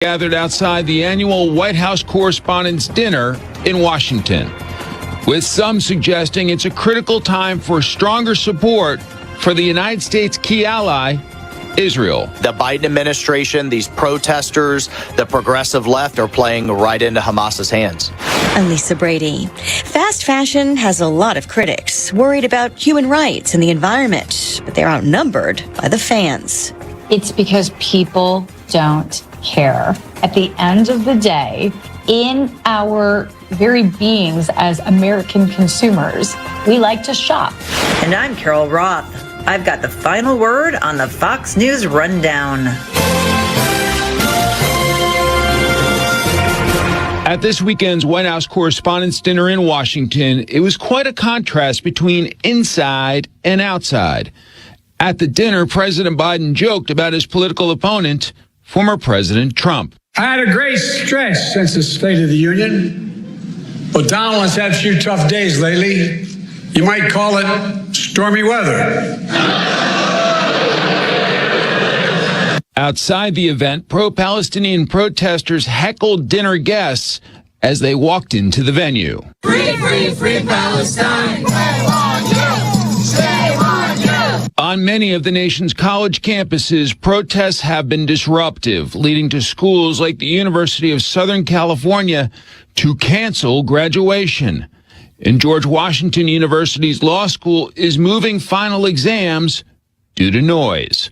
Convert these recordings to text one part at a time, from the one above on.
Gathered outside the annual White House Correspondents' Dinner in Washington, with some suggesting it's a critical time for stronger support for the United States' key ally, Israel. The Biden administration, these protesters, the progressive left are playing right into Hamas's hands. Lisa Brady. Fast fashion has a lot of critics worried about human rights and the environment, but they're outnumbered by the fans. It's because people don't care. At the end of the day, in our very beings as American consumers, we like to shop. And I'm Carol Roth. I've got the final word on the Fox News Rundown. At this weekend's White House Correspondents' Dinner in Washington, it was quite a contrast between inside and outside. At the dinner, President Biden joked about his political opponent, former President Trump. I had a great stretch since the State of the Union, but Donald has had a few tough days lately. You might call it stormy weather. Outside the event, pro-Palestinian protesters heckled dinner guests as they walked into the venue. Free, free, free Palestine! Shame on you! Shame on you! On many of the nation's college campuses, protests have been disruptive, leading to schools like the University of Southern California to cancel graduation. And George Washington University's law school is moving final exams due to noise.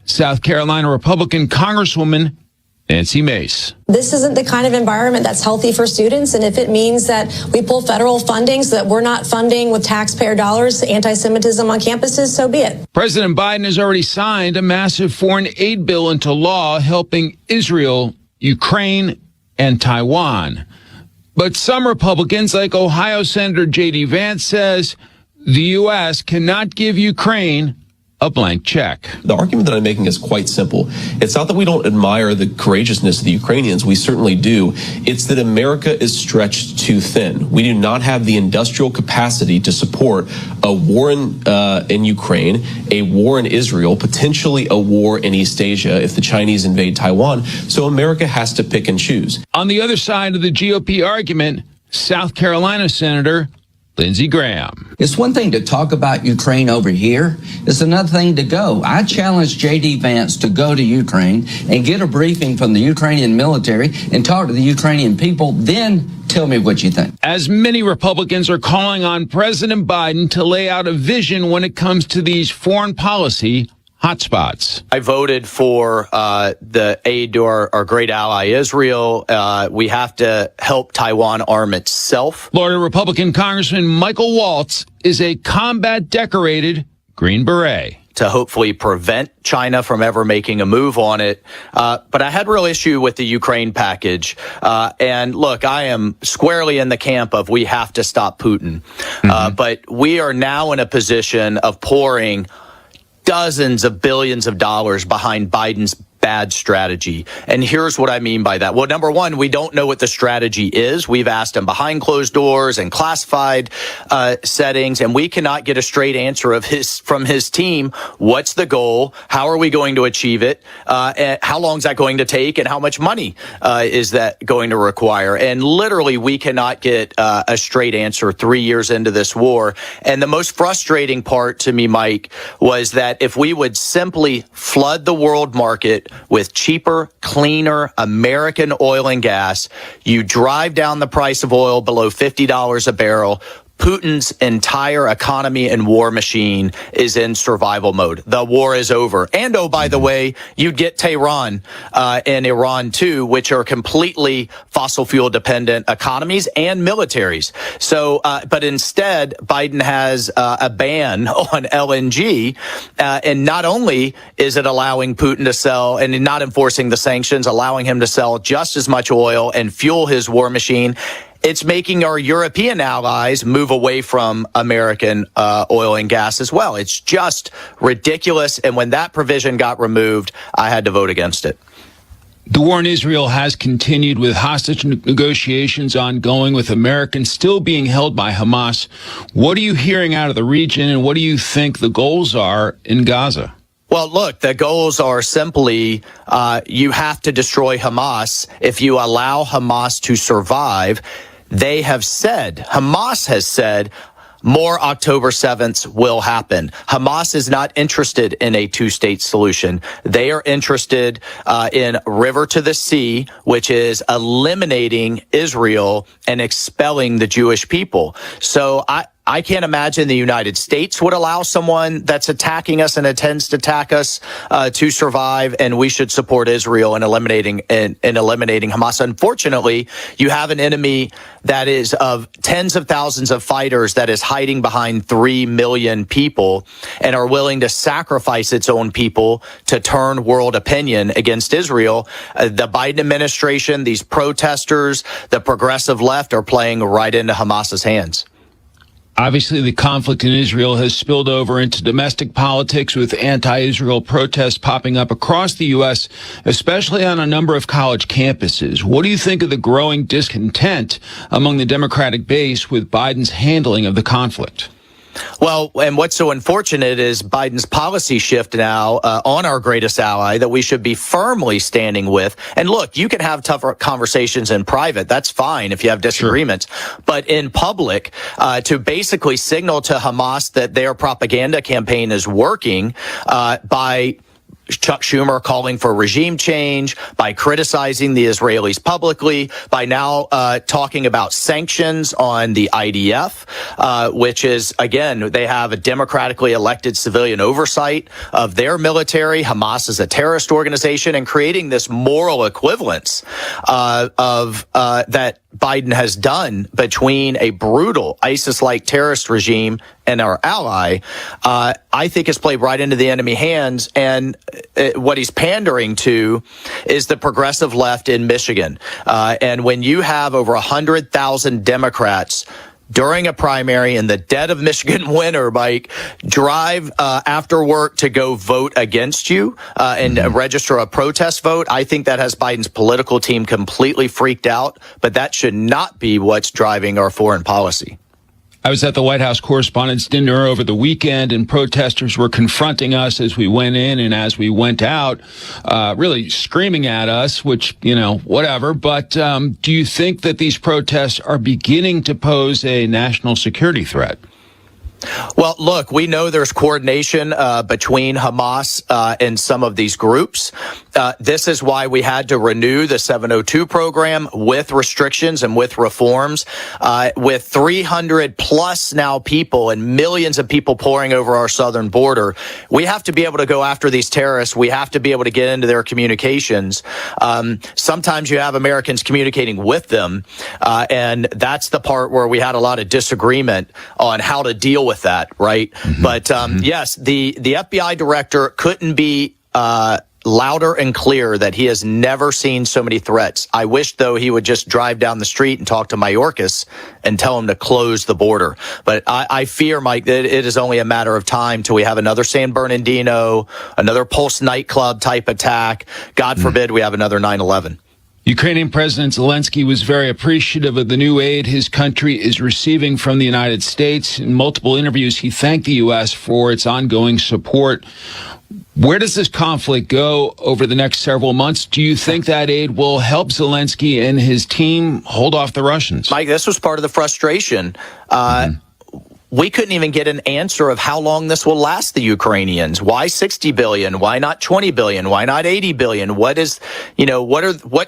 South Carolina Republican Congresswoman Nancy Mace. This isn't the kind of environment that's healthy for students, and if it means that we pull federal funding so that we're not funding with taxpayer dollars anti-Semitism on campuses, so be it. President Biden has already signed a massive foreign aid bill into law helping Israel, Ukraine, and Taiwan. But some Republicans, like Ohio Senator J.D. Vance, says the U.S. cannot give Ukraine a blank check. The argument that I'm making is quite simple. It's not that we don't admire the courageousness of the Ukrainians. We certainly do. It's that America is stretched too thin. We do not have the industrial capacity to support a war in Ukraine, a war in Israel, potentially a war in East Asia if the Chinese invade Taiwan. So America has to pick and choose. On the other side of the GOP argument, South Carolina Senator Lindsey Graham. It's one thing to talk about Ukraine over here. It's another thing to go. I challenge J.D. Vance to go to Ukraine and get a briefing from the Ukrainian military and talk to the Ukrainian people. Then tell me what you think. As many Republicans are calling on President Biden to lay out a vision when it comes to these foreign policy hotspots. I voted for the aid to our great ally, Israel. We have to help Taiwan arm itself. Florida Republican Congressman Michael Waltz is a combat-decorated Green Beret. To hopefully prevent China from ever making a move on it. But I had real issue with the Ukraine package. And look, I am squarely in the camp of we have to stop Putin. But we are now in a position of pouring dozens of billions of dollars behind Biden's bad strategy. And here's what I mean by that. Well, number one, we don't know what the strategy is. We've asked him behind closed doors and classified settings, and we cannot get a straight answer from his team. What's the goal? How are we going to achieve it? And how long is that going to take? And how much money is that going to require? And literally, we cannot get a straight answer 3 years into this war. And the most frustrating part to me, Mike, was that if we would simply flood the world market with cheaper, cleaner American oil and gas, you drive down the price of oil below $50 a barrel, Putin's entire economy and war machine is in survival mode. The war is over. And, oh, by the way, you'd get Tehran and Iran, too, which are completely fossil fuel dependent economies and militaries. So, but instead, Biden has a ban on LNG. And not only is it allowing Putin to sell and not enforcing the sanctions, allowing him to sell just as much oil and fuel his war machine, it's making our European allies move away from American oil and gas as well. It's just ridiculous. And when that provision got removed, I had to vote against it. The war in Israel has continued with hostage negotiations ongoing, with Americans still being held by Hamas. What are you hearing out of the region, and what do you think the goals are in Gaza? Well, look, the goals are simply you have to destroy Hamas. If you allow Hamas to survive, Hamas has said, more October 7th will happen. Hamas is not interested in a two-state solution. They are interested in river to the sea, which is eliminating Israel and expelling the Jewish people. So I can't imagine the United States would allow someone that's attacking us and intends to attack us to survive, and we should support Israel in eliminating Hamas. Unfortunately, you have an enemy that is of tens of thousands of fighters that is hiding behind 3 million people and are willing to sacrifice its own people to turn world opinion against Israel. The Biden administration, these protesters, the progressive left are playing right into Hamas's hands. Obviously, the conflict in Israel has spilled over into domestic politics with anti-Israel protests popping up across the U.S., especially on a number of college campuses. What do you think of the growing discontent among the Democratic base with Biden's handling of the conflict? Well, and what's so unfortunate is Biden's policy shift now on our greatest ally that we should be firmly standing with. And look, you can have tougher conversations in private. That's fine if you have disagreements. Sure. But in public, to basically signal to Hamas that their propaganda campaign is working by Chuck Schumer calling for regime change, by criticizing the Israelis publicly, by now talking about sanctions on the IDF, which is, again, they have a democratically elected civilian oversight of their military. Hamas is a terrorist organization, and creating this moral equivalence of that Biden has done between a brutal ISIS-like terrorist regime and our ally, I think has played right into the enemy hands. And what he's pandering to is the progressive left in Michigan. And when you have over 100,000 Democrats during a primary in the dead of Michigan winter, Mike, drive after work to go vote against you and register a protest vote, I think that has Biden's political team completely freaked out. But that should not be what's driving our foreign policy. I was at the White House Correspondents' Dinner over the weekend, and protesters were confronting us as we went in and as we went out, really screaming at us, which, whatever. But do you think that these protests are beginning to pose a national security threat? Well, look, we know there's coordination between Hamas and some of these groups. This is why we had to renew the 702 program with restrictions and with reforms. With 300 plus now people and millions of people pouring over our southern border, we have to be able to go after these terrorists. We have to be able to get into their communications. Sometimes you have Americans communicating with them, and that's the part where we had a lot of disagreement on how to deal with that, right? But yes, the FBI director couldn't be louder and clear that he has never seen so many threats. I wish, though, he would just drive down the street and talk to Mayorkas and tell him to close the border. But I fear, Mike, that it is only a matter of time till we have another San Bernardino, another Pulse nightclub type attack. God forbid we have another 9/11. Ukrainian President Zelensky was very appreciative of the new aid his country is receiving from the United States. In multiple interviews, he thanked the U.S. for its ongoing support. Where does this conflict go over the next several months? Do you think that aid will help Zelensky and his team hold off the Russians? Mike, this was part of the frustration. We couldn't even get an answer of how long this will last the Ukrainians. Why 60 billion? Why not 20 billion? Why not 80 billion? What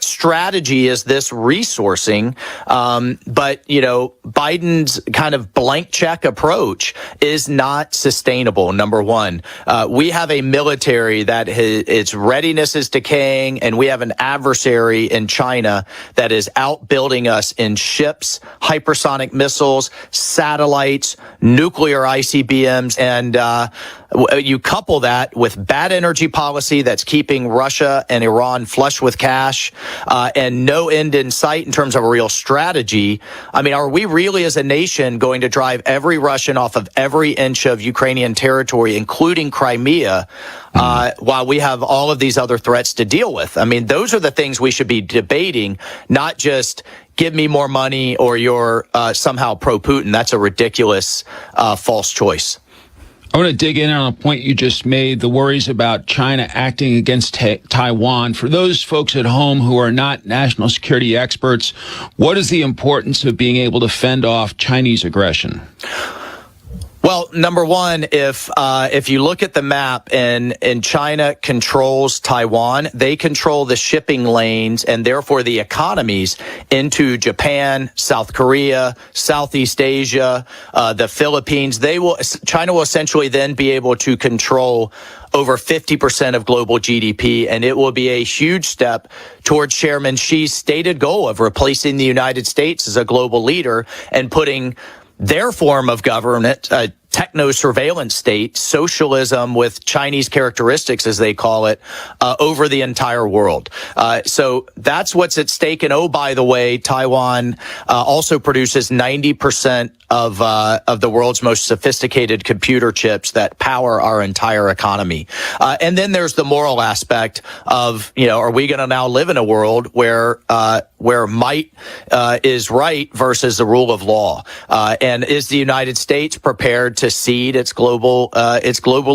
strategy is this resourcing? But Biden's kind of blank check approach is not sustainable. Number one, we have a military that its readiness is decaying, and we have an adversary in China that is outbuilding us in ships, hypersonic missiles, satellites, nuclear ICBMs, and you couple that with bad energy policy that's keeping Russia and Iran flush with cash, and no end in sight in terms of a real strategy. I mean, are we really as a nation going to drive every Russian off of every inch of Ukrainian territory, including Crimea, while we have all of these other threats to deal with? I mean, those are the things we should be debating, not just give me more money or you're somehow pro-Putin. That's a ridiculous false choice. I want to dig in on a point you just made, the worries about China acting against Taiwan. For those folks at home who are not national security experts, what is the importance of being able to fend off Chinese aggression? Well, number one, if you look at the map and China controls Taiwan, they control the shipping lanes and therefore the economies into Japan, South Korea, Southeast Asia, the Philippines. China will essentially then be able to control over 50% of global GDP, and it will be a huge step towards Chairman Xi's stated goal of replacing the United States as a global leader and putting their form of government, a techno-surveillance state, socialism with Chinese characteristics, as they call it, over the entire world. So that's what's at stake. And oh, by the way, Taiwan also produces 90% of the world's most sophisticated computer chips that power our entire economy. And then there's the moral aspect of, are we going to now live in a world where might is right versus the rule of law? And is the United States prepared to cede its global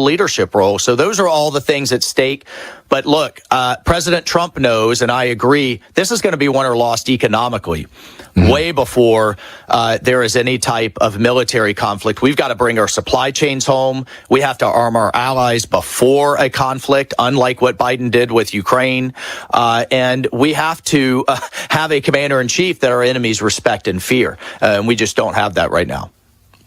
leadership role? So those are all the things at stake. But look, President Trump knows, and I agree, this is going to be won or lost economically. Way before there is any type of military conflict. We've got to bring our supply chains home. We have to arm our allies before a conflict, unlike what Biden did with Ukraine. And we have to have a commander-in-chief that our enemies respect and fear. And we just don't have that right now.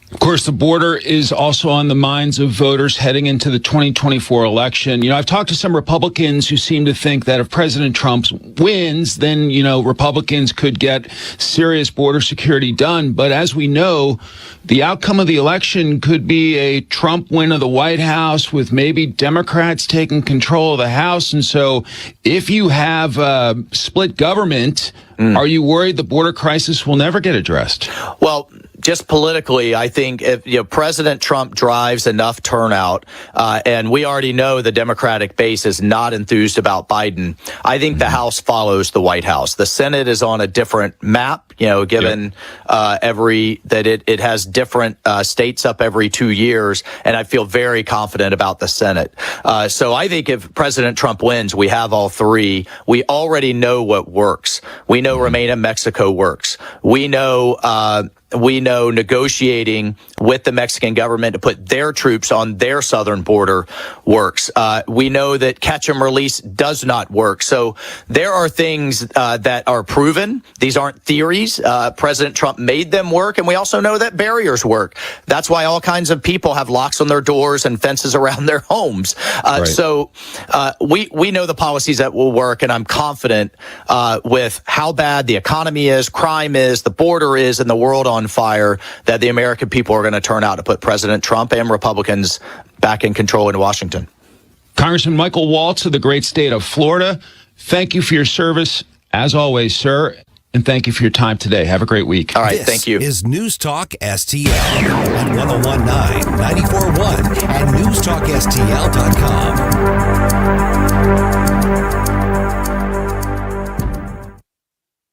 Of course, the border is also on the minds of voters heading into the 2024 election. I've talked to some Republicans who seem to think that if President Trump wins, then, Republicans could get serious border security done. But as we know, the outcome of the election could be a Trump win of the White House with maybe Democrats taking control of the House. And so if you have a split government, are you worried the border crisis will never get addressed? Well, just politically, I think if President Trump drives enough turnout, and we already know the Democratic base is not enthused about Biden, I think the House follows the White House. The Senate is on a different map, given it has different states up every 2 years, and I feel very confident about the Senate. So I think if President Trump wins, we have all three. We already know what works. We know Remain in Mexico works. We know negotiating with the Mexican government to put their troops on their southern border works. We know that catch and release does not work. So there are things that are proven. These aren't theories. President Trump made them work, and we also know that barriers work. That's why all kinds of people have locks on their doors and fences around their homes. So we know the policies that will work, and I'm confident with how bad the economy is, crime is, the border is, and the world on fire, that the American people are going to turn out to put President Trump and Republicans back in control in Washington. Congressman Michael Waltz of the great state of Florida, thank you for your service, as always, sir, and thank you for your time today. Have a great week. All right, thank you. This is News Talk STL at 101.9, 94.1, and newstalkstl.com.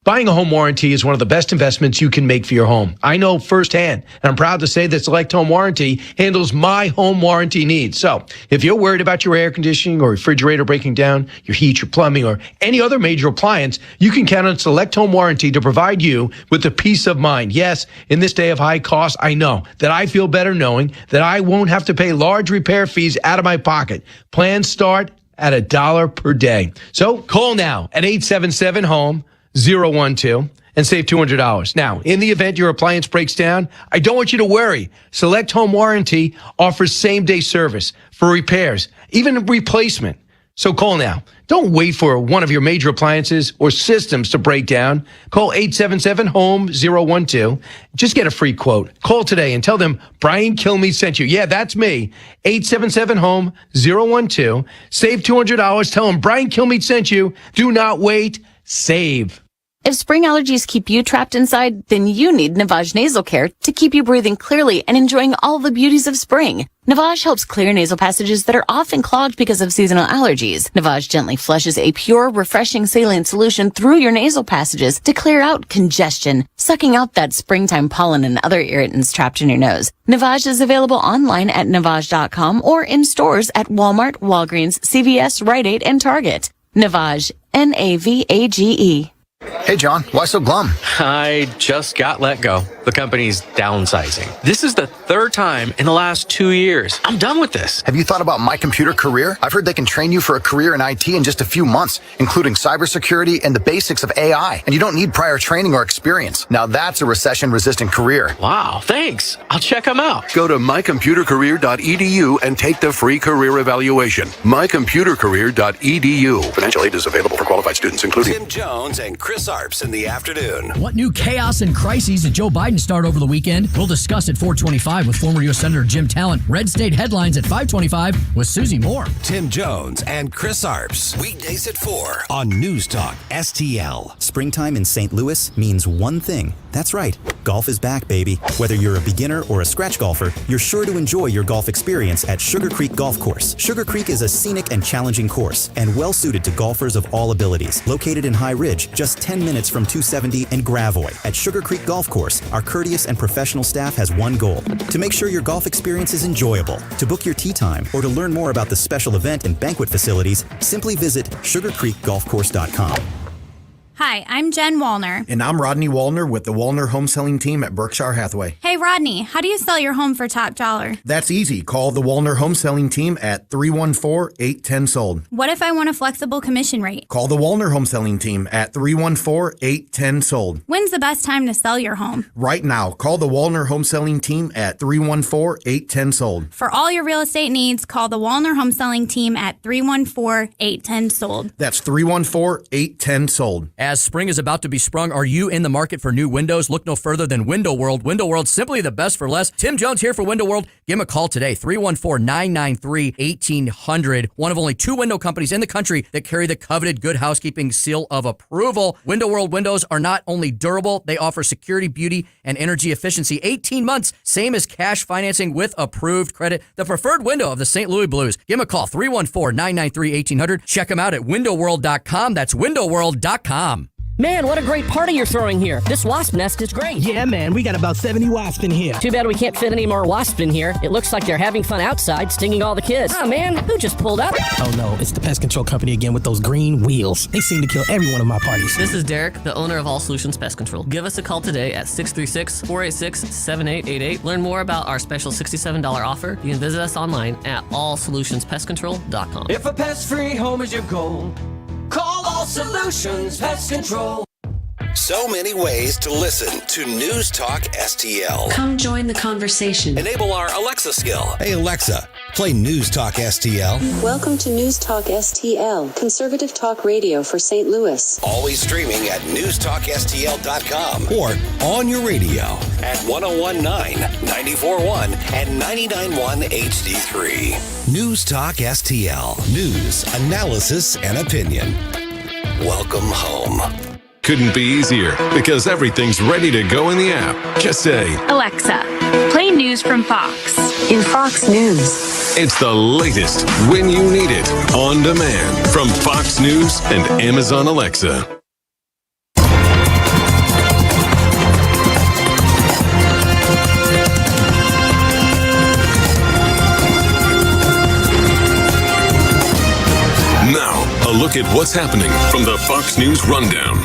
Buying a home warranty is one of the best investments you can make for your home. I know firsthand, and I'm proud to say that Select Home Warranty handles my home warranty needs. So if you're worried about your air conditioning or refrigerator breaking down, your heat, your plumbing, or any other major appliance, you can count on Select Home Warranty to provide you with the peace of mind. Yes, in this day of high costs, I know that I feel better knowing that I won't have to pay large repair fees out of my pocket. Plans start at $1 per day. So call now at 877-HOME. 012 and save $200. Now, in the event your appliance breaks down, I don't want you to worry. Select Home Warranty offers same-day service for repairs, even replacement. So call now. Don't wait for one of your major appliances or systems to break down. Call 877-HOME-012. Just get a free quote. Call today and tell them Brian Kilmeade sent you. Yeah, that's me. 877-HOME-012. Save $200. Tell them Brian Kilmeade sent you. Do not wait. Save. If spring allergies keep you trapped inside, then you need Navage Nasal Care to keep you breathing clearly and enjoying all the beauties of spring. Navage helps clear nasal passages that are often clogged because of seasonal allergies. Navage gently flushes a pure, refreshing saline solution through your nasal passages to clear out congestion, sucking out that springtime pollen and other irritants trapped in your nose. Navage is available online at Navage.com or in stores at Walmart, Walgreens, CVS, Rite Aid, and Target. Navage, Navage. Hey, John, why so glum? I just got let go. The company's downsizing. This is the third time in the last 2 years. I'm done with this. Have you thought about My Computer Career? I've heard they can train you for a career in IT in just a few months, including cybersecurity and the basics of AI. And you don't need prior training or experience. Now that's a recession-resistant career. Wow, thanks. I'll check them out. Go to mycomputercareer.edu and take the free career evaluation. mycomputercareer.edu. Financial aid is available for qualified students, including Tim Jones and Chris Arps in the afternoon. What new chaos and crises did Joe Biden start over the weekend? We'll discuss at 425 with former U.S. Senator Jim Talent. Red State Headlines at 525 with Susie Moore. Tim Jones and Chris Arps. Weekdays at 4 on News Talk STL. Springtime in St. Louis means one thing. That's right. Golf is back, baby. Whether you're a beginner or a scratch golfer, you're sure to enjoy your golf experience at Sugar Creek Golf Course. Sugar Creek is a scenic and challenging course and well suited to golfers of all abilities. Located in High Ridge, just 10 minutes from 270 and Gravois. At Sugar Creek Golf Course, our courteous and professional staff has one goal: to make sure your golf experience is enjoyable. To book your tee time or to learn more about the special event and banquet facilities, simply visit sugarcreekgolfcourse.com. Hi, I'm Jen Wallner. And I'm Rodney Wallner with the Wallner Home Selling Team at Berkshire Hathaway. Hey, Rodney, how do you sell your home for top dollar? That's easy. Call the Wallner Home Selling Team at 314-810-SOLD. What if I want a flexible commission rate? Call the Wallner Home Selling Team at 314-810-SOLD. When's the best time to sell your home? Right now. Call the Wallner Home Selling Team at 314-810-SOLD. For all your real estate needs, call the Wallner Home Selling Team at 314-810-SOLD. That's 314-810-SOLD. As spring is about to be sprung, are you in the market for new windows? Look no further than Window World. Window World, simply the best for less. Tim Jones here for Window World. Give him a call today, 314-993-1800. One of only 2 window companies in the country that carry the coveted Good Housekeeping seal of approval. Window World windows are not only durable, they offer security, beauty, and energy efficiency. 18 months, same as cash financing with approved credit. The preferred window of the St. Louis Blues. Give him a call, 314-993-1800. Check them out at windowworld.com. That's windowworld.com. Man, what a great party you're throwing here. This wasp nest is great. Yeah, man, we got about 70 wasps in here. Too bad we can't fit any more wasps in here. It looks like they're having fun outside, stinging all the kids. Oh, man, who just pulled up? Oh, no, it's the pest control company again with those green wheels. They seem to kill every one of my parties. This is Derek, the owner of All Solutions Pest Control. Give us a call today at 636-486-7888. Learn more about our special $67 offer. You can visit us online at allsolutionspestcontrol.com. If a pest-free home is your goal, call All Solutions Pest Control. So many ways to listen to News Talk STL. Come join the conversation. Enable our Alexa skill. Hey, Alexa, play News Talk STL. Welcome to News Talk STL, conservative talk radio for St. Louis. Always streaming at newstalkstl.com or on your radio at 1019, 94.1, and 99.1 HD3. News Talk STL. News, analysis, and opinion. Welcome home. Couldn't be easier because everything's ready to go in the app. Just say, Alexa, play news from Fox. In Fox News. It's the latest when you need it, on demand from Fox News and Amazon Alexa. Now, a look at what's happening from the Fox News Rundown.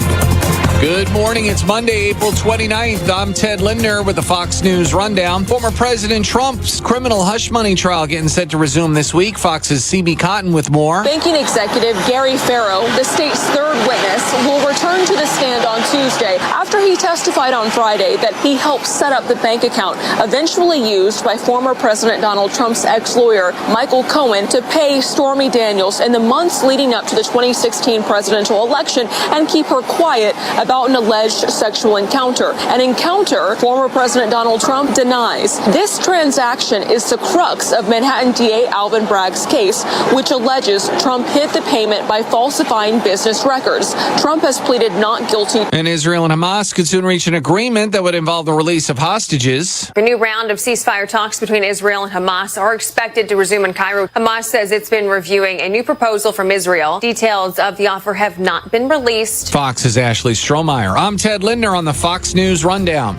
Good morning. It's Monday, April 29th. I'm Ted Lindner with the Fox News Rundown. Former President Trump's criminal hush money trial getting set to resume this week. Fox's CB Cotton with more. Banking executive Gary Farrow, the state's third witness, will return to the stand on Tuesday after he testified on Friday that he helped set up the bank account eventually used by former President Donald Trump's ex-lawyer Michael Cohen to pay Stormy Daniels in the months leading up to the 2016 presidential election and keep her quiet about an alleged sexual encounter. An encounter former President Donald Trump denies. This transaction is the crux of Manhattan DA Alvin Bragg's case, which alleges Trump hid the payment by falsifying business records. Trump has pleaded not guilty. And Israel and Hamas could soon reach an agreement that would involve the release of hostages. A new round of ceasefire talks between Israel and Hamas are expected to resume in Cairo. Hamas says it's been reviewing a new proposal from Israel. Details of the offer have not been released. Fox's Ashley Strohmeyer. I'm Ted Lindner on the Fox News Rundown.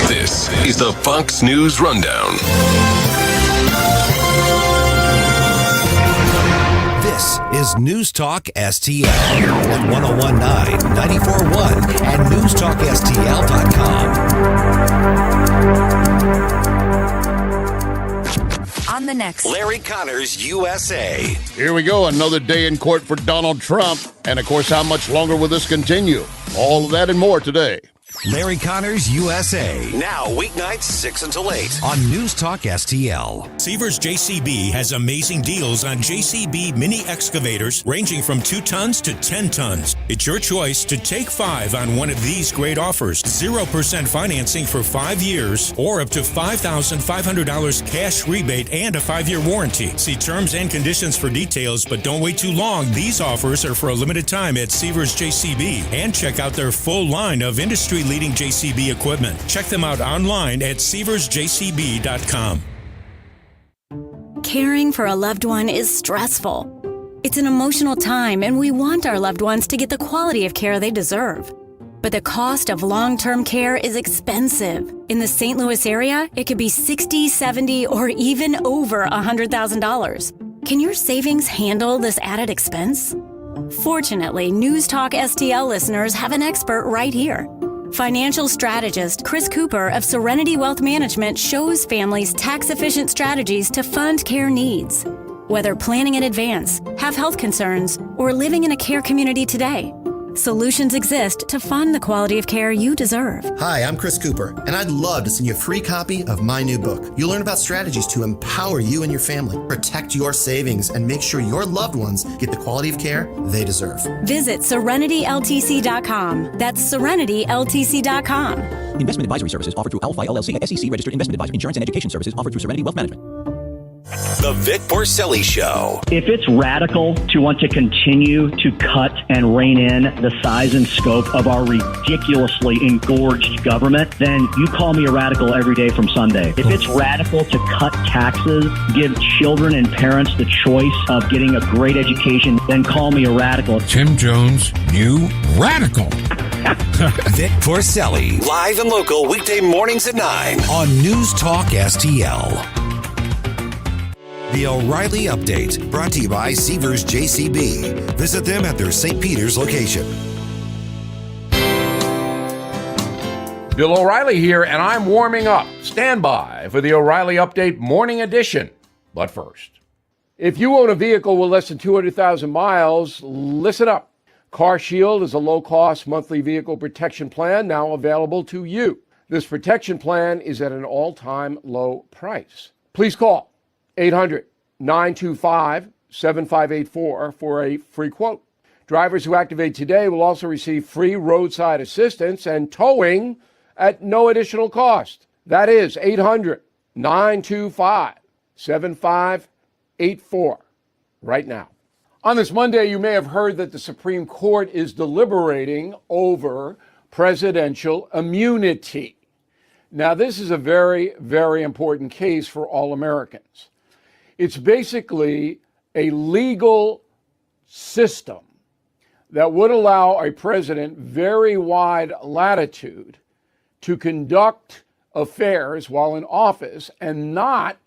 This is the Fox News Rundown. This is News Talk STL at 1019, 94.1 and newstalkstl.com. On the next Larry Connors USA. Here we go, another day in court for Donald Trump. And of course, how much longer will this continue? All of that and more today. Larry Connors USA. Now weeknights 6 until 8 on News Talk STL. Seavers JCB has amazing deals on JCB mini excavators ranging from 2 tons to 10 tons. It's your choice to take 5 on one of these great offers. 0% financing for 5 years or up to $5,500 cash rebate and a 5-year warranty. See terms and conditions for details, but don't wait too long. These offers are for a limited time at Seavers JCB, and check out their full line of industry-leading JCB equipment. Check them out online at seaversjcb.com. Caring for a loved one is stressful. It's an emotional time, and we want our loved ones to get the quality of care they deserve. But the cost of long-term care is expensive. In the St. Louis area, it could be $60,000, $70,000, or even over $100,000. Can your savings handle this added expense? Fortunately, News Talk STL listeners have an expert right here. Financial strategist Chris Cooper of Serenity Wealth Management shows families tax-efficient strategies to fund care needs. Whether planning in advance, have health concerns, or living in a care community today, solutions exist to fund the quality of care you deserve. Hi, I'm Chris Cooper, and I'd love to send you a free copy of my new book. You'll learn about strategies to empower you and your family, protect your savings, and make sure your loved ones get the quality of care they deserve. Visit SerenityLTC.com. That's SerenityLTC.com. Investment advisory services offered through Alphi LLC, SEC-registered investment advisor. Insurance and education services offered through Serenity Wealth Management. The Vic Porcelli Show. If it's radical to want to continue to cut and rein in the size and scope of our ridiculously engorged government, then you call me a radical every day from Sunday. If it's radical to cut taxes, give children and parents the choice of getting a great education, then call me a radical. Tim Jones, new radical. Vic Porcelli, live and local weekday mornings at 9 on News Talk STL. The O'Reilly Update, brought to you by Seavers JCB. Visit them at their St. Peter's location. Bill O'Reilly here, and I'm warming up. Stand by for the O'Reilly Update Morning Edition. But first, if you own a vehicle with less than 200,000 miles, listen up. CarShield is a low-cost monthly vehicle protection plan now available to you. This protection plan is at an all-time low price. Please call 800-925-7584 for a free quote. Drivers who activate today will also receive free roadside assistance and towing at no additional cost. That is 800-925-7584 right now. On this Monday, you may have heard that the Supreme Court is deliberating over presidential immunity. Now, this is a very, very important case for all Americans. It's basically a legal system that would allow a president very wide latitude to conduct affairs while in office and not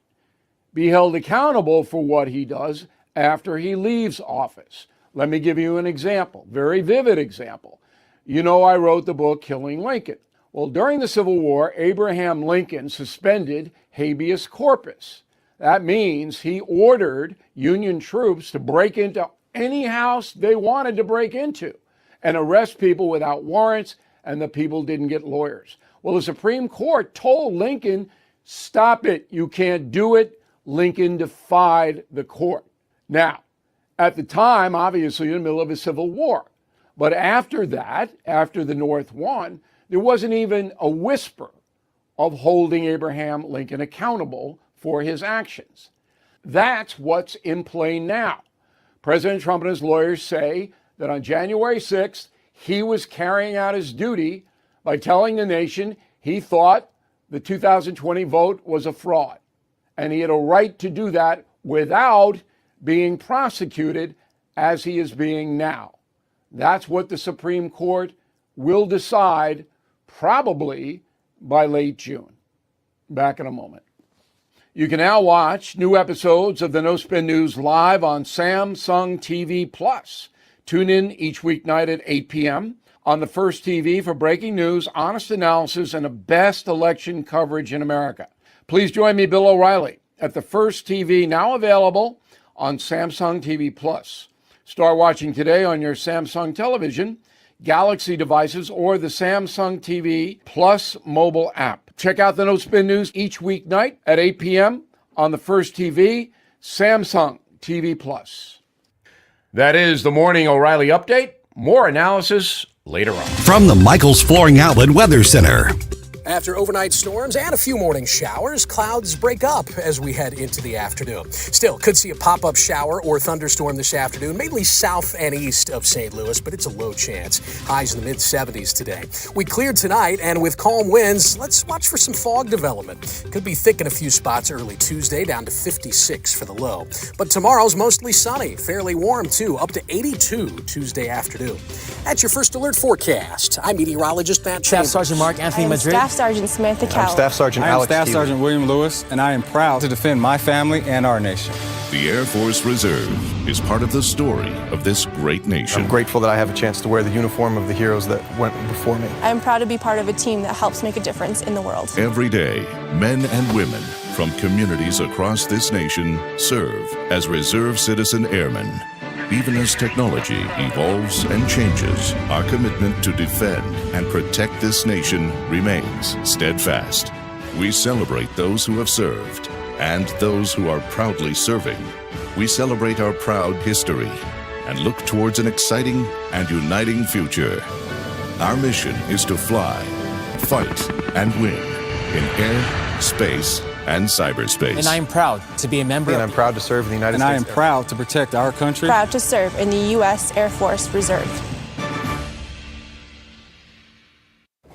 be held accountable for what he does after he leaves office. Let me give you an example, very vivid example. You know, I wrote the book Killing Lincoln. Well, during the Civil War, Abraham Lincoln suspended habeas corpus. That means he ordered Union troops to break into any house they wanted to break into and arrest people without warrants, and the people didn't get lawyers. Well, the Supreme Court told Lincoln, stop it, you can't do it. Lincoln defied the court. Now, at the time, obviously in the middle of a civil war, but after that, after the North won, there wasn't even a whisper of holding Abraham Lincoln accountable for his actions. That's what's in play now. President Trump and his lawyers say that on January 6th, he was carrying out his duty by telling the nation he thought the 2020 vote was a fraud. And he had a right to do that without being prosecuted as he is being now. That's what the Supreme Court will decide probably by late June. Back in a moment. You can now watch new episodes of the No Spin News live on Samsung TV Plus. Tune in each weeknight at 8 p.m. on the First TV for breaking news, honest analysis, and the best election coverage in America. Please join me, Bill O'Reilly, at the First TV, now available on Samsung TV Plus. Start watching today on your Samsung television, Galaxy devices, or the Samsung TV Plus mobile app. Check out the No Spin News each weeknight at 8 p.m. on the First TV, Samsung TV Plus. That is the Morning O'Reilly Update. More analysis later on. From the Michael's Flooring Outlet Weather Center. After overnight storms and a few morning showers, clouds break up as we head into the afternoon. Still, could see a pop-up shower or thunderstorm this afternoon, mainly south and east of St. Louis, but it's a low chance. Highs in the mid-70s today. We cleared tonight, and with calm winds, let's watch for some fog development. Could be thick in a few spots early Tuesday, down to 56 for the low. But tomorrow's mostly sunny, fairly warm too, up to 82 Tuesday afternoon. That's your First Alert forecast. I'm meteorologist Matt Chambers. Staff Sergeant Mark Anthony Madrid. Sergeant Samantha Cowell. I'm Staff Sergeant Alex Staff Sergeant William Lewis, and I am proud to defend my family and our nation. The Air Force Reserve is part of the story of this great nation. I'm grateful that I have a chance to wear the uniform of the heroes that went before me. I'm proud to be part of a team that helps make a difference in the world. Every day, men and women from communities across this nation serve as reserve citizen airmen. Even as technology evolves and changes, our commitment to defend and protect this nation remains steadfast. We celebrate those who have served and those who are proudly serving. We celebrate our proud history and look towards an exciting and uniting future. Our mission is to fly, fight, and win in air, space, and cyberspace. And I am proud to be a member. And I'm proud to serve in the United States. And I am proud to protect our country. Proud to serve in the U.S. Air Force Reserve.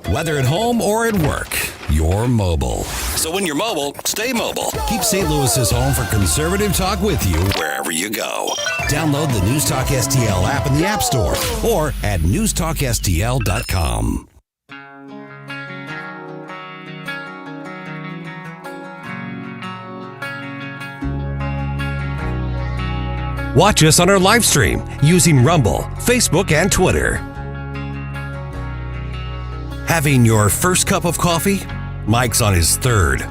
Whether at home or at work, you're mobile. So when you're mobile, stay mobile. Keep St. Louis's home for conservative talk with you wherever you go. Download the News Talk STL app in the App Store or at newstalkstl.com. Watch us on our live stream using Rumble, Facebook, and Twitter. Having your first cup of coffee? Mike's on his third.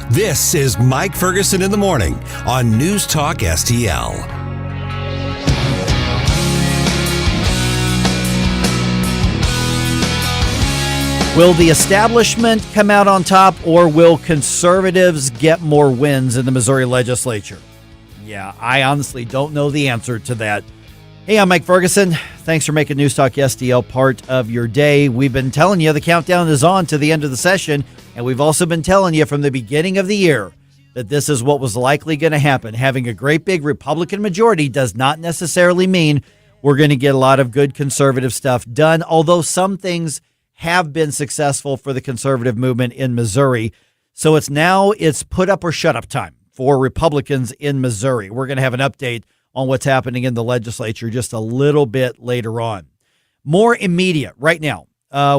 This is Mike Ferguson in the Morning on News Talk STL. Will the establishment come out on top, or will conservatives get more wins in the Missouri legislature? Yeah, I honestly don't know the answer to that. Hey, I'm Mike Ferguson. Thanks for making News Talk STL part of your day. We've been telling you the countdown is on to the end of the session, and we've also been telling you from the beginning of the year that this is what was likely going to happen. Having a great big Republican majority does not necessarily mean we're going to get a lot of good conservative stuff done, although some things have been successful for the conservative movement in Missouri. So it's put up or shut up time for Republicans in Missouri. We're going to have an update on what's happening in the legislature just a little bit later on. More immediate right now.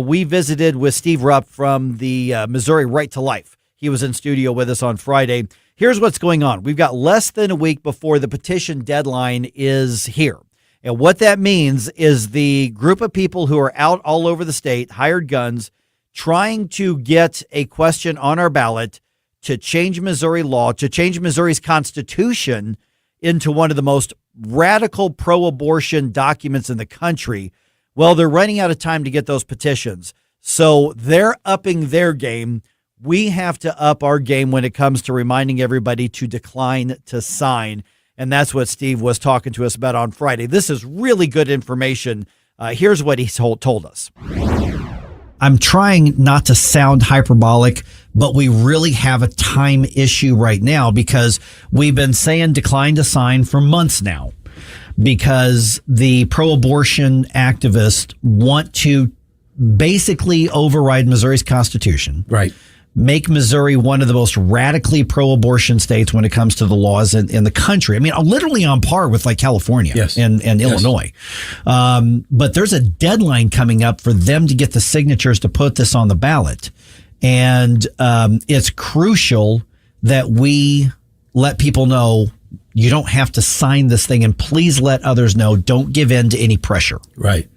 We visited with Steve Rupp from the Missouri Right to Life. He was in studio with us on Friday. Here's what's going on. We've got less than a week before the petition deadline is here. And what that means is the group of people who are out all over the state, hired guns, trying to get a question on our ballot to change Missouri law, to change Missouri's constitution into one of the most radical pro-abortion documents in the country. Well, they're running out of time to get those petitions. So they're upping their game. We have to up our game when it comes to reminding everybody to decline to sign. And that's what Steve was talking to us about on Friday. This is really good information. Here's what he told us. I'm trying not to sound hyperbolic, but we really have a time issue right now because we've been saying decline to sign for months now. because the pro-abortion activists want to basically override Missouri's constitution. Right. Make Missouri one of the most radically pro-abortion states when it comes to the laws in the country. I mean, literally on par with like California and Illinois. But there's a deadline coming up for them to get the signatures to put this on the ballot. And it's crucial that we let people know you don't have to sign this thing, and please let others know. Don't give in to any pressure. Right.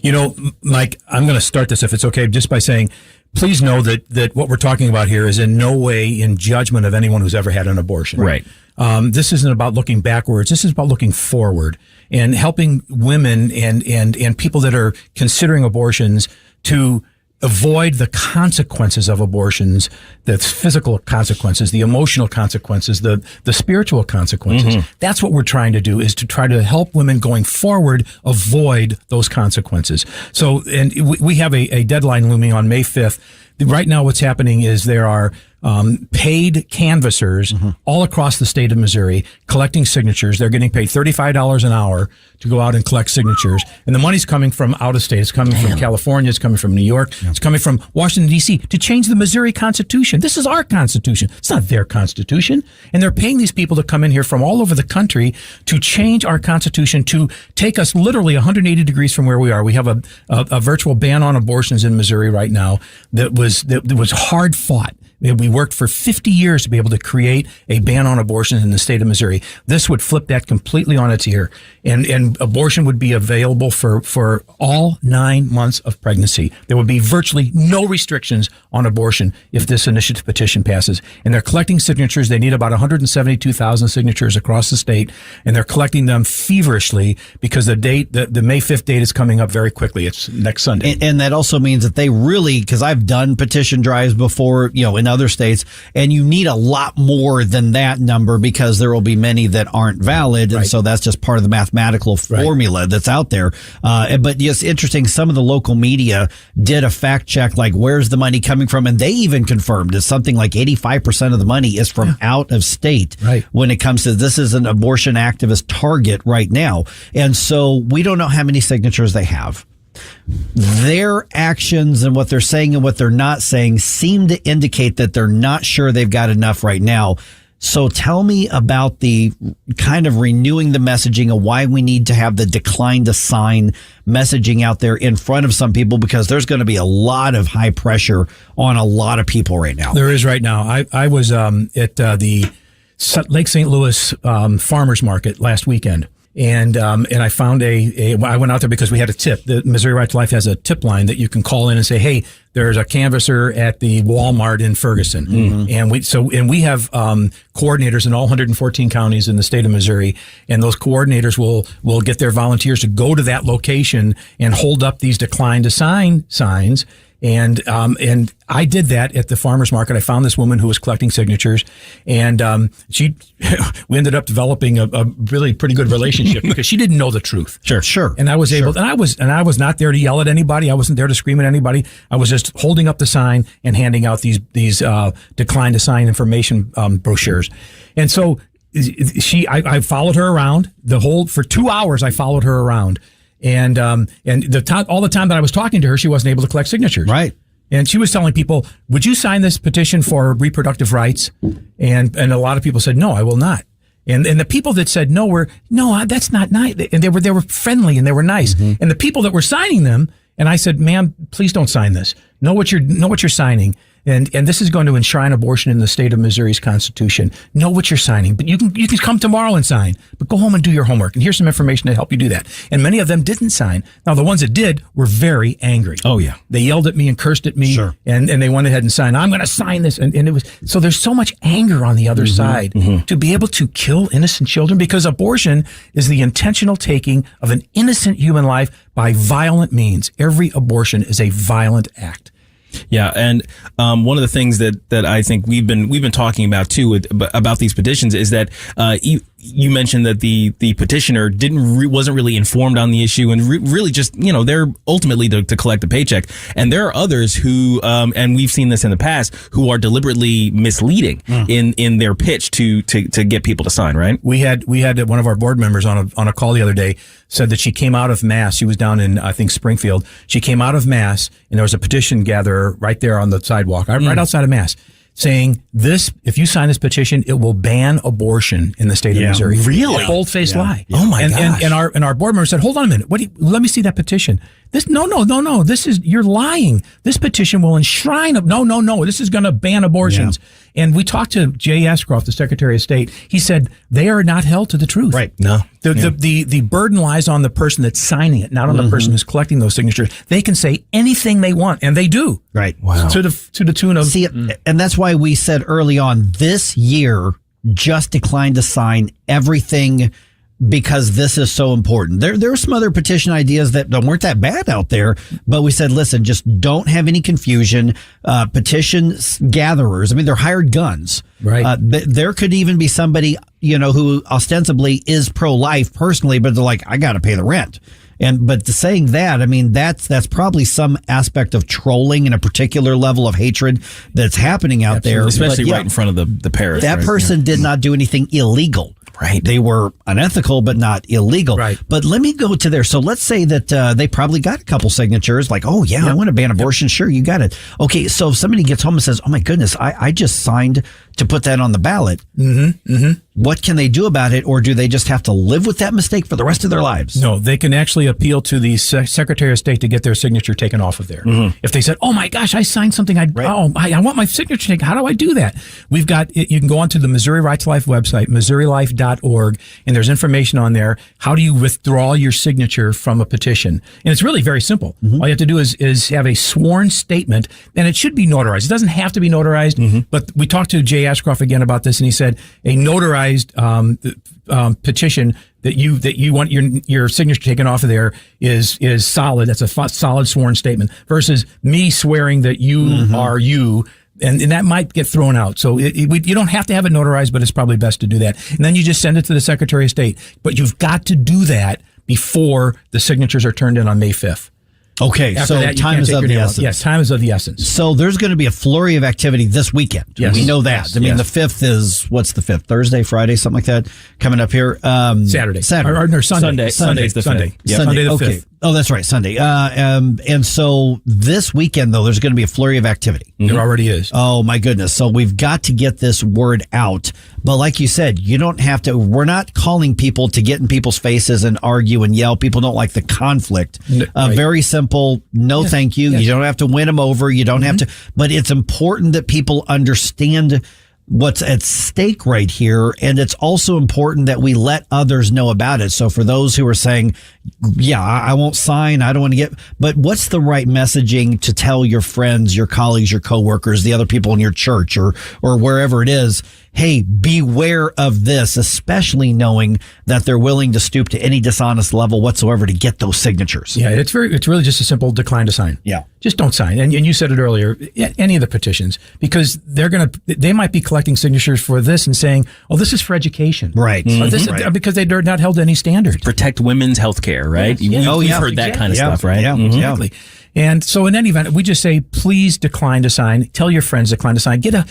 You know, Mike, I'm going to start this, if it's okay, just by saying, please know that what we're talking about here is in no way in judgment of anyone who's ever had an abortion. Right. This isn't about looking backwards. This is about looking forward and helping women and people that are considering abortions to avoid the consequences of abortions, the physical consequences, the emotional consequences, the spiritual consequences. Mm-hmm. That's what we're trying to do, is to try to help women going forward avoid those consequences. So, and we have a deadline looming on May 5th. Right now what's happening is there are paid canvassers all across the state of Missouri collecting signatures. They're getting paid $35 an hour to go out and collect signatures. And the money's coming from out of state. It's coming from California. It's coming from New York. It's coming from Washington, D.C. to change the Missouri Constitution. This is our Constitution. It's not their Constitution. And they're paying these people to come in here from all over the country to change our Constitution, to take us literally 180 degrees from where we are. We have a virtual ban on abortions in Missouri right now that was hard fought. We worked for 50 years to be able to create a ban on abortion in the state of Missouri. This would flip that completely on its ear. And abortion would be available for all 9 months of pregnancy. There would be virtually no restrictions on abortion if this initiative petition passes. And they're collecting signatures. They need about 172,000 signatures across the state. And they're collecting them feverishly because the May 5th date is coming up very quickly. It's next Sunday. And that also means that they really, because I've done petition drives before, in other states, and you need a lot more than that number because there will be many that aren't valid. And so that's just part of the mathematical formula that's out there. But it's interesting. Some of the local media did a fact check, like, where's the money coming from? And they even confirmed it's something like 85% of the money is from out of state when it comes to this is an abortion activist target right now. And so we don't know how many signatures they have. Their actions and what they're saying and what they're not saying seem to indicate that they're not sure they've got enough right now. So tell me about the kind of renewing the messaging of why we need to have the decline to sign messaging out there in front of some people, because there's going to be a lot of high pressure on a lot of people right now. There is right now. I was at the Lake St. Louis farmers market last weekend. And I found I went out there because we had a tip. The Missouri Right to Life has a tip line that you can call in and say, hey, there's a canvasser at the Walmart in Ferguson. Mm-hmm. And we have coordinators in all 114 counties in the state of Missouri. And those coordinators will get their volunteers to go to that location and hold up these decline to sign signs. And I did that at the farmer's market. I found this woman who was collecting signatures, and we ended up developing a really pretty good relationship because she didn't know the truth. Sure. And I was able, and I was not there to yell at anybody. I wasn't there to scream at anybody. I was just holding up the sign and handing out these decline to sign information brochures. And so I followed her around for 2 hours. I followed her around. And all the time that I was talking to her, she wasn't able to collect signatures. Right. And she was telling people, would you sign this petition for reproductive rights? And a lot of people said, no, I will not. And the people that said no, that's not nice. And they were friendly and they were nice. Mm-hmm. And the people that were signing them, and I said, ma'am, please don't sign this. Know what you're signing. And this is going to enshrine abortion in the state of Missouri's Constitution. Know what you're signing, but you can come tomorrow and sign, but go home and do your homework. And here's some information to help you do that. And many of them didn't sign. Now, the ones that did were very angry. Oh, yeah. They yelled at me and cursed at me. Sure. And they went ahead and signed. I'm going to sign this. And it was, so there's so much anger on the other side to be able to kill innocent children, because abortion is the intentional taking of an innocent human life by violent means. Every abortion is a violent act. Yeah, and one of the things that I think we've been talking about too about these petitions is that you mentioned that the petitioner wasn't really informed on the issue and really just, they're ultimately to collect a paycheck. And there are others who, and we've seen this in the past, who are deliberately misleading in their pitch to get people to sign, right? We had one of our board members on a call the other day said that she came out of Mass. She was down in, I think, Springfield. She came out of Mass and there was a petition gatherer right there on the sidewalk, right outside of Mass, saying this, if you sign this petition, it will ban abortion in the state of Missouri. Really? A bold-faced lie. Oh my gosh. And our board member said, hold on a minute. Let me see that petition. No. You're lying. This petition will enshrine no. This is going to ban abortions. Yeah. And we talked to Jay Ashcroft, the Secretary of State. He said they are not held to the truth. Right. No. The burden lies on the person that's signing it, not on the person who's collecting those signatures. They can say anything they want, and they do. Right. Wow. To the tune of. See, and that's why we said early on this year, just declined to sign everything because this is so important. There are some other petition ideas that weren't that bad out there, but we said, listen, just don't have any confusion. Petition gatherers, I mean, they're hired guns. Right. There could even be somebody, who ostensibly is pro-life personally, but they're like, I got to pay the rent. But saying that, I mean, that's probably some aspect of trolling and a particular level of hatred that's happening out there. Especially right in front of the parish. That person did not do anything illegal. Right. They were unethical, but not illegal. Right. But let me go to there. So let's say that they probably got a couple signatures like, oh, yeah, I want to ban abortion. Sure, you got it. Okay, so if somebody gets home and says, oh, my goodness, I just signed to put that on the ballot. What can they do about it? Or do they just have to live with that mistake for the rest of their lives? No, they can actually appeal to the Secretary of State to get their signature taken off of there. If they said, oh my gosh, I signed something, I want my signature taken. How do I do that? We've got, you can go onto the Missouri Right to Life website, MissouriLife.org, and there's information on there. How do you withdraw your signature from a petition? And it's really very simple. All you have to do is have a sworn statement, and it should be notarized. It doesn't have to be notarized, but we talked to Jay Ashcroft again about this, and he said a notarized petition that you want your signature taken off of there is solid. That's a solid sworn statement versus me swearing that you are you. And that might get thrown out. So you don't have to have it notarized, but it's probably best to do that. And then you just send it to the Secretary of State. But you've got to do that before the signatures are turned in on May 5th. Okay, After so that, time is of the essence. Yes, time is of the essence. So there's going to be a flurry of activity this weekend. Yes. We know that. Yes. I mean, the 5th is, what's the 5th? Thursday, Friday, something like that, coming up here. Saturday. Or Sunday. Sunday's the 5th. Sunday. Yep. Sunday the 5th. Okay. Oh, that's right, Sunday. And so this weekend, though, there's going to be a flurry of activity. There already is. Oh, my goodness. So we've got to get this word out. But like you said, you don't have to, we're not calling people to get in people's faces and argue and yell. People don't like the conflict. Right. Very simple. No, thank you. You don't have to win them over. You don't have to, but it's important that people understand what's at stake right here. And it's also important that we let others know about it. So for those who are saying, yeah, I won't sign, I don't want to get, but what's the right messaging to tell your friends, your colleagues, your coworkers, the other people in your church or wherever it is? Hey, beware of this, especially knowing that they're willing to stoop to any dishonest level whatsoever to get those signatures. Yeah, it's really just a simple decline to sign. Yeah. Just don't sign. And you said it earlier, any of the petitions, because they might be collecting signatures for this and saying, oh, this is for education. Right. Because they're not held to any standards. Protect women's health care, right? We've heard that kind of stuff, right? Yeah, exactly. And so in any event, we just say, please decline to sign. Tell your friends to decline to sign. Get on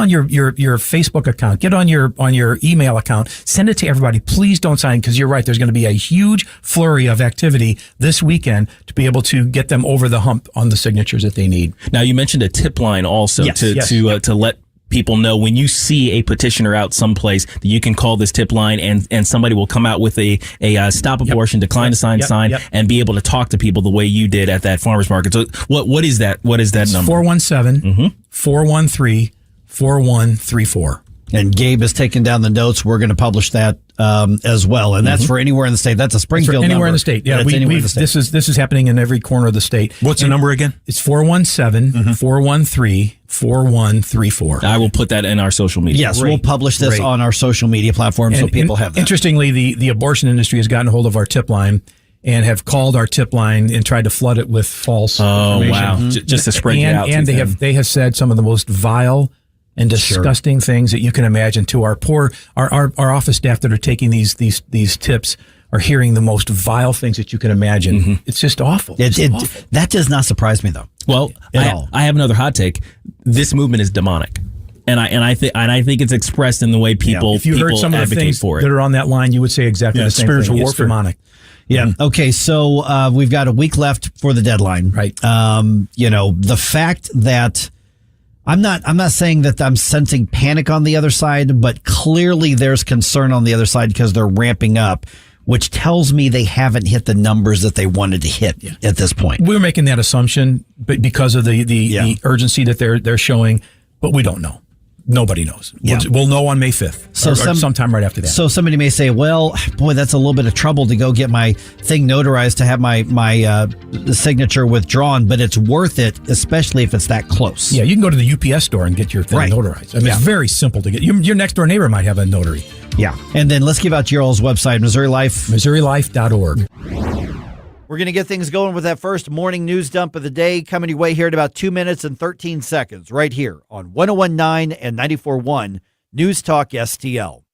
your Facebook account. Get on your email account. Send it to everybody. Please don't sign, because you're right. There's going to be a huge flurry of activity this weekend to be able to get them over the hump on the signatures that they need. Now, you mentioned a tip line also to let people know when you see a petitioner out someplace that you can call this tip line and somebody will come out with a stop abortion, decline to sign sign and be able to talk to people the way you did at that farmer's market. So what is that? What is that number? 417-413-4134. And Gabe has taken down the notes. We're going to publish that as well, and that's for anywhere in the state. That's a Springfield anywhere number. in the state. Yeah, this is happening in every corner of the state. What's the number again? It's 417-413-4134. I will put that in our social media. Yes, we'll publish this on our social media platform so people have that. Interestingly, the abortion industry has gotten a hold of our tip line and have called our tip line and tried to flood it with false information. Wow. Just to spread you out. And they have said some of the most vile, and disgusting things that you can imagine to our office staff that are taking these tips are hearing the most vile things that you can imagine. Mm-hmm. It's just awful. That does not surprise me, though. Well, I have another hot take. This movement is demonic. And I think it's expressed in the way people if you heard some of the things for it. that are on that line, you would say exactly the same spiritual thing. warfare. It's demonic. Yeah. Okay. So we've got a week left for the deadline. Right. The fact that I'm not saying that I'm sensing panic on the other side, but clearly there's concern on the other side because they're ramping up, which tells me they haven't hit the numbers that they wanted to hit at this point. We're making that assumption, but because of the urgency that they're showing, but we don't know. Nobody knows. We'll know on May 5th, or sometime right after that. So somebody may say, well, boy, that's a little bit of trouble to go get my thing notarized to have my signature withdrawn, but it's worth it, especially if it's that close. Yeah, you can go to the UPS store and get your thing notarized. I mean, it's very simple to get. Your next door neighbor might have a notary. Yeah. And then let's give out your all's website, MissouriLife.org. We're going to get things going with that first morning news dump of the day coming your way here in about 2 minutes and 13 seconds right here on 101.9 and 94.1 News Talk STL.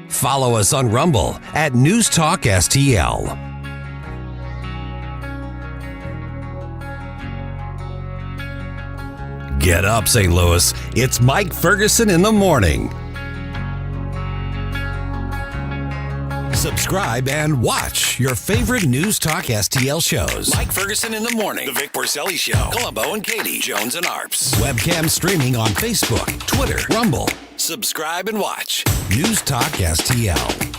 Follow us on Rumble at News Talk STL. Get up, St. Louis. It's Mike Ferguson in the morning. Subscribe and watch your favorite News Talk STL shows. Mike Ferguson in the morning. The Vic Porcelli Show. Columbo and Katie. Jones and Arps. Webcam streaming on Facebook, Twitter, Rumble. Subscribe and watch News Talk STL.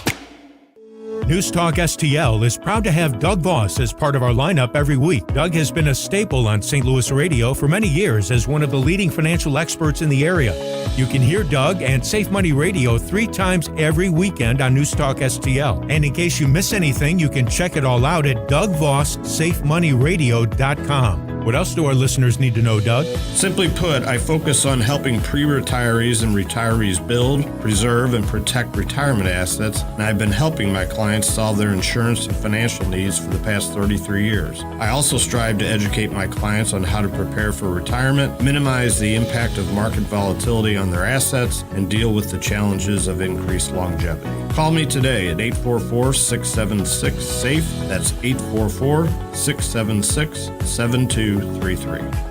News Talk STL is proud to have Doug Voss as part of our lineup every week. Doug has been a staple on St. Louis radio for many years as one of the leading financial experts in the area. You can hear Doug and Safe Money Radio 3 times every weekend on News Talk STL. And in case you miss anything, you can check it all out at DougVossSafeMoneyRadio.com. What else do our listeners need to know, Doug? Simply put, I focus on helping pre-retirees and retirees build, preserve, and protect retirement assets, and I've been helping my clients solve their insurance and financial needs for the past 33 years. I also strive to educate my clients on how to prepare for retirement, minimize the impact of market volatility on their assets, and deal with the challenges of increased longevity. Call me today at 844-676-SAFE. That's 844-676-7233.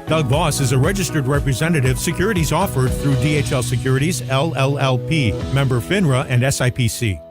Doug Voss is a registered representative. Securities offered through DHL Securities, LLLP, member FINRA and SIPC.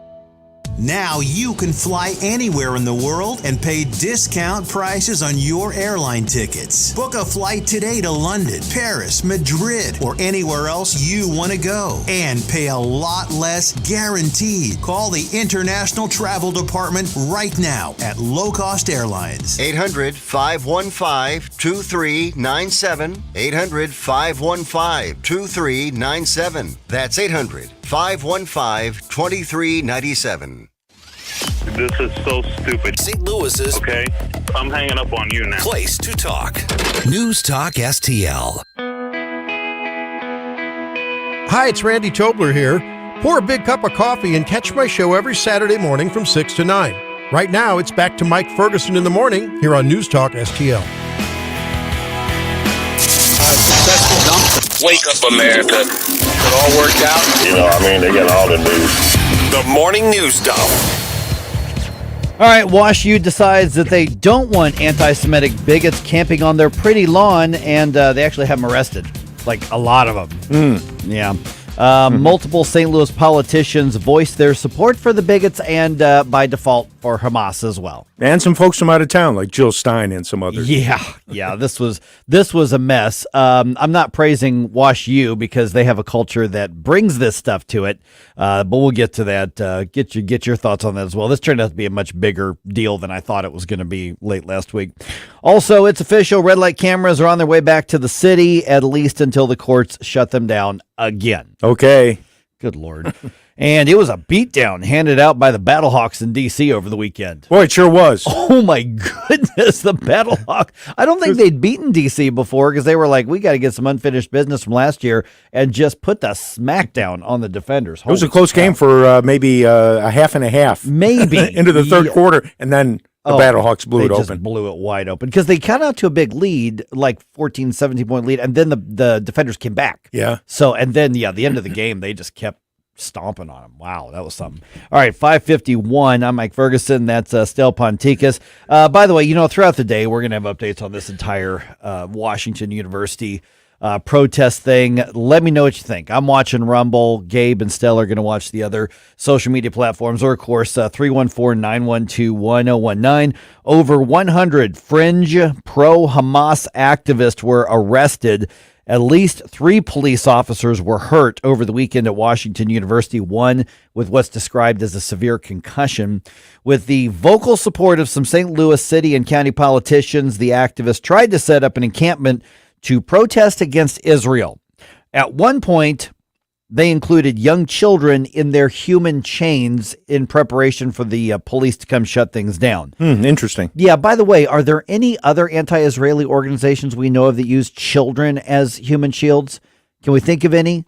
Now you can fly anywhere in the world and pay discount prices on your airline tickets. Book a flight today to London, Paris, Madrid, or anywhere else you want to go and pay a lot less guaranteed. Call the International Travel Department right now at Low Cost Airlines. 800-515-2397. 800-515-2397. That's 800-515-2397. This is so stupid. St. Louis's. Okay, I'm hanging up on you now. Place to talk. News Talk STL. Hi, it's Randy Tobler here. Pour a big cup of coffee and catch my show every Saturday morning from 6 to 9. Right now, it's back to Mike Ferguson in the morning here on News Talk STL. Wake up, America. It all worked out. They got all the news. The Morning News Dump. All right, WashU decides that they don't want anti-Semitic bigots camping on their pretty lawn, and they actually have them arrested. Like, a lot of them. Yeah. Multiple St. Louis politicians voiced their support for the bigots and, by default, for Hamas as well. And some folks from out of town, like Jill Stein and some others. Yeah. This was a mess. I'm not praising WashU because they have a culture that brings this stuff to it, but we'll get to that. Get your thoughts on that as well. This turned out to be a much bigger deal than I thought it was going to be late last week. Also, it's official. Red light cameras are on their way back to the city, at least until the courts shut them down again. Okay. Good Lord. And it was a beatdown handed out by the Battlehawks in D.C. over the weekend. Boy, it sure was. Oh, my goodness, the Battlehawk. I don't think they'd beaten D.C. before because they were like, we got to get some unfinished business from last year and just put the smackdown on the defenders. It was a close game for maybe a half and a half. Maybe. Into the third quarter, and then the Battlehawks blew it open. They just blew it wide open because they got out to a big lead, like 14, 17-point lead, and then the defenders came back. Yeah. So, and then, the end of the game, they just kept stomping on them. Wow, that was something. All right, 5:51. I'm MIike Ferguson. That's Stel Ponticus. By the way, throughout the day, we're going to have updates on this entire Washington University protest thing. Let me know what you think. I'm watching Rumble. Gabe and Stel are going to watch the other social media platforms, or, of course, 314-912-1019. Over 100 fringe pro-Hamas activists were arrested. At least 3 police officers were hurt over the weekend at Washington University, one with what's described as a severe concussion. With the vocal support of some St. Louis city and county politicians, the activists tried to set up an encampment to protest against Israel. At one point, they included young children in their human chains in preparation for the police to come shut things down. Interesting. Yeah, by the way, are there any other anti-Israeli organizations we know of that use children as human shields? Can we think of any?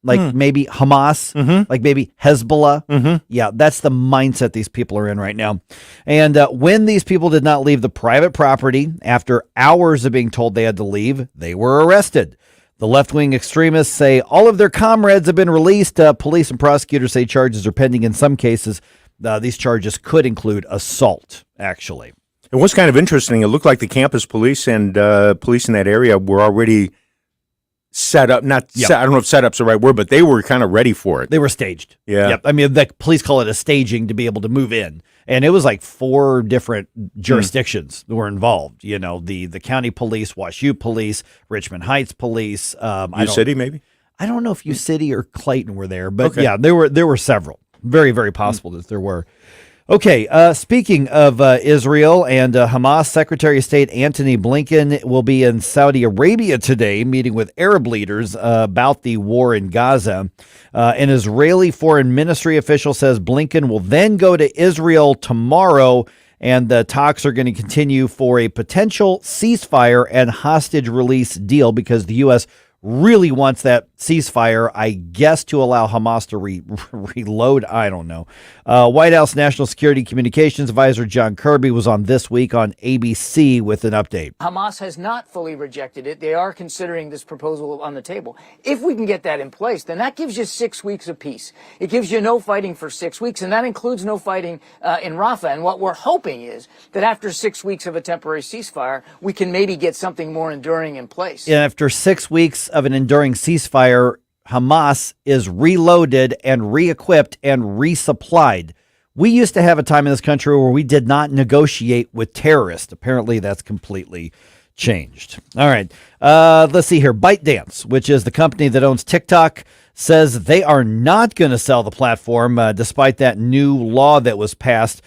Like maybe Hamas, like maybe Hezbollah. Yeah, that's the mindset these people are in right now. And when these people did not leave the private property after hours of being told they had to leave, they were arrested. The left-wing extremists say all of their comrades have been released. Police and prosecutors say charges are pending in some cases. These charges could include assault, actually. It was kind of interesting. It looked like the campus police and police in that area were already set up. I don't know if setup's the right word, but they were kind of ready for it. They were staged. Yeah. Yep. I mean, the police call it a staging to be able to move in. And it was like 4 different jurisdictions that were involved. The county police, WashU police, Richmond Heights police. City, maybe? I don't know if U City or Clayton were there, but yeah, there were several. Very, very possible that there were. Okay, speaking of Israel and Hamas, Secretary of State Antony Blinken will be in Saudi Arabia today, meeting with Arab leaders about the war in Gaza. An Israeli foreign ministry official says Blinken will then go to Israel tomorrow, and the talks are going to continue for a potential ceasefire and hostage release deal because the U.S. really wants that ceasefire, I guess, to allow Hamas to reload. I don't know. White House National Security Communications Advisor John Kirby was on This Week on ABC with an update. Hamas has not fully rejected it. They are considering this proposal on the table. If we can get that in place, then that gives you 6 weeks of peace. It gives you no fighting for 6 weeks, and that includes no fighting in Rafah. And what we're hoping is that after 6 weeks of a temporary ceasefire, we can maybe get something more enduring in place. And after 6 weeks of an enduring ceasefire, Hamas is reloaded and re-equipped and resupplied. We used to have a time in this country where we did not negotiate with terrorists. Apparently, that's completely changed. All right. Let's see here. ByteDance, which is the company that owns TikTok, says they are not going to sell the platform despite that new law that was passed.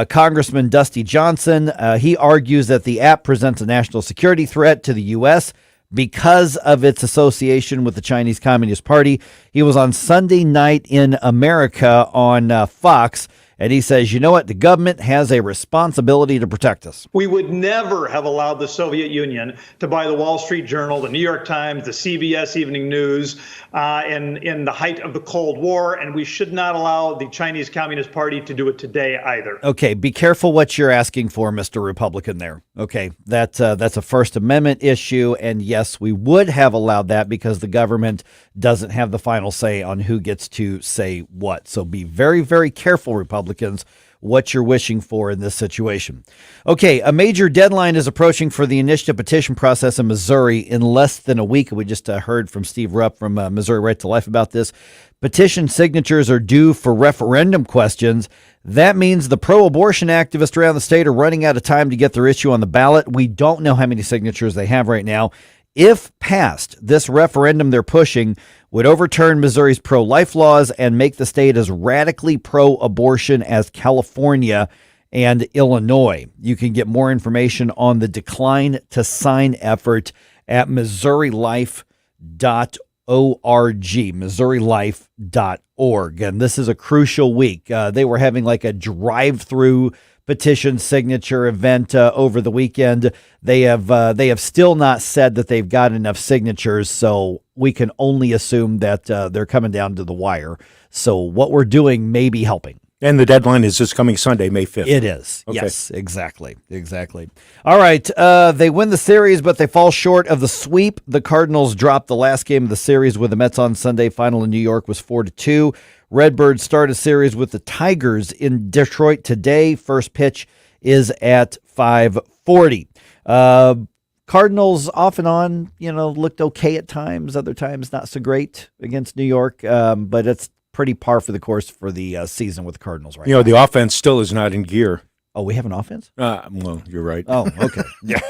Congressman Dusty Johnson, he argues that the app presents a national security threat to the U.S., because of its association with the Chinese Communist Party. He was on Sunday Night in America on Fox, and he says, you know what? The government has a responsibility to protect us. We would never have allowed the Soviet Union to buy the Wall Street Journal, the New York Times, the CBS Evening News in the height of the Cold War, and we should not allow the Chinese Communist Party to do it today either. Okay, be careful what you're asking for, Mr. Republican there. Okay, that's a First Amendment issue, and yes, we would have allowed that because the government doesn't have the final say on who gets to say what. So be very, very careful, Republicans, what you're wishing for in this situation. Okay, a major deadline is approaching for the initiative petition process in Missouri in less than a week. We just heard from Steve Rupp from Missouri Right to Life about this. Petition signatures are due for referendum questions. That means the pro-abortion activists around the state are running out of time to get their issue on the ballot. We don't know how many signatures they have right now. If passed, this referendum they're pushing would overturn Missouri's pro-life laws and make the state as radically pro-abortion as California and Illinois. You can get more information on the Decline to Sign effort at MissouriLife.org. MissouriLife.org. And this is a crucial week. They were having like a drive-through petition signature event over the weekend. They have still not said that they've got enough signatures, so we can only assume that they're coming down to the wire. So what we're doing may be helping. And the deadline is this coming Sunday, May 5th. It is. Okay. Yes, exactly. All right. They win the series, but they fall short of the sweep. The Cardinals dropped the last game of the series with the Mets on Sunday. Final in New York was 4-2. Redbirds start a series with the Tigers in Detroit today. First pitch is at 5:40. Cardinals off and on, looked okay at times. Other times not so great against New York. But it's pretty par for the course for the season with the Cardinals right now. The offense still is not in gear. Oh, we have an offense? Well, you're right. Oh, okay. Yeah.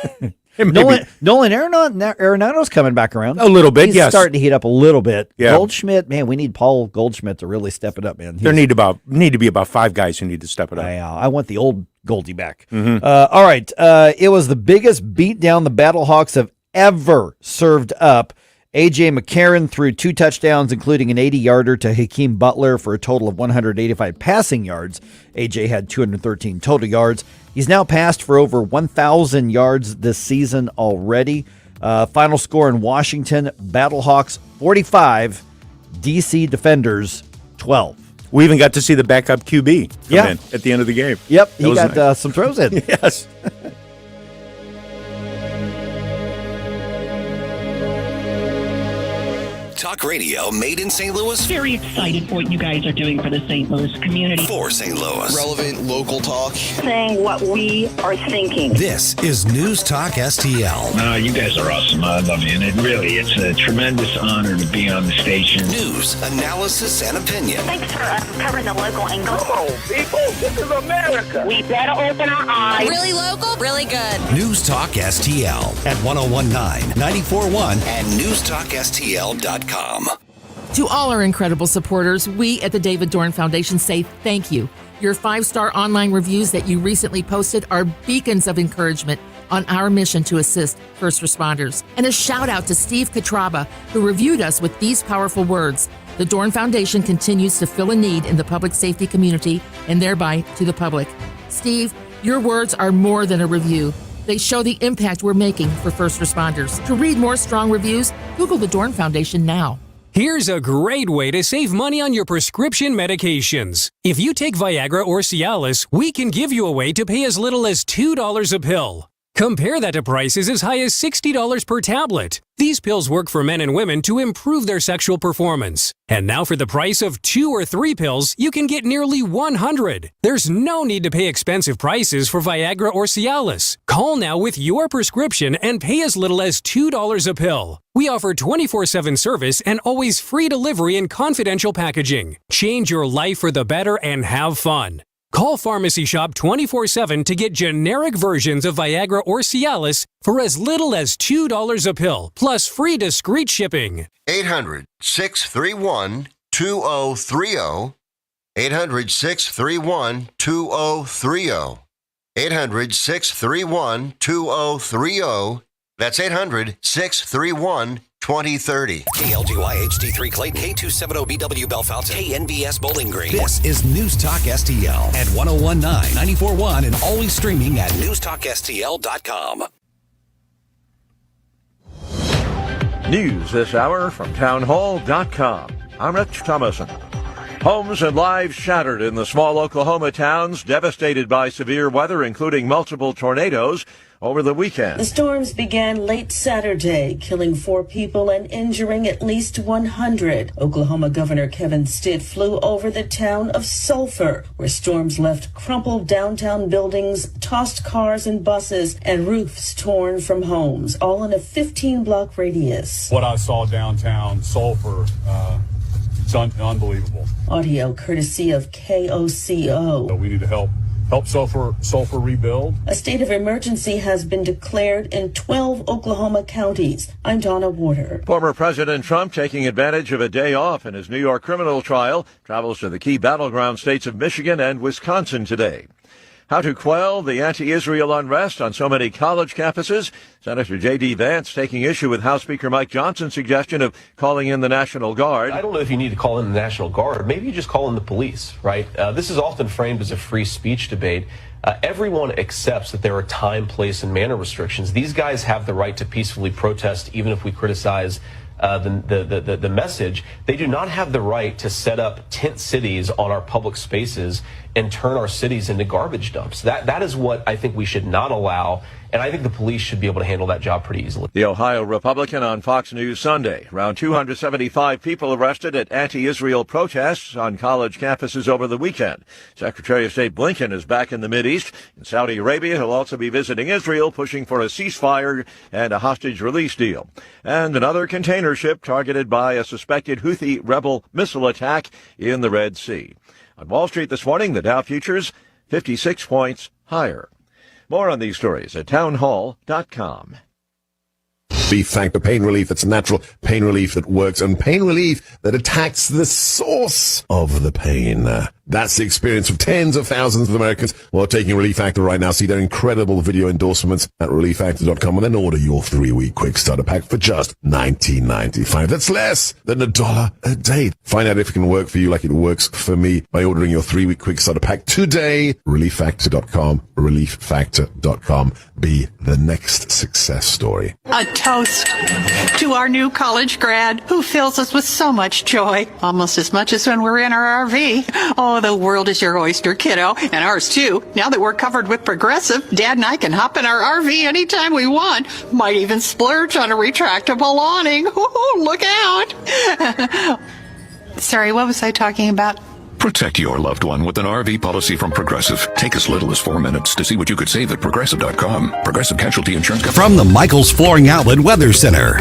Nolan Arenado's coming back around. A little bit, He's starting to heat up a little bit. Yeah. Goldschmidt, man, we need Paul Goldschmidt to really step it up, man. There need to be about 5 guys who need to step it up. I want the old Goldie back. Mm-hmm. All right. It was the biggest beatdown the Battlehawks have ever served up. A.J. McCarron threw 2 touchdowns, including an 80-yarder to Hakeem Butler for a total of 185 passing yards. A.J. had 213 total yards. He's now passed for over 1,000 yards this season already. Final score in Washington, Battlehawks 45, D.C. Defenders 12. We even got to see the backup QB come in at the end of the game. Yep, he got nice. Some throws in. Yes. Talk radio made in St. Louis. Very excited for what you guys are doing for the St. Louis community. For St. Louis. Relevant local talk. Saying what we are thinking. This is News Talk STL. No, you guys are awesome. I love you. And it's a tremendous honor to be on the station. News, analysis, and opinion. Thanks for covering the local angle. Come on, people. This is America. We better open our eyes. Really local, really good. News Talk STL at 1019, 94.1, and newstalkstl.com. To all our incredible supporters, we at the David Dorn Foundation say thank you. Your 5-star online reviews that you recently posted are beacons of encouragement on our mission to assist first responders. And a shout out to Steve Katraba, who reviewed us with these powerful words. The Dorn Foundation continues to fill a need in the public safety community and thereby to the public. Steve, your words are more than a review. They show the impact we're making for first responders. To read more strong reviews, Google the Dorn Foundation now. Here's a great way to save money on your prescription medications. If you take Viagra or Cialis, we can give you a way to pay as little as $2 a pill. Compare that to prices as high as $60 per tablet. These pills work for men and women to improve their sexual performance. And now for the price of 2 or 3 pills, you can get nearly 100. There's no need to pay expensive prices for Viagra or Cialis. Call now with your prescription and pay as little as $2 a pill. We offer 24/7 service and always free delivery and confidential packaging. Change your life for the better and have fun. Call Pharmacy Shop 24/7 to get generic versions of Viagra or Cialis for as little as $2 a pill, plus free discreet shipping. 800-631-2030. 800-631-2030. 800-631-2030. That's 800-631-2030. KLGY HD3 Clayton, K270BW Bellefonte, KNBS Bowling Green. This is News Talk STL at 1019, 94.1, and always streaming at newstalkstl.com. News this hour from townhall.com. I'm Rich Thomason. Homes and lives shattered in the small Oklahoma towns devastated by severe weather, including multiple tornadoes over the weekend. The storms began late Saturday, killing 4 people and injuring at least 100. Oklahoma Governor Kevin Stitt flew over the town of Sulphur, where storms left crumpled downtown buildings, tossed cars and buses, and roofs torn from homes, all in a 15-block radius. What I saw downtown Sulphur, it's unbelievable. Audio courtesy of KOCO. We need to help Sulphur rebuild. A state of emergency has been declared in 12 Oklahoma counties. I'm Donna Warder. Former President Trump, taking advantage of a day off in his New York criminal trial, travels to the key battleground states of Michigan and Wisconsin today. How to quell the anti-Israel unrest on so many college campuses. Senator J.D. Vance taking issue with House Speaker Mike Johnson's suggestion of calling in the National Guard. I don't know if you need to call in the National Guard. Maybe you just call in the police, right? This is often framed as a free speech debate. Everyone accepts that there are time, place, and manner restrictions. These guys have the right to peacefully protest, even if we criticize the message. They do not have the right to set up tent cities on our public spaces and turn our cities into garbage dumps. That is what I think we should not allow, and I think the police should be able to handle that job pretty easily. The Ohio Republican on Fox News Sunday. Around 275 people arrested at anti-Israel protests on college campuses over the weekend. Secretary of State Blinken is back in the Mideast. In Saudi Arabia, he'll also be visiting Israel, pushing for a ceasefire and a hostage release deal. And another container ship targeted by a suspected Houthi rebel missile attack in the Red Sea. On Wall Street this morning, the Dow futures 56 points higher. More on these stories at townhall.com. Relief Factor, pain relief that's natural, pain relief that works, and pain relief that attacks the source of the pain. That's the experience of tens of thousands of Americans who are taking Relief Factor right now. See their incredible video endorsements at relieffactor.com and then order your 3-week quick starter pack for just $19.95. That's less than $1 a day. Find out if it can work for you like it works for me by ordering your 3-week quick starter pack today. Relieffactor.com, relieffactor.com. Be the next success story. A toast to our new college grad who fills us with so much joy, almost as much as when we're in our RV. Oh, the world is your oyster, kiddo, and ours too. Now that we're covered with Progressive, Dad and I can hop in our RV anytime we want. Might even splurge on a retractable awning. Ooh, look out. Sorry, what was I talking about? Protect your loved one with an RV policy from Progressive. Take as little as 4 minutes to see what you could save at Progressive.com. Progressive Casualty Insurance Company. From the Michael's Flooring Outlet Weather Center.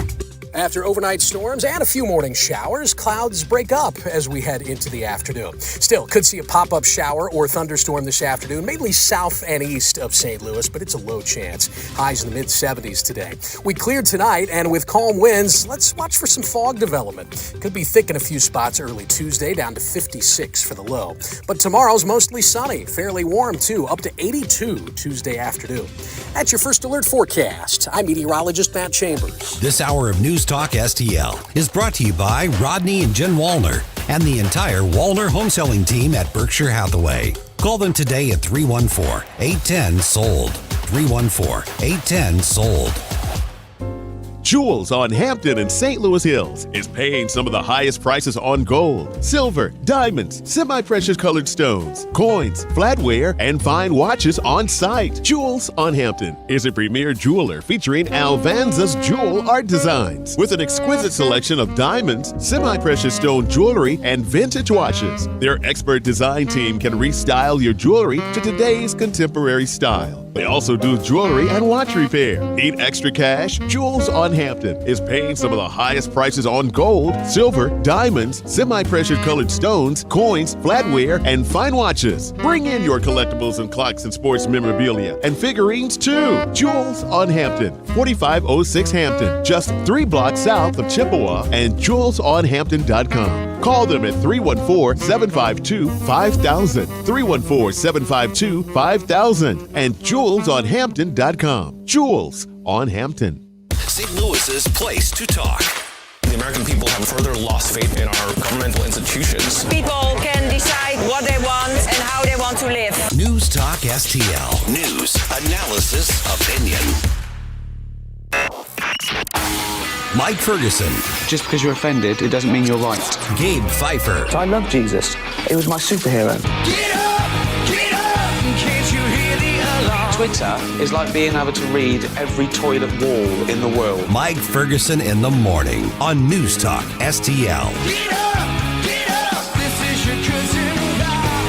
After overnight storms and a few morning showers, clouds break up as we head into the afternoon. Still, could see a pop-up shower or thunderstorm this afternoon, mainly south and east of St. Louis, but it's a low chance. Highs in the mid-70s today. We cleared tonight, and with calm winds, let's watch for some fog development. Could be thick in a few spots early Tuesday, down to 56 for the low. But tomorrow's mostly sunny, fairly warm too, up to 82 Tuesday afternoon. That's your first alert forecast. I'm meteorologist Matt Chambers. This hour of News Talk STL is brought to you by Rodney and Jen Wallner and the entire Wallner home selling team at Berkshire Hathaway. Call them today at 314-810-SOLD. 314-810-SOLD. Jewels on Hampton and St. Louis Hills is paying some of the highest prices on gold, silver, diamonds, semi-precious colored stones, coins, flatware, and fine watches on site. Jewels on Hampton is a premier jeweler featuring Alvanza's jewel art designs with an exquisite selection of diamonds, semi-precious stone jewelry, and vintage watches. Their expert design team can restyle your jewelry to today's contemporary style. They also do jewelry and watch repair. Need extra cash? Jewels on Hampton is paying some of the highest prices on gold, silver, diamonds, semi-precious colored stones, coins, flatware, and fine watches. Bring in your collectibles and clocks and sports memorabilia and figurines too. Jewels on Hampton, 4506 Hampton, just 3 blocks south of Chippewa, and jewelsonhampton.com. Call them at 314-752-5000, 314-752-5000, and jewelsonhampton.com. Jewels on Hampton. St. Louis's place to talk. The American people have further lost faith in our governmental institutions. People can decide what they want and how they want to live. News Talk STL. News, analysis, opinion. Mike Ferguson. Just because you're offended, it doesn't mean you're right. Gabe Pfeiffer. I love Jesus. He was my superhero. Get up, can't you hear the alarm? Twitter is like being able to read every toilet wall in the world. Mike Ferguson in the morning on News Talk STL. Get up, this is your cousin God.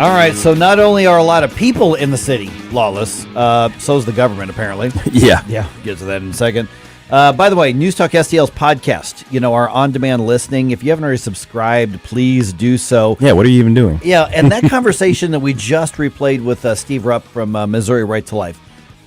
All right, so not only are a lot of people in the city lawless, so is the government, apparently. Yeah. Yeah, get to that in a second. By the way, News Talk STL's podcast, our on-demand listening, if you haven't already subscribed, please do so. Yeah, what are you even doing? Yeah, and that conversation that we just replayed with Steve Rupp from Missouri Right to Life,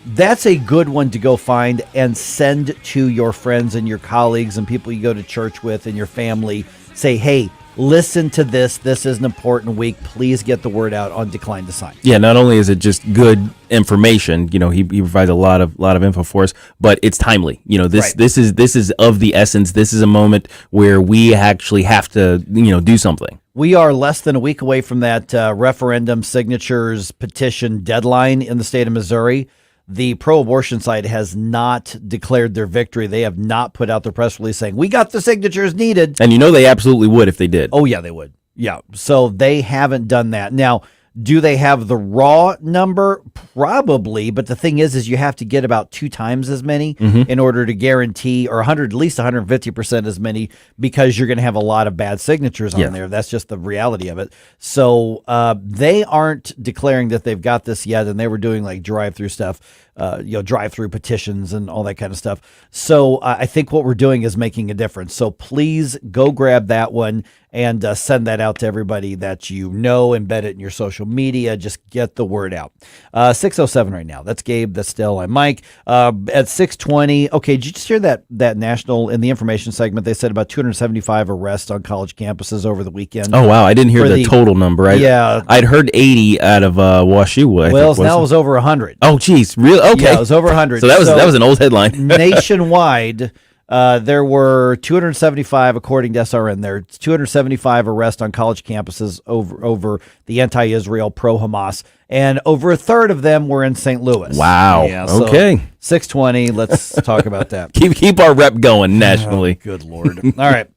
that's a good one to go find and send to your friends and your colleagues and people you go to church with and your family. Say, hey, listen to this. This is an important week. Please get the word out on decline to sign. Yeah, not only is it just good information, he provides a lot of info for us, but it's timely. This is of the essence. This is a moment where we actually have to do something. We are less than a week away from that referendum signatures petition deadline in the state of Missouri. The pro-abortion side has not declared their victory. They have not put out their press release saying, we got the signatures needed. And they absolutely would if they did. Oh, yeah, they would. Yeah. So they haven't done that. Now, do they have the raw number? Probably. But the thing is you have to get about 2 times as many in order to guarantee, or at least 150% as many, because you're going to have a lot of bad signatures on there. That's just the reality of it. So they aren't declaring that they've got this yet. And they were doing like drive-through stuff, drive-through petitions and all that kind of stuff. So I think what we're doing is making a difference. So please go grab that one and send that out to everybody that embed it in your social media. Just get the word out. 6:07 right now. That's Gabe. That's Still. I'm Mike. At 6:20. Okay, did you just hear that national, in the information segment, they said about 275 arrests on college campuses over the weekend? Oh, wow. I didn't hear the total number. I'd heard 80 out of WashU. Now it was over 100. Oh, geez. Really? Okay. Yeah, it was over 100. So that was an old headline. Nationwide, there were 275, according to SRN, there 275 arrests on college campuses over the anti-Israel, pro-Hamas, and over a third of them were in St. Louis. Wow. Yeah, so okay. 6:20. Let's talk about that. Keep our rep going nationally. Oh, good Lord. All right.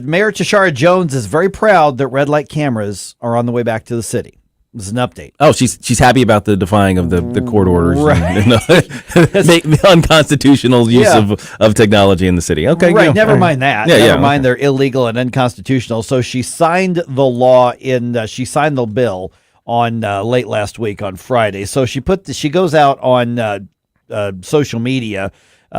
Mayor Tashara Jones is very proud that red light cameras are on the way back to the city. This is an update. Oh, she's happy about the defying of the court orders, right? And the unconstitutional use of technology in the city. Okay, right. Never mind that. Never mind they're illegal and unconstitutional. So she signed the law she signed the bill on late last week on Friday. So she goes out on social media,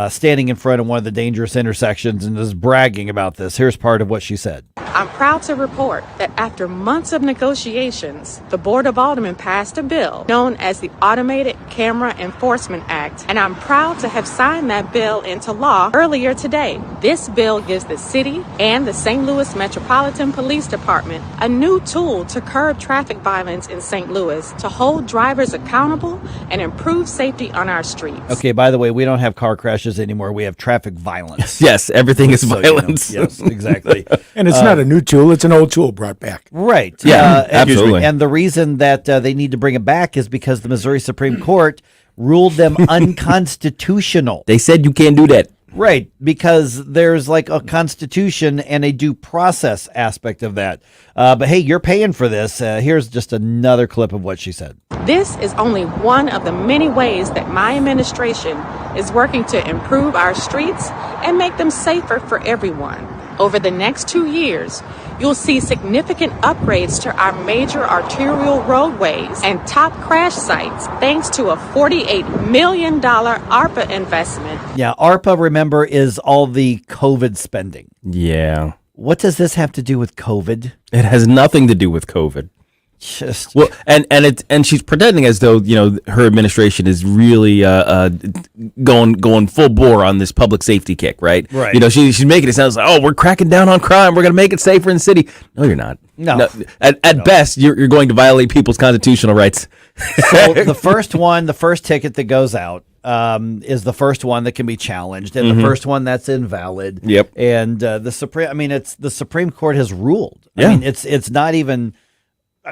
standing in front of one of the dangerous intersections and is bragging about this. Here's part of what she said. I'm proud to report that after months of negotiations, the Board of Aldermen passed a bill known as the Automated Camera Enforcement Act, and I'm proud to have signed that bill into law earlier today. This bill gives the city and the St. Louis Metropolitan Police Department a new tool to curb traffic violence in St. Louis, to hold drivers accountable and improve safety on our streets. Okay, by the way, we don't have car crashes anymore. We have traffic violence. Yes, everything is violence. Yes, exactly. And it's not a new tool, it's an old tool brought back. Right. Yeah, absolutely. And the reason that they need to bring it back is because the Missouri Supreme Court ruled them unconstitutional. They said you can't do that. Right, because there's like a constitution and a due process aspect of that. But hey, you're paying for this. Here's just another clip of what she said. This is only one of the many ways that my administration is working to improve our streets and make them safer for everyone. Over the next 2 years, you'll see significant upgrades to our major arterial roadways and top crash sites thanks to a $48 million ARPA investment. Yeah, ARPA, remember, is all the COVID spending. Yeah. What does this have to do with COVID? It has nothing to do with COVID. Well, and she's pretending as though her administration is really going full bore on this public safety kick, right? Right. She's making it sound like, we're cracking down on crime, we're going to make it safer in the city. No, you're not. No. At best, you're going to violate people's constitutional rights. So the first ticket that goes out is the first one that can be challenged, and the first one that's invalid. Yep. And the Supreme Court has ruled. Yeah. I mean, it's not even.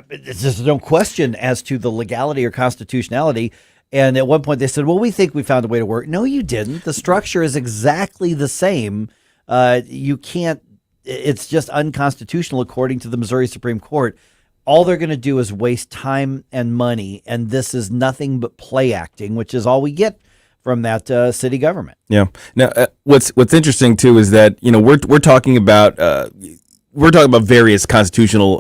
It's just no question as to the legality or constitutionality. And at one point they said, well, we think we found a way to work. No, you didn't. The structure is exactly the same. You can't, it's just unconstitutional according to the Missouri Supreme Court. All they're going to do is waste time and money. And this is nothing but play acting, which is all we get from that city government. Yeah. Now, what's interesting too is that, we're talking about, various constitutional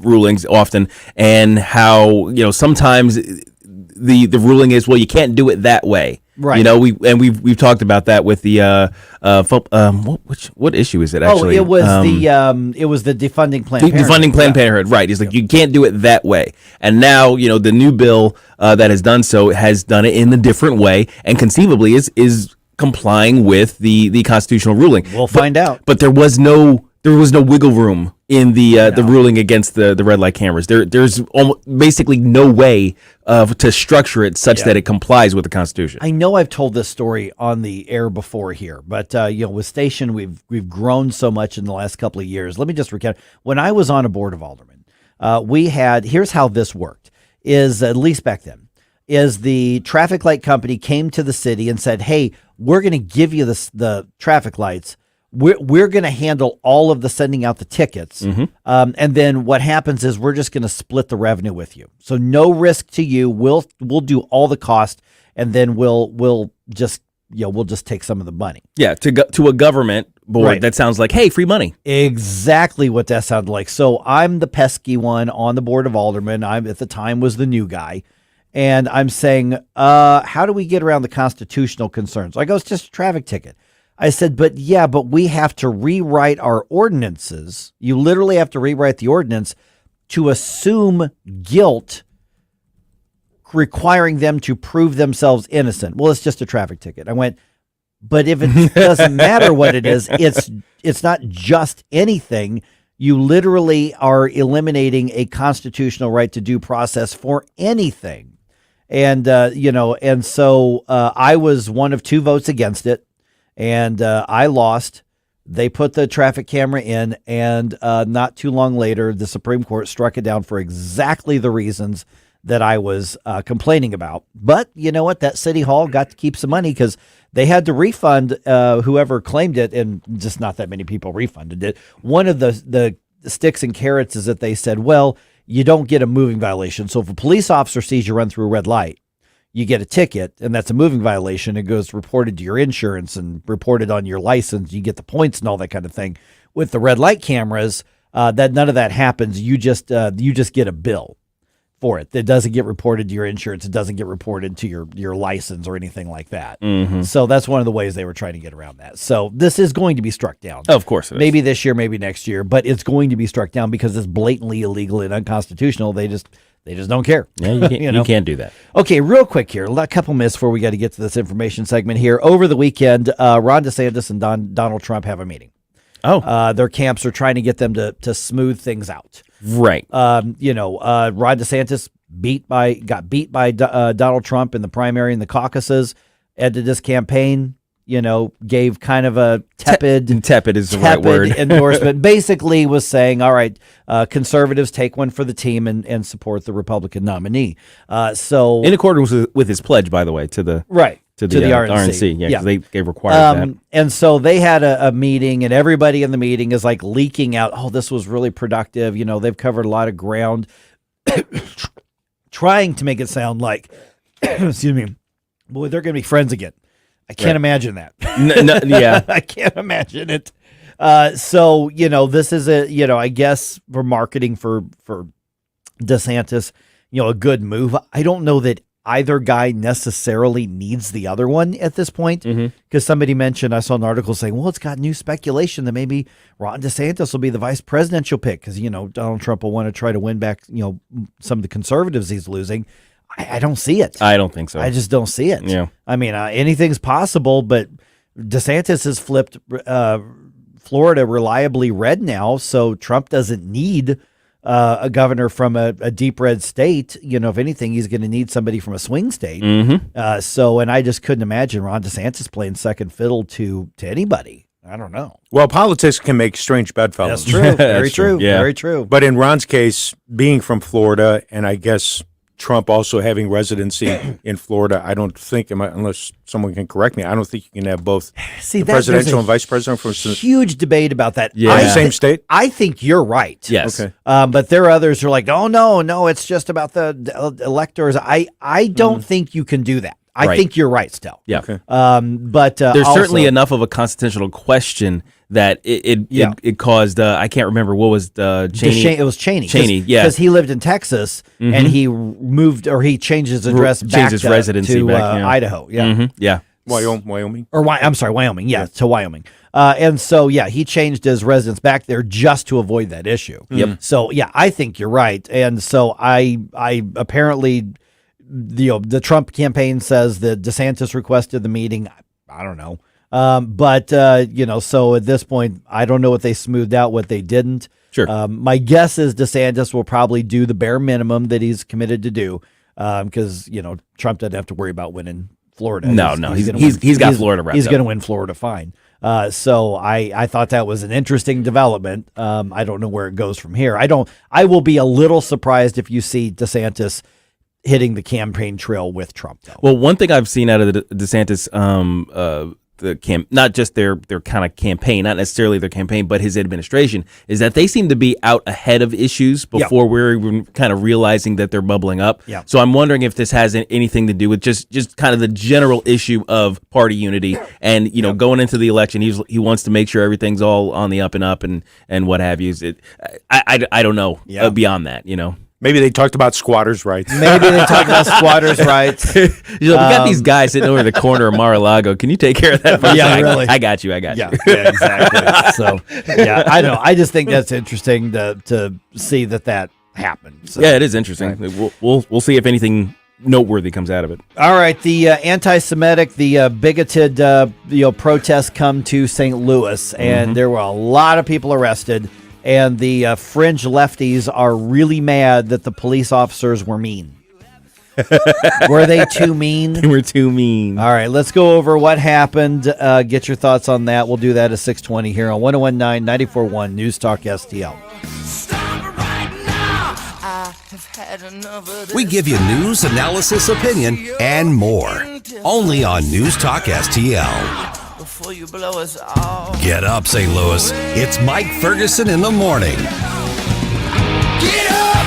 rulings often, and how sometimes the ruling is, well, you can't do it that way. Right. We've talked about that with the what issue is it actually? Oh, it was the defunding Planned Parenthood. Defunding Planned Parenthood, right? It's like you can't do it that way. And now the new bill that has done so has done it in a different way, and conceivably is complying with the constitutional ruling. We'll find out. But there was no wiggle room in the ruling against the red light cameras. There's basically no way to structure it such that it complies with the Constitution. I know I've told this story on the air before here, but with Station, we've grown so much in the last couple of years. Let me just recap. When I was on a board of aldermen, here's how this worked, is at least back then, is the traffic light company came to the city and said, hey, we're going to give you the traffic lights. We're going to handle all of the sending out the tickets. And then what happens is we're just going to split the revenue with you. So no risk to you. We'll do all the cost, and then we'll just take some of the money. Yeah, to a government board that sounds like, hey, free money. Exactly what that sounded like. So I'm the pesky one on the board of aldermen. I at the time was the new guy. And I'm saying, how do we get around the constitutional concerns? I go, it's just a traffic ticket. I said, but we have to rewrite our ordinances. You literally have to rewrite the ordinance to assume guilt, requiring them to prove themselves innocent. Well, it's just a traffic ticket. I went, but if it doesn't matter what it is, it's not just anything. You literally are eliminating a constitutional right to due process for anything. And, and so I was one of 2 votes against it, and I lost. They put the traffic camera in, and not too long later, the Supreme Court struck it down for exactly the reasons that I was complaining about. But you know what? That city hall got to keep some money because they had to refund whoever claimed it, and just not that many people refunded it. One of the sticks and carrots is that they said, well, you don't get a moving violation. So if a police officer sees you run through a red light, you get a ticket, and that's a moving violation. It goes reported to your insurance and reported on your license. You get the points and all that kind of thing. With the red light cameras, that none of that happens. You just get a bill for it. It doesn't get reported to your insurance. It doesn't get reported to your license or anything like that. So that's one of the ways they were trying to get around that. So this is going to be struck down. Of course it is. Maybe this year, maybe next year, but it's going to be struck down because it's blatantly illegal and unconstitutional. They just don't care. Yeah, you can't do that. Okay, real quick here, a couple minutes before we got to get to this information segment here. Over the weekend, Ron DeSantis and Donald Trump have a meeting. Their camps are trying to get them to smooth things out. Right. Ron DeSantis got beat by Donald Trump in the primary and the caucuses, ended his campaign, gave kind of a tepid is the right word endorsement. Basically was saying, all right, conservatives take one for the team and support the Republican nominee. So in accordance with his pledge, by the way, to the RNC. Yeah, because they required that. And so they had a meeting, and everybody in the meeting is like leaking out, oh, this was really productive. They've covered a lot of ground, trying to make it sound like, excuse me, boy, they're going to be friends again. I can't imagine that. Yeah. I can't imagine it. So, this is I guess for marketing for DeSantis, a good move. I don't know that either guy necessarily needs the other one at this point, because somebody mentioned, I saw an article saying, well, it's got new speculation that maybe Ron DeSantis will be the vice presidential pick because, Donald Trump will want to try to win back, some of the conservatives he's losing. I don't see it. I don't think so. I just don't see it. Yeah. I mean, anything's possible, but DeSantis has flipped Florida reliably red now, so Trump doesn't need a governor from a deep red state. If anything, he's going to need somebody from a swing state. And I just couldn't imagine Ron DeSantis playing second fiddle to anybody. I don't know. Well, politics can make strange bedfellows. That's true. Very true. Yeah. Very true. But in Ron's case, being from Florida, and I guess Trump also having residency in Florida, I don't think, unless someone can correct me, I don't think you can have both presidential and vice president from huge debate about that. Same state. I think you're right. Yes. Okay. But there are others who are like, oh no, it's just about the electors. I don't think you can do that. I think you're right still. Yeah. Okay. But there's certainly enough of a constitutional question that it caused. I can't remember what was Cheney. It was Cheney. Yeah, because he lived in Texas and he moved, or he changed his address back his residency to back, Idaho. Yeah, yeah. Wyoming. I'm sorry, Wyoming. Yeah, to Wyoming. And so he changed his residence back there just to avoid that issue. Yep. So I think you're right, and so I apparently. The Trump campaign says that DeSantis requested the meeting. I don't know. So at this point, I don't know what they smoothed out, what they didn't. Sure. My guess is DeSantis will probably do the bare minimum that he's committed to do because, Trump doesn't have to worry about winning Florida. No, he's got Florida wrapped He's up. going to win Florida fine. So I thought that was an interesting development. I don't know where it goes from here. I will be a little surprised if you see DeSantis hitting the campaign trail with Trump, though. Well, one thing I've seen out of the DeSantis, not just their kind of campaign, not necessarily their campaign, but his administration, is that they seem to be out ahead of issues before we're even kind of realizing that they're bubbling up. Yeah. So I'm wondering if this has anything to do with just kind of the general issue of party unity and, going into the election, he wants to make sure everything's all on the up and up and what have you. I don't know beyond that, Maybe they talked about squatters' rights. Maybe they talked about squatters' rights. We got these guys sitting over the corner of Mar-a-Lago. Can you take care of that? Really. I got you. Yeah, exactly. So, I know. I just think that's interesting to see that happened. So. Yeah, it is interesting. Right. We'll see if anything noteworthy comes out of it. All right, the anti-Semitic, the bigoted, protests come to St. Louis, and there were a lot of people arrested. And the fringe lefties are really mad that the police officers were mean. Were they too mean? They were too mean. All right, let's go over what happened. Get your thoughts on that. We'll do that at 6:20 here on 101.9 94.1 News Talk STL. We give you news, analysis, opinion, and more. Only on News Talk STL. Before you blow us off. Get up, St. Louis. It's MIike Ferguson in the morning. Get up,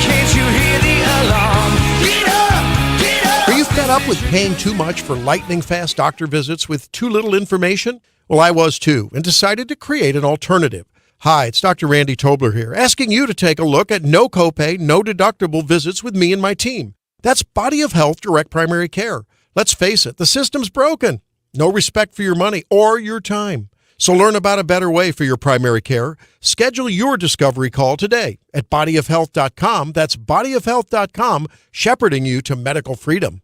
can't you hear the alarm? Get up. Are you fed up with paying too much for lightning-fast doctor visits with too little information? Well, I was too, and decided to create an alternative. Hi, it's Dr. Randy Tobler here, asking you to take a look at no copay, no deductible visits with me and my team. That's Body of Health Direct Primary Care. Let's face it, the system's broken. No respect for your money or your time. So learn about a better way for your primary care. Schedule your discovery call today at bodyofhealth.com. That's bodyofhealth.com, shepherding you to medical freedom.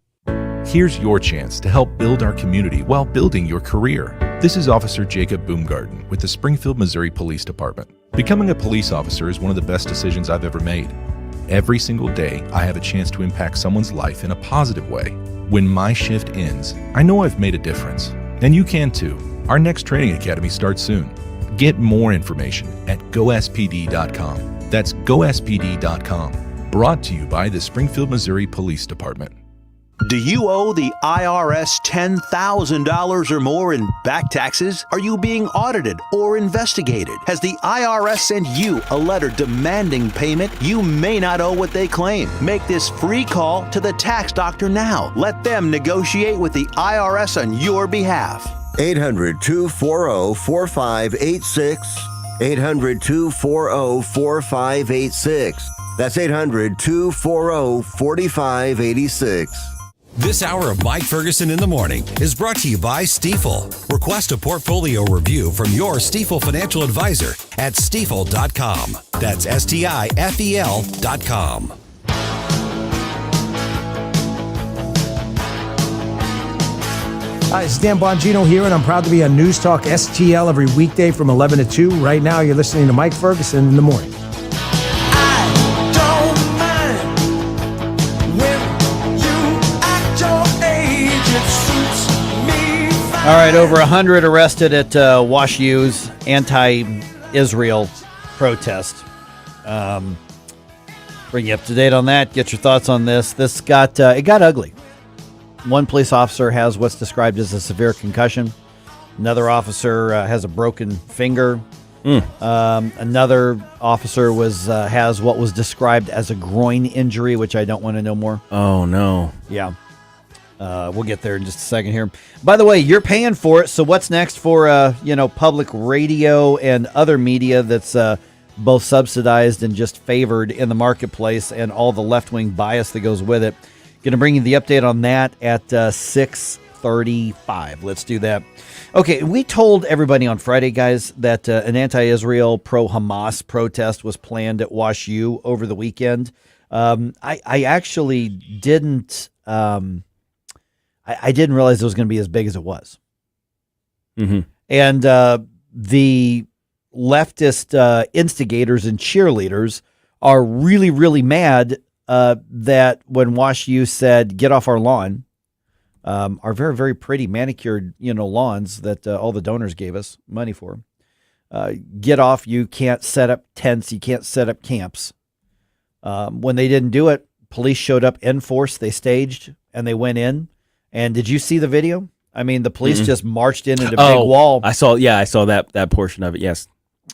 Here's your chance to help build our community while building your career. This is Officer Jacob Boomgarden with the Springfield, Missouri Police Department. Becoming a police officer is one of the best decisions I've ever made. Every single day, I have a chance to impact someone's life in a positive way. When my shift ends, I know I've made a difference. And you can too. Our next training academy starts soon. Get more information at gospd.com. That's gospd.com. Brought to you by the Springfield, Missouri Police Department. Do you owe the IRS $10,000 or more in back taxes? Are you being audited or investigated? Has the IRS sent you a letter demanding payment? You may not owe what they claim. Make this free call to the tax doctor now. Let them negotiate with the IRS on your behalf. 800-240-4586. 800-240-4586. That's 800-240-4586. This hour of MIike Ferguson in the Morning is brought to you by Stifel. Request a portfolio review from your Stifel financial advisor at stifel.com. That's STIFEL.com. Hi, it's Dan Bongino here, and I'm proud to be on News Talk STL every weekday from 11 to 2. Right now, you're listening to MIike Ferguson in the Morning. All right, over 100 arrested at Wash U's anti-Israel protest. Bring you up to date on that. Get your thoughts on this. This got ugly. One police officer has what's described as a severe concussion. Another officer has a broken finger. Another officer has what was described as a groin injury, which I don't want to know more. Oh no! Yeah. We'll get there in just a second here. By the way, you're paying for it, so what's next for public radio and other media that's both subsidized and just favored in the marketplace and all the left-wing bias that goes with it? Going to bring you the update on that at 6:35. Let's do that. Okay, we told everybody on Friday, guys, that an anti-Israel, pro-Hamas protest was planned at Wash U over the weekend. I actually didn't... I didn't realize it was going to be as big as it was. Mm-hmm. And the leftist instigators and cheerleaders are really, really mad that when Wash U said, get off our lawn, our very, very pretty manicured, lawns that all the donors gave us money for, get off, you can't set up tents, you can't set up camps. When they didn't do it, police showed up in force, they staged, and they went in. And did you see the video? I mean, the police just marched in at a big wall. I saw that portion of it. Yes,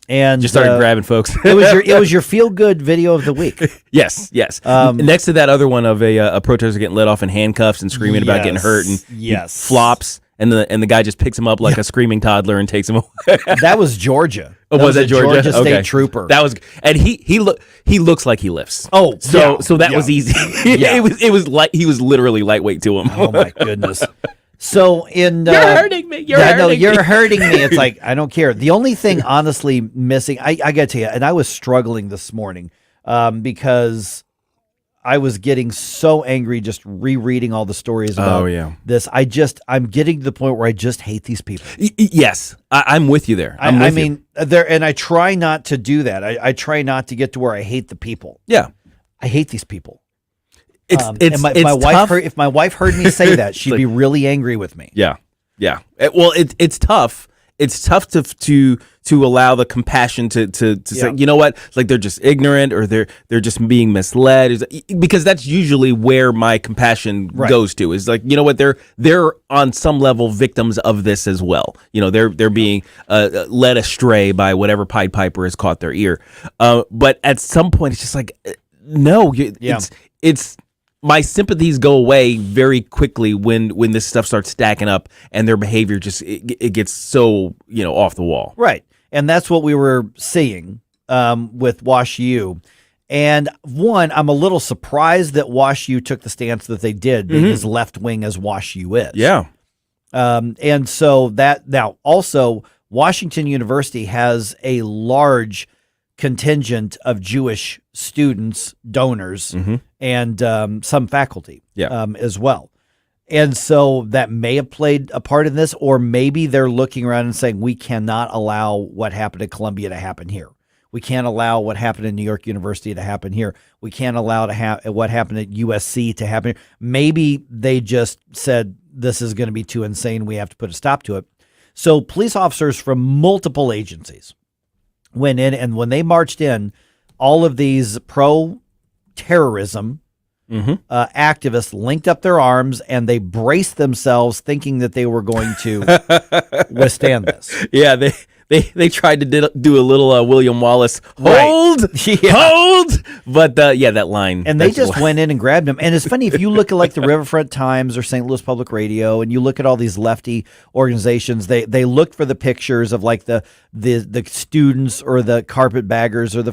and just started grabbing folks. It was your feel good video of the week. Yes. Next to that other one of a protester getting let off in handcuffs and screaming about getting hurt, and he flops, and the guy just picks him up like a screaming toddler and takes him away. That was Georgia. Oh, was that Georgia? Georgia State Trooper. That was, and he looks like he lifts. Oh, so that was easy. It was like he was literally lightweight to him. Oh my goodness. So you're hurting me. You're hurting me. It's like, I don't care. The only thing honestly missing, I got to tell you, and I was struggling this morning because I was getting so angry just rereading all the stories about this. I'm getting to the point where I just hate these people. Yes, I'm with you there. I mean, and I try not to do that. I try not to get to where I hate the people. Yeah, I hate these people. If my wife heard me say that, she'd be really angry with me. Yeah. Well, it's tough. It's tough to allow the compassion to say, you know what, like they're just ignorant or they're just being misled, because that's usually where my compassion goes to, is like, you know what, they're on some level victims of this as well. They're being led astray by whatever Pied Piper has caught their ear. But at some point, it's just like, no, it's my sympathies go away very quickly when this stuff starts stacking up and their behavior just it gets so off the wall. Right, and that's what we were seeing with Wash U. And one, I'm a little surprised that Wash U took the stance that they did, being as left wing as Wash U is. Yeah, and so that now also Washington University has a large contingent of Jewish students, donors, and some faculty as well. And so that may have played a part in this, or maybe they're looking around and saying, we cannot allow what happened at Columbia to happen here. We can't allow what happened in New York University to happen here. We can't allow what happened at USC to happen here. Maybe they just said, this is going to be too insane. We have to put a stop to it. So police officers from multiple agencies went in, and when they marched in, all of these pro-terrorism activists linked up their arms and they braced themselves, thinking that they were going to withstand this. Yeah, they tried to do a little William Wallace hold, but that line. And they just went in and grabbed him. And it's funny, if you look at like the Riverfront Times or St. Louis Public Radio, and you look at all these lefty organizations, they look for the pictures of like the students or the carpetbaggers or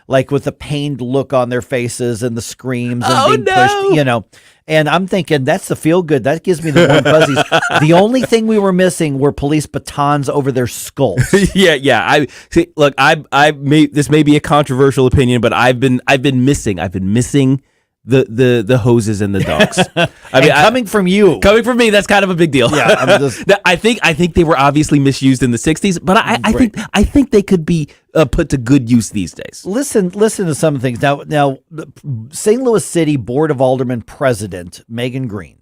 like with the pained look on their faces and the screams and being pushed, And I'm thinking, that's the feel good. That gives me the warm fuzzies. The only thing we were missing were police batons over their skulls. Yeah. This may be a controversial opinion, but I've been missing the hoses and the dogs. Coming from me, that's kind of a big deal. Yeah, I think they were obviously misused in the 60s, but I think they could be put to good use these days. Listen to some things now. St. Louis City Board of Aldermen President Megan Green,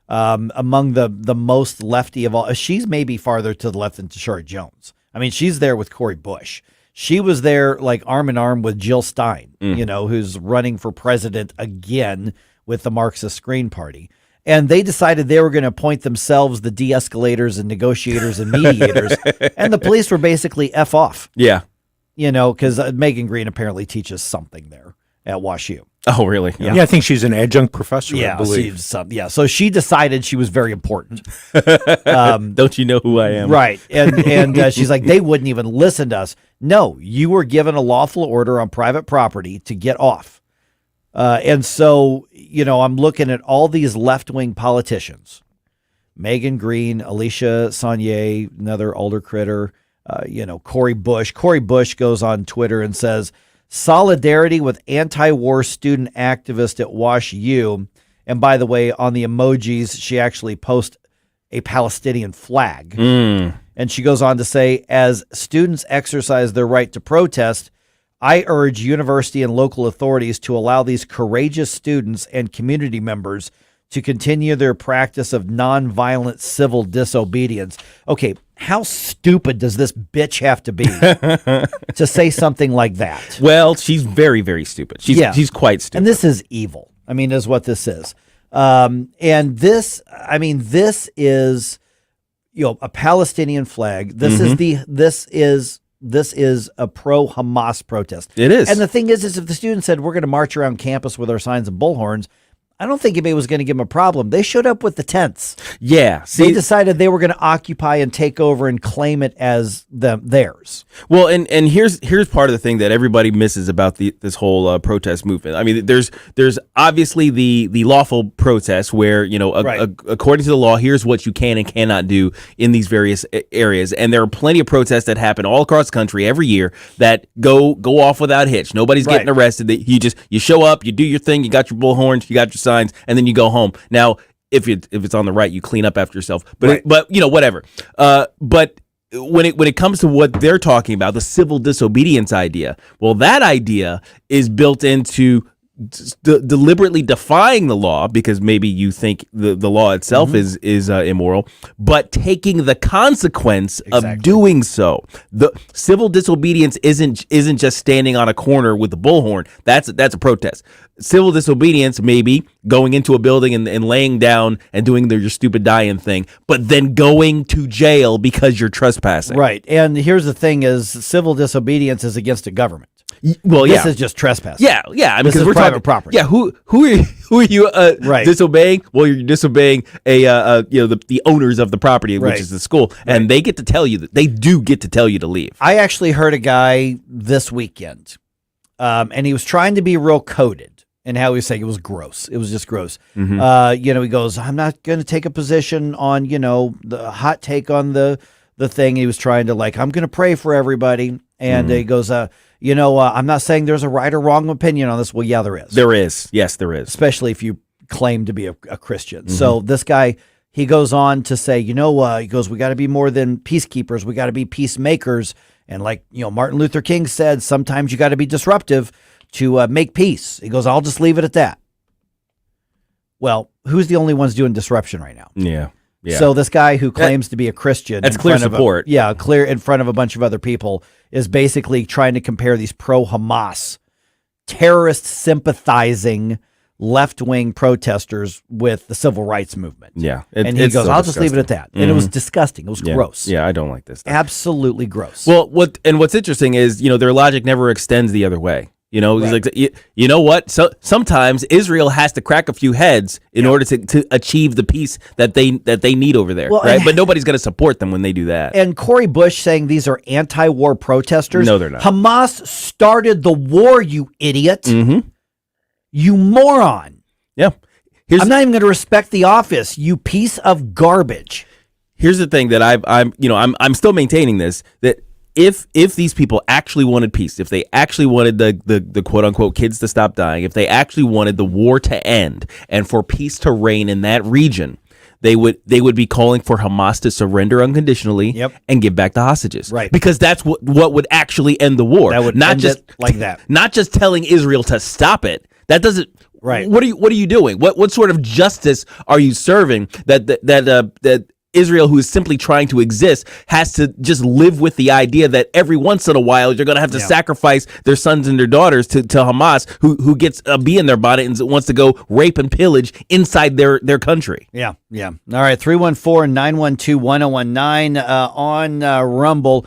among the most lefty of all. She's maybe farther to the left than Tashara Jones. I mean, she's there with Cori Bush. She was there like arm in arm with Jill Stein, who's running for president again with the Marxist Green Party. And they decided they were going to appoint themselves the de-escalators and negotiators and mediators. And the police were basically F off. Yeah. Because Megan Green apparently teaches something there at WashU. Oh, really? Yeah, I think she's an adjunct professor, I believe. So she decided she was very important. Don't you know who I am? Right. And she's like, they wouldn't even listen to us. No, you were given a lawful order on private property to get off. And so, I'm looking at all these left-wing politicians, Megan Green, Alicia Saunier, another older critter, Cori Bush. Cori Bush goes on Twitter and says, solidarity with anti-war student activist at WashU. And by the way, on the emojis, she actually posts a Palestinian flag. And she goes on to say, as students exercise their right to protest, I urge university and local authorities to allow these courageous students and community members to continue their practice of nonviolent civil disobedience. Okay, how stupid does this bitch have to be to say something like that? Well, she's very, very stupid. She's quite stupid. And this is evil. I mean, is what this is. And this is, a Palestinian flag. This is a pro-Hamas protest. It is. And the thing is if the students said, we're going to march around campus with our signs and bullhorns, I don't think anybody was going to give them a problem. They showed up with the tents. Yeah. They decided they were going to occupy and take over and claim it as theirs. Well, and here's part of the thing that everybody misses about this whole protest movement. I mean, there's obviously the lawful protest where, according to the law, here's what you can and cannot do in these various areas. And there are plenty of protests that happen all across the country every year that go off without hitch. Nobody's getting arrested. You show up, you do your thing, you got your bullhorns, you got your signs, and then you go home. Now, if it's on the right, you clean up after yourself. But whatever. But when it comes to what they're talking about, the civil disobedience idea, well, that idea is built into deliberately defying the law because maybe you think the law itself is immoral, but taking the consequence of doing so. The civil disobedience isn't just standing on a corner with the bullhorn. That's a protest. Civil disobedience maybe going into a building and laying down and doing your stupid dying thing, but then going to jail because you're trespassing. Right. And here's the thing is civil disobedience is against a government. Well, this is just trespassing. Yeah. I mean, because we're private property. Yeah. Who are you disobeying? Well, you're disobeying the owners of the property, which is the school, and they get to tell you that they do get to tell you to leave. I actually heard a guy this weekend, and he was trying to be real coded. And how he was saying it was gross. It was just gross. Mm-hmm. He goes, I'm not going to take a position on, the hot take on the thing. He was trying to I'm going to pray for everybody. And he goes, I'm not saying there's a right or wrong opinion on this. Well, yeah, there is. There is. Yes, there is. Especially if you claim to be a Christian. Mm-hmm. So this guy, he goes on to say, he goes, we got to be more than peacekeepers. We got to be peacemakers. And Martin Luther King said, sometimes you got to be disruptive to make peace. He goes, I'll just leave it at that. Well, who's the only ones doing disruption right now? Yeah. So this guy who claims to be a Christian, that's clear support. Clear in front of a bunch of other people, is basically trying to compare these pro-Hamas, terrorist sympathizing left-wing protesters with the civil rights movement. Yeah. And he goes, I'll just leave it at that. And it was disgusting. It was gross. Yeah, I don't like this stuff. Absolutely gross. Well, what's interesting is, their logic never extends the other way. He's like, you know what? So sometimes Israel has to crack a few heads in order to achieve the peace that they need over there, right? But nobody's going to support them when they do that. And Corey Bush saying these are anti-war protesters. No, they're not. Hamas started the war, you idiot. Mm-hmm. You moron. Yeah. I'm not even going to respect the office, you piece of garbage. Here's the thing that I'm still maintaining this, that if these people actually wanted peace, if they actually wanted the quote unquote kids to stop dying, if they actually wanted the war to end and for peace to reign in that region, they would be calling for Hamas to surrender unconditionally and give back the hostages. Right. Because that's what would actually end the war. That would not end just it like that. Not just telling Israel to stop it. That doesn't. Right. What are you doing? What sort of justice are you serving that Israel, who is simply trying to exist, has to just live with the idea that every once in a while you're going to have to sacrifice their sons and their daughters to Hamas, who gets a bee in their bonnet and wants to go rape and pillage inside their country. Yeah. All right, 314-912-1019 on Rumble.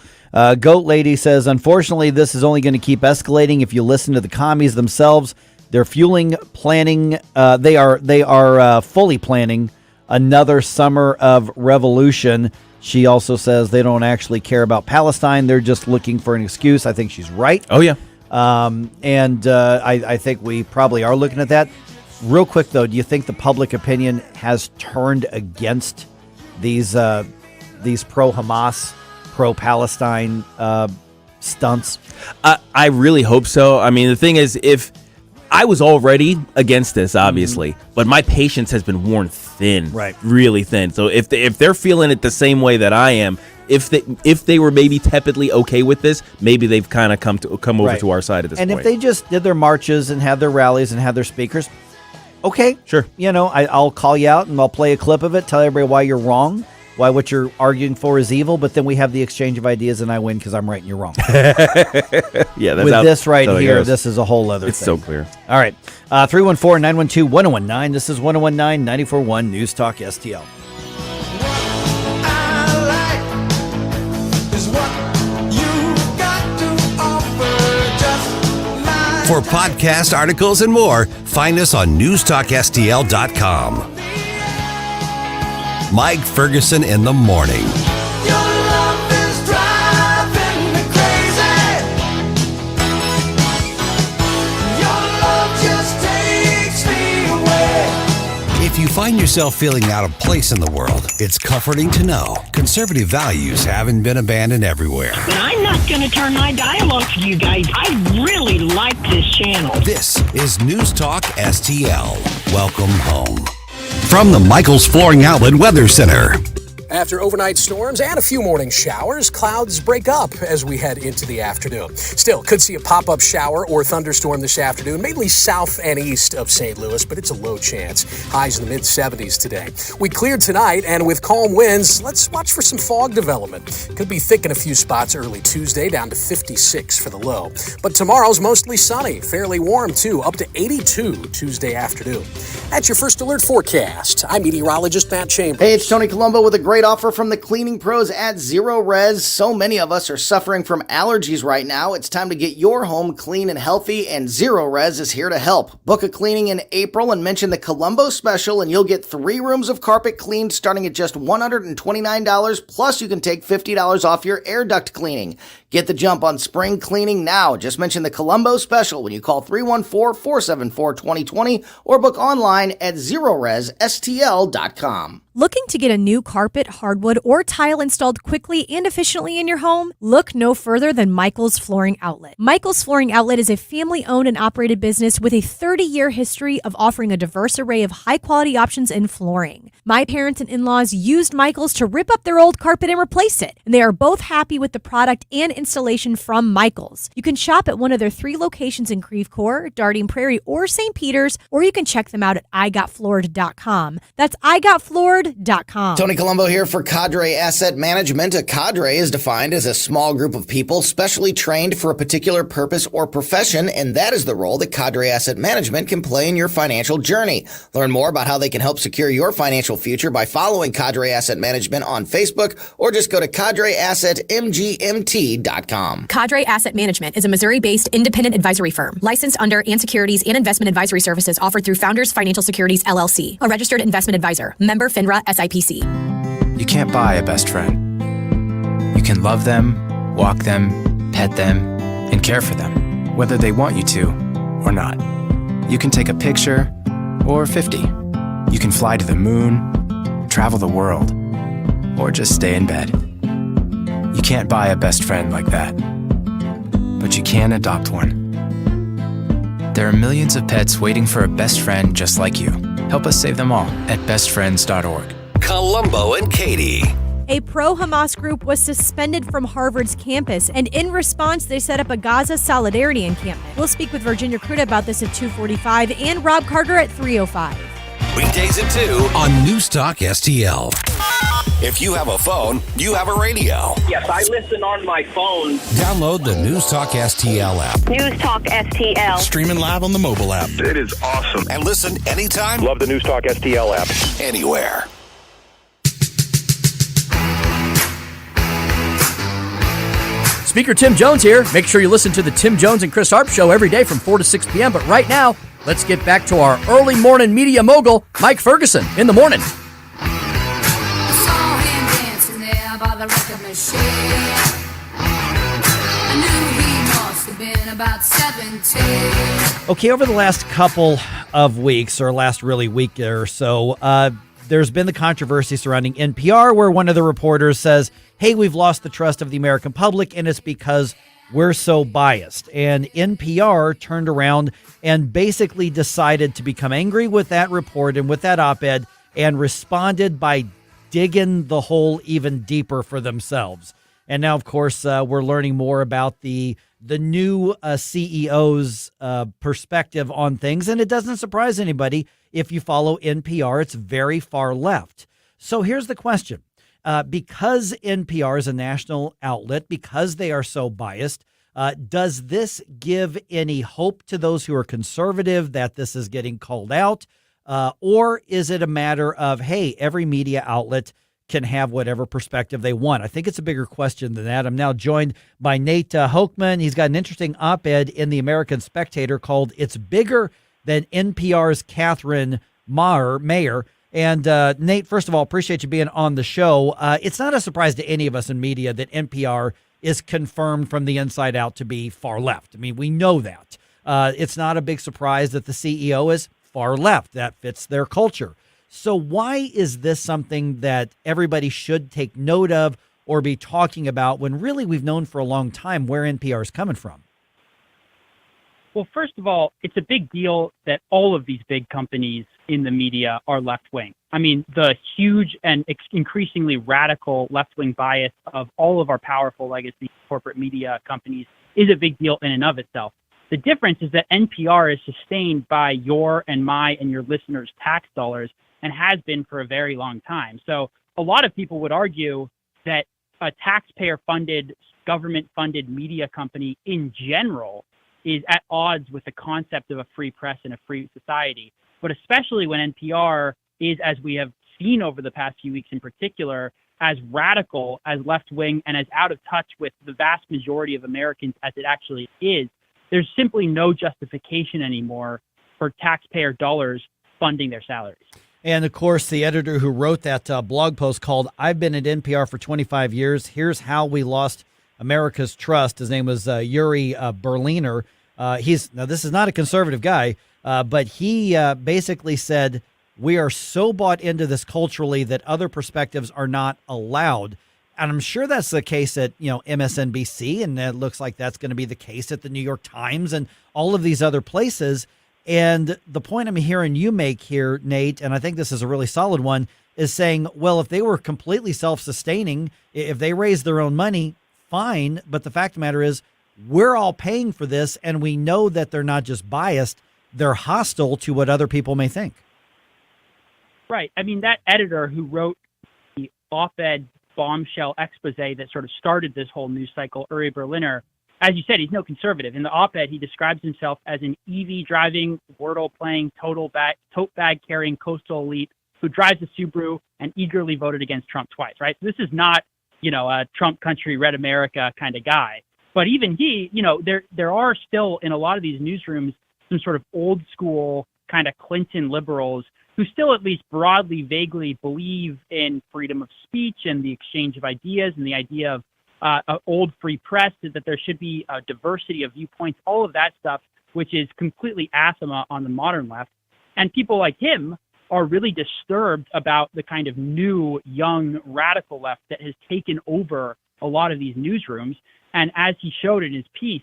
Goat Lady says, unfortunately, this is only going to keep escalating if you listen to the commies themselves. They're planning. They are fully planning another summer of revolution. She also says they don't actually care about Palestine. They're just looking for an excuse. I think she's right. Oh, yeah. I think we probably are looking at that. Real quick, though, do you think the public opinion has turned against these pro-Hamas, pro-Palestine stunts? I really hope so. I mean, the thing is, if I was already against this, obviously, but my patience has been worn thin, right? Really thin. So if they're feeling it the same way that I am, if they were maybe tepidly okay with this, maybe they've kind of come over Right. to our side at this And point. if they just did their marches and had their rallies and had their speakers, okay, sure. I'll call you out and I'll play a clip of it, tell everybody why you're wrong, why what you're arguing for is evil, but then we have the exchange of ideas and I win because I'm right and you're wrong. Yeah, that's With how- this right how it here, goes. this is a whole other It's thing. so clear. All right. 314-912-1019. This is 1019 94.1 News Talk STL. For podcast articles and more, find us on newstalkstl.com. Mike Ferguson in the morning. If you find yourself feeling out of place in the world, it's comforting to know conservative values haven't been abandoned everywhere. But I'm not going to turn my dial off for you guys. I really like this channel. This is News Talk STL. Welcome home. From the Michael's Flooring Outlet Weather Center. After overnight storms and a few morning showers, clouds break up as we head into the afternoon. Still, could see a pop-up shower or thunderstorm this afternoon, mainly south and east of St. Louis, but it's a low chance. Highs in the mid-70s today. We cleared tonight, and with calm winds, let's watch for some fog development. Could be thick in a few spots early Tuesday, down to 56 for the low. But tomorrow's mostly sunny, fairly warm too, up to 82 Tuesday afternoon. That's your first alert forecast. I'm meteorologist Matt Chambers. Hey, it's Tony Colombo with a great offer from the cleaning pros at Zero Res. So many of us are suffering from allergies right now. It's time to get your home clean and healthy, and Zero Res is here to help. Book a cleaning in April and mention the Colombo special, and you'll get 3 rooms of carpet cleaned starting at just $129, plus you can take $50 off your air duct cleaning. Get the jump on spring cleaning now. Just mention the Colombo special when you call 314-474-2020 or book online at ZeroResSTL.com. Looking to get a new carpet, hardwood, or tile installed quickly and efficiently in your home? Look no further than Michael's Flooring Outlet. Michael's Flooring Outlet is a family-owned and operated business with a 30-year history of offering a diverse array of high-quality options in flooring. My parents and in-laws used Michael's to rip up their old carpet and replace it, and they are both happy with the product and installation from Michael's. You can shop at one of their 3 locations in Creve Coeur, Darting Prairie, or St. Peters, or you can check them out at igotfloored.com. That's igotfloored.com. Tony Colombo here for Cadre Asset Management. A cadre is defined as a small group of people specially trained for a particular purpose or profession, and that is the role that Cadre Asset Management can play in your financial journey. Learn more about how they can help secure your financial future by following Cadre Asset Management on Facebook, or just go to cadreassetmgmt.com. Cadre Asset Management is a Missouri-based independent advisory firm licensed under and securities and investment advisory services offered through Founders Financial Securities LLC, a registered investment advisor, member FINRA SIPC. You can't buy a best friend. You can love them, walk them, pet them, and care for them, whether they want you to or not. You can take a picture or 50. You can fly to the moon, travel the world, or just stay in bed. You can't buy a best friend like that, but you can adopt one. There are millions of pets waiting for a best friend just like you. Help us save them all at bestfriends.org. Colombo and Katie. A pro-Hamas group was suspended from Harvard's campus, and in response, they set up a Gaza solidarity encampment. We'll speak with Virginia Cruda about this at 2:45 and Rob Carter at 3:05. Weekdays at 2 on News Talk STL. If you have a phone, you have a radio. Yes, I listen on my phone. Download the News Talk STL app. News Talk STL. Streaming live on the mobile app. It is awesome. And listen anytime. Love the News Talk STL app. Anywhere. Speaker Tim Jones here. Make sure you listen to the Tim Jones and Chris Harp Show every day from 4 to 6 p.m. But right now, let's get back to our early morning media mogul, Mike Ferguson, in the morning. Okay, over the last couple of weeks, or last really week or so, there's been the controversy surrounding NPR, where one of the reporters says, hey, we've lost the trust of the American public, and it's because we're so biased. And NPR turned around and basically decided to become angry with that report and with that op-ed, and responded by digging the hole even deeper for themselves. And now, of course, we're learning more about the new CEO's perspective on things. And it doesn't surprise anybody if you follow NPR. It's very far left. So here's the question. Because NPR is a national outlet, because they are so biased, does this give any hope to those who are conservative that this is getting called out? Or is it a matter of, hey, every media outlet can have whatever perspective they want? I think it's a bigger question than that. I'm now joined by Nate Hochman. He's got an interesting op-ed in the American Spectator called "It's Bigger Than NPR's Catherine Mayer." And Nate, first of all, appreciate you being on the show. It's not a surprise to any of us in media that NPR is confirmed from the inside out to be far left. I mean, we know that. It's not a big surprise that the CEO is far left. That fits their culture. So why is this something that everybody should take note of or be talking about when really we've known for a long time where NPR is coming from? Well, first of all, it's a big deal that all of these big companies in the media are left-wing. I mean, the huge and increasingly radical left-wing bias of all of our powerful legacy corporate media companies is a big deal in and of itself. The difference is that NPR is sustained by your and my and your listeners' tax dollars and has been for a very long time. So a lot of people would argue that a taxpayer-funded, government-funded media company in general is at odds with the concept of a free press and a free society. But especially when NPR is, as we have seen over the past few weeks in particular, as radical, as left-wing, and as out of touch with the vast majority of Americans as it actually is, there's simply no justification anymore for taxpayer dollars funding their salaries. And, of course, the editor who wrote that blog post called "I've been at NPR for 25 years. Here's how we lost America's trust." His name was Yuri Berliner. Now, this is not a conservative guy, but he basically said, we are so bought into this culturally that other perspectives are not allowed. And I'm sure that's the case at, MSNBC, and it looks like that's going to be the case at the New York Times and all of these other places. And the point I'm hearing you make here, Nate, and I think this is a really solid one, is saying, well, if they were completely self-sustaining, if they raised their own money, fine. But the fact of the matter is, we're all paying for this, and we know that they're not just biased, they're hostile to what other people may think. Right. I mean, that editor who wrote the op-ed bombshell expose that sort of started this whole news cycle, Uri Berliner, as you said, he's no conservative. In the op-ed, he describes himself as an EV-driving, Wordle-playing, tote bag-carrying coastal elite who drives a Subaru and eagerly voted against Trump twice, right? So this is not, a Trump country, red America kind of guy. But even he, there are still in a lot of these newsrooms some sort of old school kind of Clinton liberals who still at least broadly, vaguely believe in freedom of speech and the exchange of ideas and the idea of old free press, that there should be a diversity of viewpoints, all of that stuff, which is completely anathema on the modern left. And people like him are really disturbed about the kind of new, young, radical left that has taken over a lot of these newsrooms. And as he showed in his piece,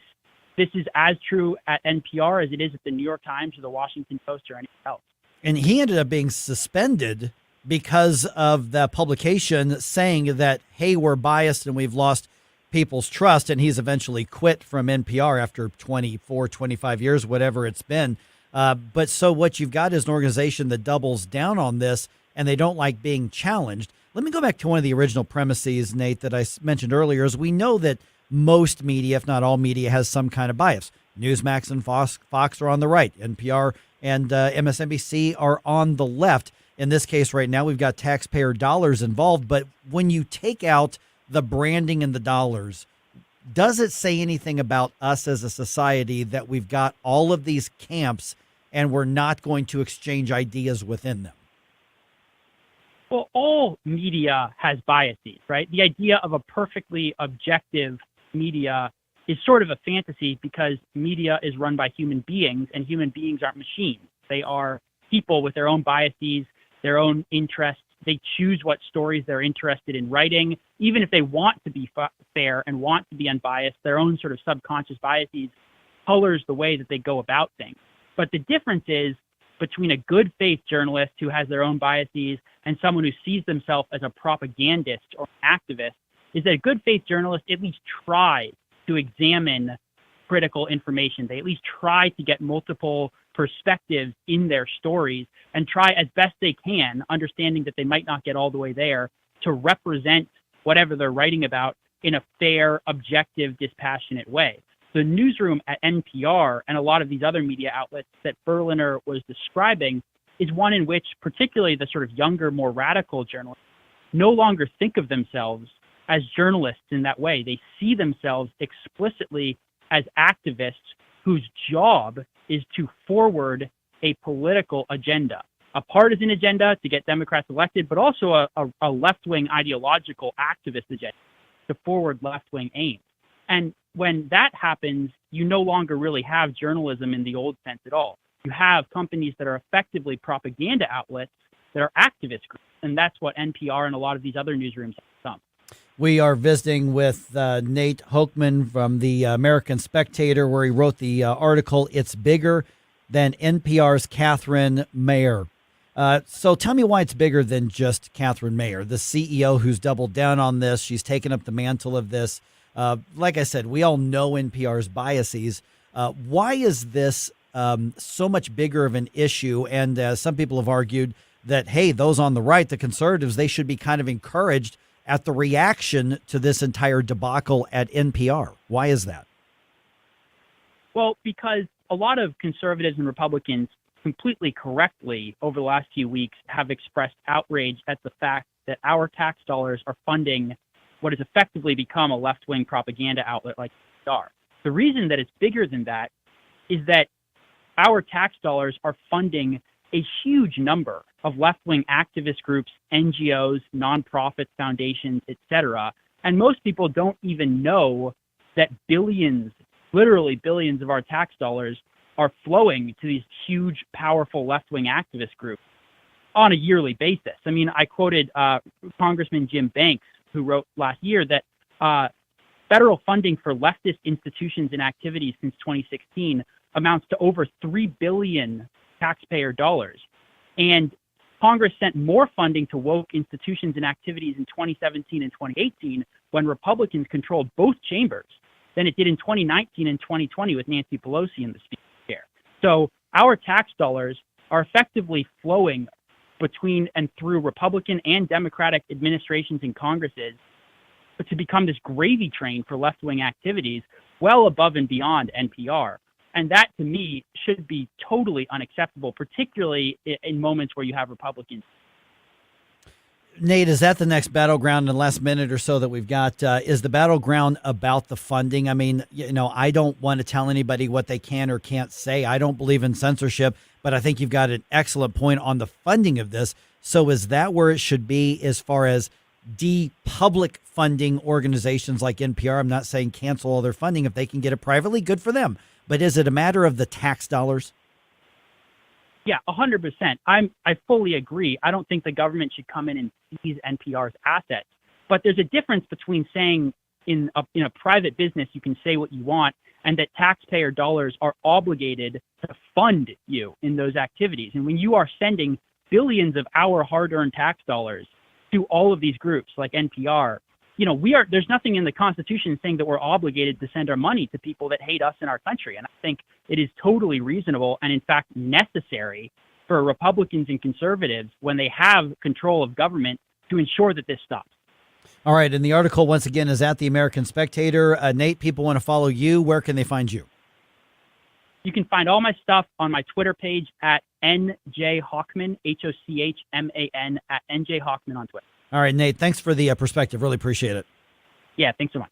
this is as true at NPR as it is at the New York Times or the Washington Post or anything else. And he ended up being suspended because of the publication saying that, hey, we're biased and we've lost people's trust. And he's eventually quit from NPR after 24, 25 years, whatever it's been. But so what you've got is an organization that doubles down on this, and they don't like being challenged. Let me go back to one of the original premises, Nate, that I mentioned earlier, is we know that most media, if not all media, has some kind of bias. Newsmax and Fox are on the right. NPR and MSNBC are on the left. In this case right now, we've got taxpayer dollars involved. But when you take out the branding and the dollars, does it say anything about us as a society that we've got all of these camps and we're not going to exchange ideas within them? Well, all media has biases, right? The idea of a perfectly objective media is sort of a fantasy because media is run by human beings, and human beings aren't machines. They are people with their own biases, their own interests. They choose what stories they're interested in writing. Even if they want to be fair and want to be unbiased, their own sort of subconscious biases colors the way that they go about things. But the difference is between a good faith journalist who has their own biases and someone who sees themselves as a propagandist or activist is that a good faith journalist at least tries to examine critical information. They at least try to get multiple perspectives in their stories and try as best they can, understanding that they might not get all the way there, to represent whatever they're writing about in a fair, objective, dispassionate way. The newsroom at NPR and a lot of these other media outlets that Berliner was describing is one in which particularly the sort of younger, more radical journalists no longer think of themselves as journalists in that way. They see themselves explicitly as activists whose job is to forward a political agenda, a partisan agenda to get Democrats elected, but also a left-wing ideological activist agenda to forward left-wing aims. And when that happens, you no longer really have journalism in the old sense at all. You have companies that are effectively propaganda outlets that are activist groups, and that's what NPR and a lot of these other newsrooms have become. We are visiting with Nate Hochman from the American Spectator, where he wrote the article, "It's Bigger Than NPR's Catherine Mayer." So tell me why it's bigger than just Catherine Mayer, the CEO who's doubled down on this. She's taken up the mantle of this. Like I said, we all know NPR's biases. Why is this so much bigger of an issue? And some people have argued that, hey, those on the right, the conservatives, they should be kind of encouraged at the reaction to this entire debacle at NPR. Why is that? Well, because a lot of conservatives and Republicans completely correctly over the last few weeks have expressed outrage at the fact that our tax dollars are funding what has effectively become a left-wing propaganda outlet like NPR. The reason that it's bigger than that is that our tax dollars are funding a huge number of left-wing activist groups, NGOs, nonprofits, foundations, etc. And most people don't even know that billions, literally billions of our tax dollars are flowing to these huge, powerful left-wing activist groups on a yearly basis. I mean, I quoted Congressman Jim Banks, who wrote last year that federal funding for leftist institutions and activities since 2016 amounts to over $3 billion taxpayer dollars. And Congress sent more funding to woke institutions and activities in 2017 and 2018 when Republicans controlled both chambers than it did in 2019 and 2020 with Nancy Pelosi in the Speaker chair. So our tax dollars are effectively flowing between and through Republican and Democratic administrations and Congresses to become this gravy train for left-wing activities well above and beyond NPR. And that, to me, should be totally unacceptable, particularly in moments where you have Republicans. Nate, is that the next battleground in the last minute or so that we've got? Is the battleground about the funding? I mean, you know, I don't want to tell anybody what they can or can't say. I don't believe in censorship, but I think you've got an excellent point on the funding of this. So is that where it should be as far as de-public funding organizations like NPR? I'm not saying cancel all their funding. If they can get it privately, good for them. But is it a matter of the tax dollars? Yeah, 100%. I fully agree. I don't think the government should come in and seize NPR's assets. But there's a difference between saying in a private business you can say what you want and that taxpayer dollars are obligated to fund you in those activities. And when you are sending billions of our hard-earned tax dollars to all of these groups like NPR, you know, there's nothing in the Constitution saying that we're obligated to send our money to people that hate us in our country. And I think it is totally reasonable and, in fact, necessary for Republicans and conservatives, when they have control of government, to ensure that this stops. All right. And the article, once again, is at the American Spectator. Nate, people want to follow you. Where can they find you? You can find all my stuff on my Twitter page at NJ Hochman, Hochman, at NJ Hochman on Twitter. All right, Nate, thanks for the perspective. Really appreciate it. Yeah, thanks so much.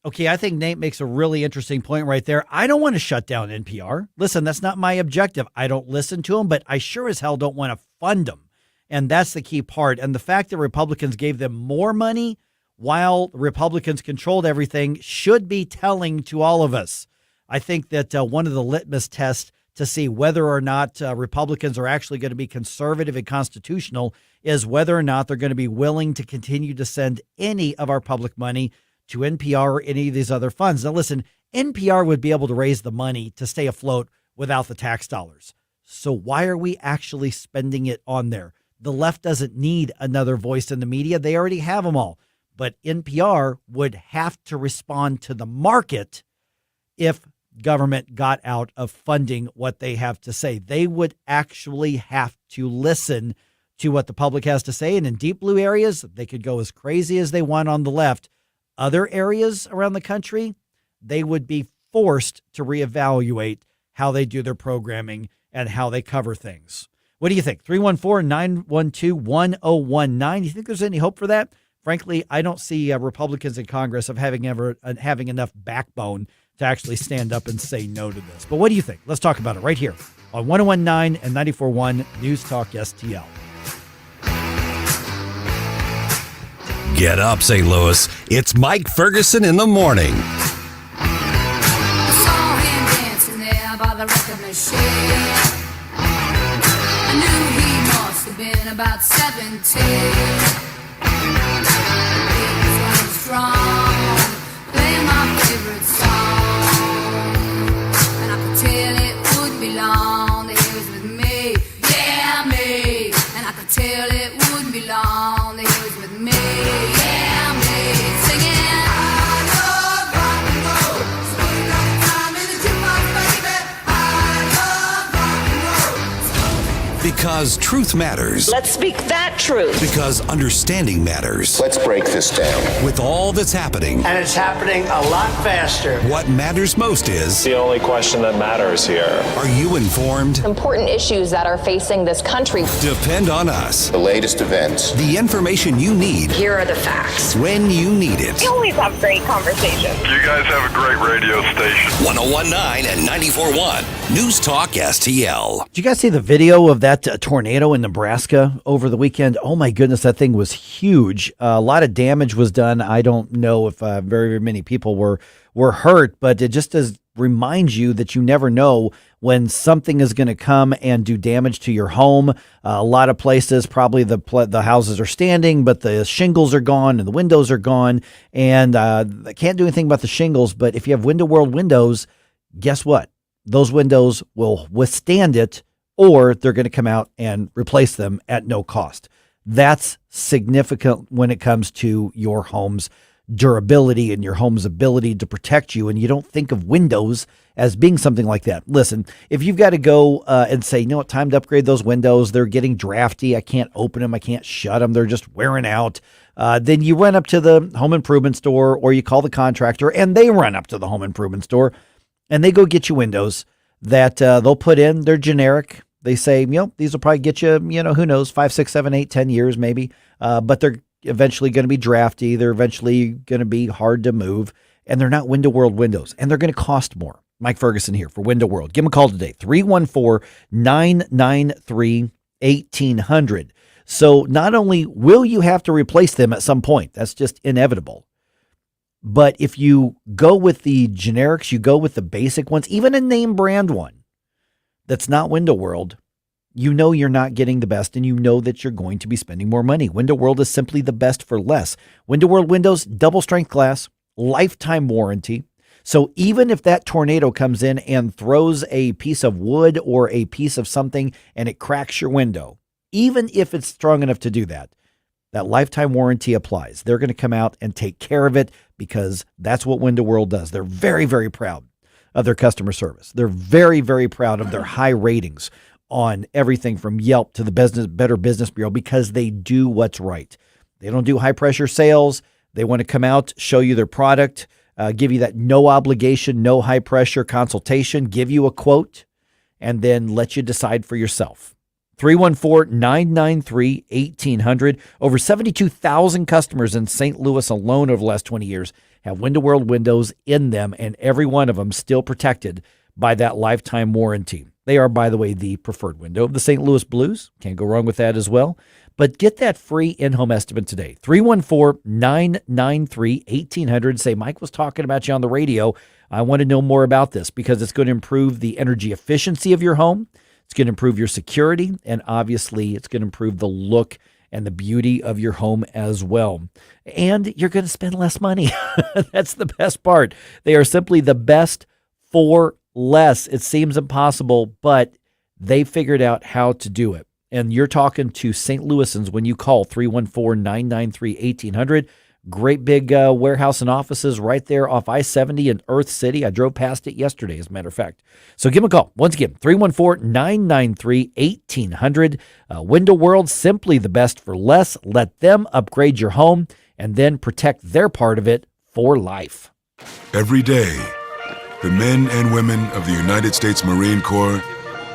Okay, I think Nate makes a really interesting point right there. I don't want to shut down NPR. Listen, that's not my objective. I don't listen to them, but I sure as hell don't want to fund them. And that's the key part. And the fact that Republicans gave them more money while Republicans controlled everything should be telling to all of us. I think that one of the litmus tests to see whether or not Republicans are actually going to be conservative and constitutional is whether or not they're going to be willing to continue to send any of our public money to NPR or any of these other funds. Now, listen, NPR would be able to raise the money to stay afloat without the tax dollars. So why are we actually spending it on there? The left doesn't need another voice in the media. They already have them all. But NPR would have to respond to the market if government got out of funding what they have to say. They would actually have to listen to what the public has to say. And in deep blue areas, they could go as crazy as they want on the left. Other areas around the country, they would be forced to reevaluate how they do their programming and how they cover things. What do you think? 314-912-1019. Do you think there's any hope for that? Frankly, I don't see Republicans in Congress of having enough backbone to actually stand up and say no to this. But what do you think? Let's talk about it right here on 101.9 and 94.1 News Talk STL. Get up, St. Louis. It's Mike Ferguson in the morning. I saw him dancing there by the record machine. I knew he must have been about 17. He was running strong, playing my favorite song. And I could tell it wouldn't be long that he was with me, yeah, me. And I could tell it wouldn't be long that he was with me, yeah, me. Singing, I love rock and roll. So you got time in the jukebox, baby. I love rock and roll. Because truth matters. Let's speak that truth. Because understanding matters. Let's break this down. With all that's happening, And it's happening a lot faster. what matters most is, The only question that matters here. are you informed? Important issues that are facing this country. Depend on us. The latest events. The information you need Here are the facts. when you need it. We always have great conversations. You guys have a great radio station. 101.9 and 94.1 News Talk STL. Did you guys see the video of that tornado in Nebraska over the weekend? Oh my goodness, that thing was huge. A lot of damage was done. I don't know if very, very many people were hurt, but it just reminds you that you never know when something is going to come and do damage to your home. A lot of places, probably the houses are standing, but the shingles are gone and the windows are gone. And I can't do anything about the shingles, but if you have Window World windows, guess what? Those windows will withstand it, or they're going to come out and replace them at no cost. That's significant when it comes to your home's durability and your home's ability to protect you. And you don't think of windows as being something like that. Listen, if you've got to go and say, you know what, time to upgrade those windows. They're getting drafty. I can't open them. I can't shut them. They're just wearing out. Then you run up to the home improvement store, or you call the contractor and they run up to the home improvement store and they go get you windows that they'll put in. They're generic. They say, these will probably get you, who knows, 5, 6, 7, 8, 10 years maybe. But they're eventually going to be drafty. They're eventually going to be hard to move. And they're not Window World windows. And they're going to cost more. Mike Ferguson here for Window World. Give them a call today, 314-993-1800. So not only will you have to replace them at some point, that's just inevitable. But if you go with the generics, you go with the basic ones, even a name brand one that's not Window World, you know you're not getting the best, and you know that you're going to be spending more money. Window World is simply the best for less. Window World windows, double strength glass, lifetime warranty. So even if that tornado comes in and throws a piece of wood or a piece of something and it cracks your window, even if it's strong enough to do that, that lifetime warranty applies. They're going to come out and take care of it because that's what Window World does. They're very, very proud of their customer service. They're very, very proud of their high ratings on everything from Yelp to the Better Business Bureau because they do what's right. They don't do high pressure sales. They want to come out, show you their product, give you that no obligation, no high pressure consultation, give you a quote, and then let you decide for yourself. 314-993-1800. Over 72,000 customers in St. Louis alone over the last 20 years have Window World windows in them, and every one of them still protected by that lifetime warranty. They are, by the way, the preferred window of the St. Louis Blues. Can't go wrong with that as well. But get that free in-home estimate today. 314-993-1800. Say, Mike was talking about you on the radio. I want to know more about this because it's going to improve the energy efficiency of your home. It's going to improve your security, and obviously it's going to improve the look and the beauty of your home as well. And you're going to spend less money. That's the best part. They are simply the best for less. It seems impossible, but They figured out how to do it. And you're talking to St. Louisans when you call 314-993-1800. Great big warehouse and offices right there off I-70 in Earth City. I drove past it yesterday, as a matter of fact. So give them a call. Once again, 314-993-1800. Window World, simply the best for less. Let them upgrade your home and then protect their part of it for life. Every day, the men and women of the United States Marine Corps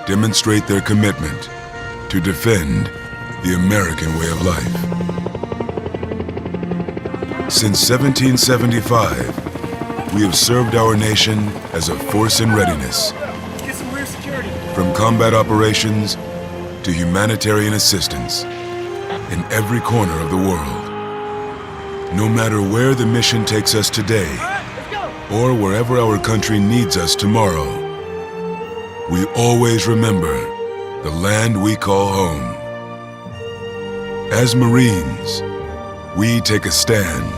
demonstrate their commitment to defend the American way of life. Since 1775, we have served our nation as a force in readiness. From combat operations to humanitarian assistance in every corner of the world. No matter where the mission takes us today, or wherever our country needs us tomorrow, we always remember the land we call home. As Marines, we take a stand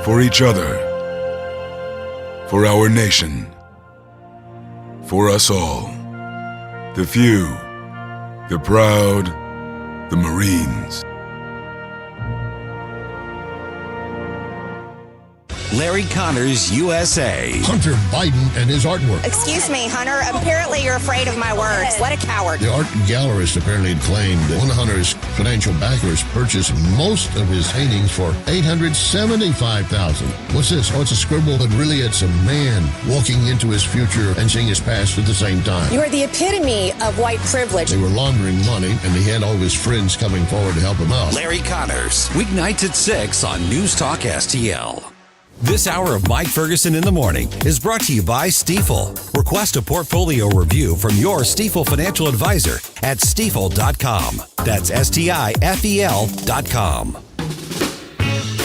for each other, for our nation, for us all. The few, the proud, the Marines. Larry Connors, USA. Hunter Biden and his artwork. Excuse me, Hunter. Apparently you're afraid of my words. What a coward. The art gallerist apparently claimed that one of Hunter's financial backers purchased most of his paintings for $875,000. What's this? Oh, it's a scribble, but really it's a man walking into his future and seeing his past at the same time. You are the epitome of white privilege. They were laundering money, and he had all of his friends coming forward to help him out. Larry Connors, weeknights at 6 on News Talk STL. This hour of Mike Ferguson in the Morning is brought to you by Stifel. Request a portfolio review from your Stifel financial advisor at stifel.com. That's STIFEL.com.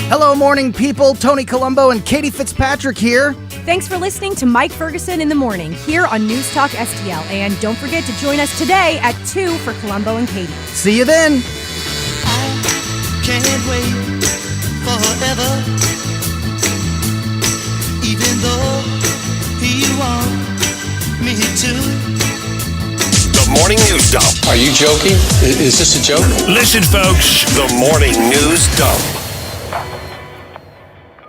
Hello, morning people. Tony Colombo and Katie Fitzpatrick here. Thanks for listening to Mike Ferguson in the Morning here on News Talk STL. And don't forget to join us today at 2 for Colombo and Katie. See you then. I can't wait forever. Even though you want me to. The Morning News Dump. Are you joking? Is this a joke? Listen, folks. The Morning News Dump.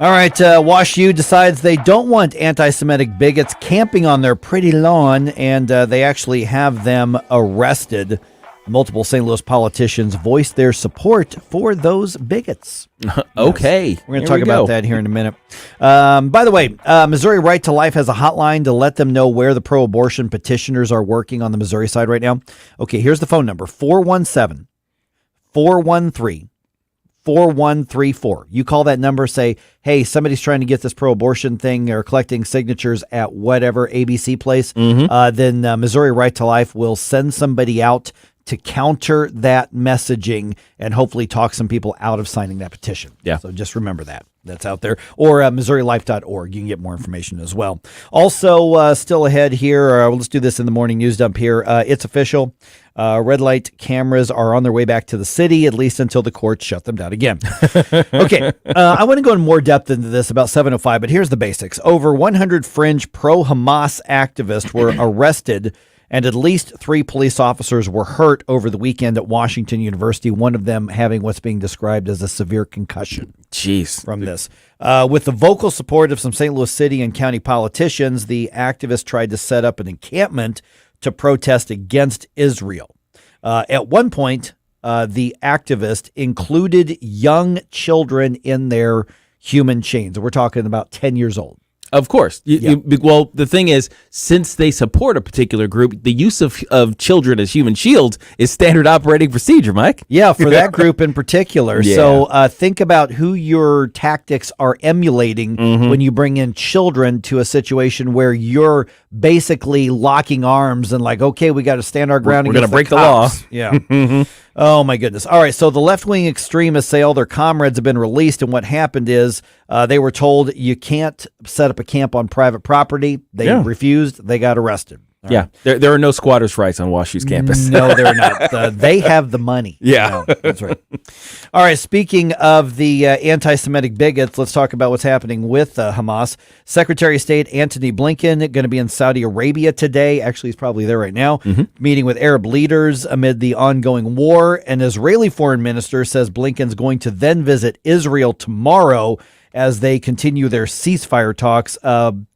All right, Wash U decides they don't want anti-Semitic bigots camping on their pretty lawn, and they actually have them arrested. Multiple St. Louis politicians voiced their support for those bigots. Okay. Yes. We're going to talk about that here in a minute. By the way, Missouri Right to Life has a hotline to let them know where the pro-abortion petitioners are working on the Missouri side right now. Okay, here's the phone number, 417-413-4134. You call that number, say, hey, somebody's trying to get this pro-abortion thing or collecting signatures at whatever ABC place. Then Missouri Right to Life will send somebody out to counter that messaging and hopefully talk some people out of signing that petition. Yeah. So just remember that. That's out there. Or MissouriLife.org. You can get more information as well. Also, still ahead here, let's do this in the morning news dump here. It's official. Red light cameras are on their way back to the city, at least until the courts shut them down again. Okay. I want to go in more depth into this about 7:05, but here's the basics. Over 100 fringe pro-Hamas activists were arrested, and at least 3 police officers were hurt over the weekend at Washington University, one of them having what's being described as a severe concussion. Jeez. From this. With the vocal support of some St. Louis city and county politicians, the activists tried to set up an encampment to protest against Israel. At one point, the activist included young children in their human chains. We're talking about 10 years old. Of course. Well, the thing is, since they support a particular group, the use of children as human shields is standard operating procedure, Mike. Yeah, for that group in particular. Yeah. So think about who your tactics are emulating when you bring in children to a situation where you're basically locking arms and like, okay, we got to stand our ground. We're going to break the law. law. Yeah. Oh, my goodness. All right. So the left-wing extremists say all their comrades have been released. And what happened is they were told you can't set up a camp on private property. They refused. They got arrested. Yeah, there are no squatters' rights on WashU's campus. No, they're not. They have the money. Yeah. That's right. All right, speaking of the anti-Semitic bigots, let's talk about what's happening with Hamas. Secretary of State Antony Blinken going to be in Saudi Arabia today. Actually, he's probably there right now, meeting with Arab leaders amid the ongoing war. An Israeli foreign minister says Blinken's going to then visit Israel tomorrow as they continue their ceasefire talks.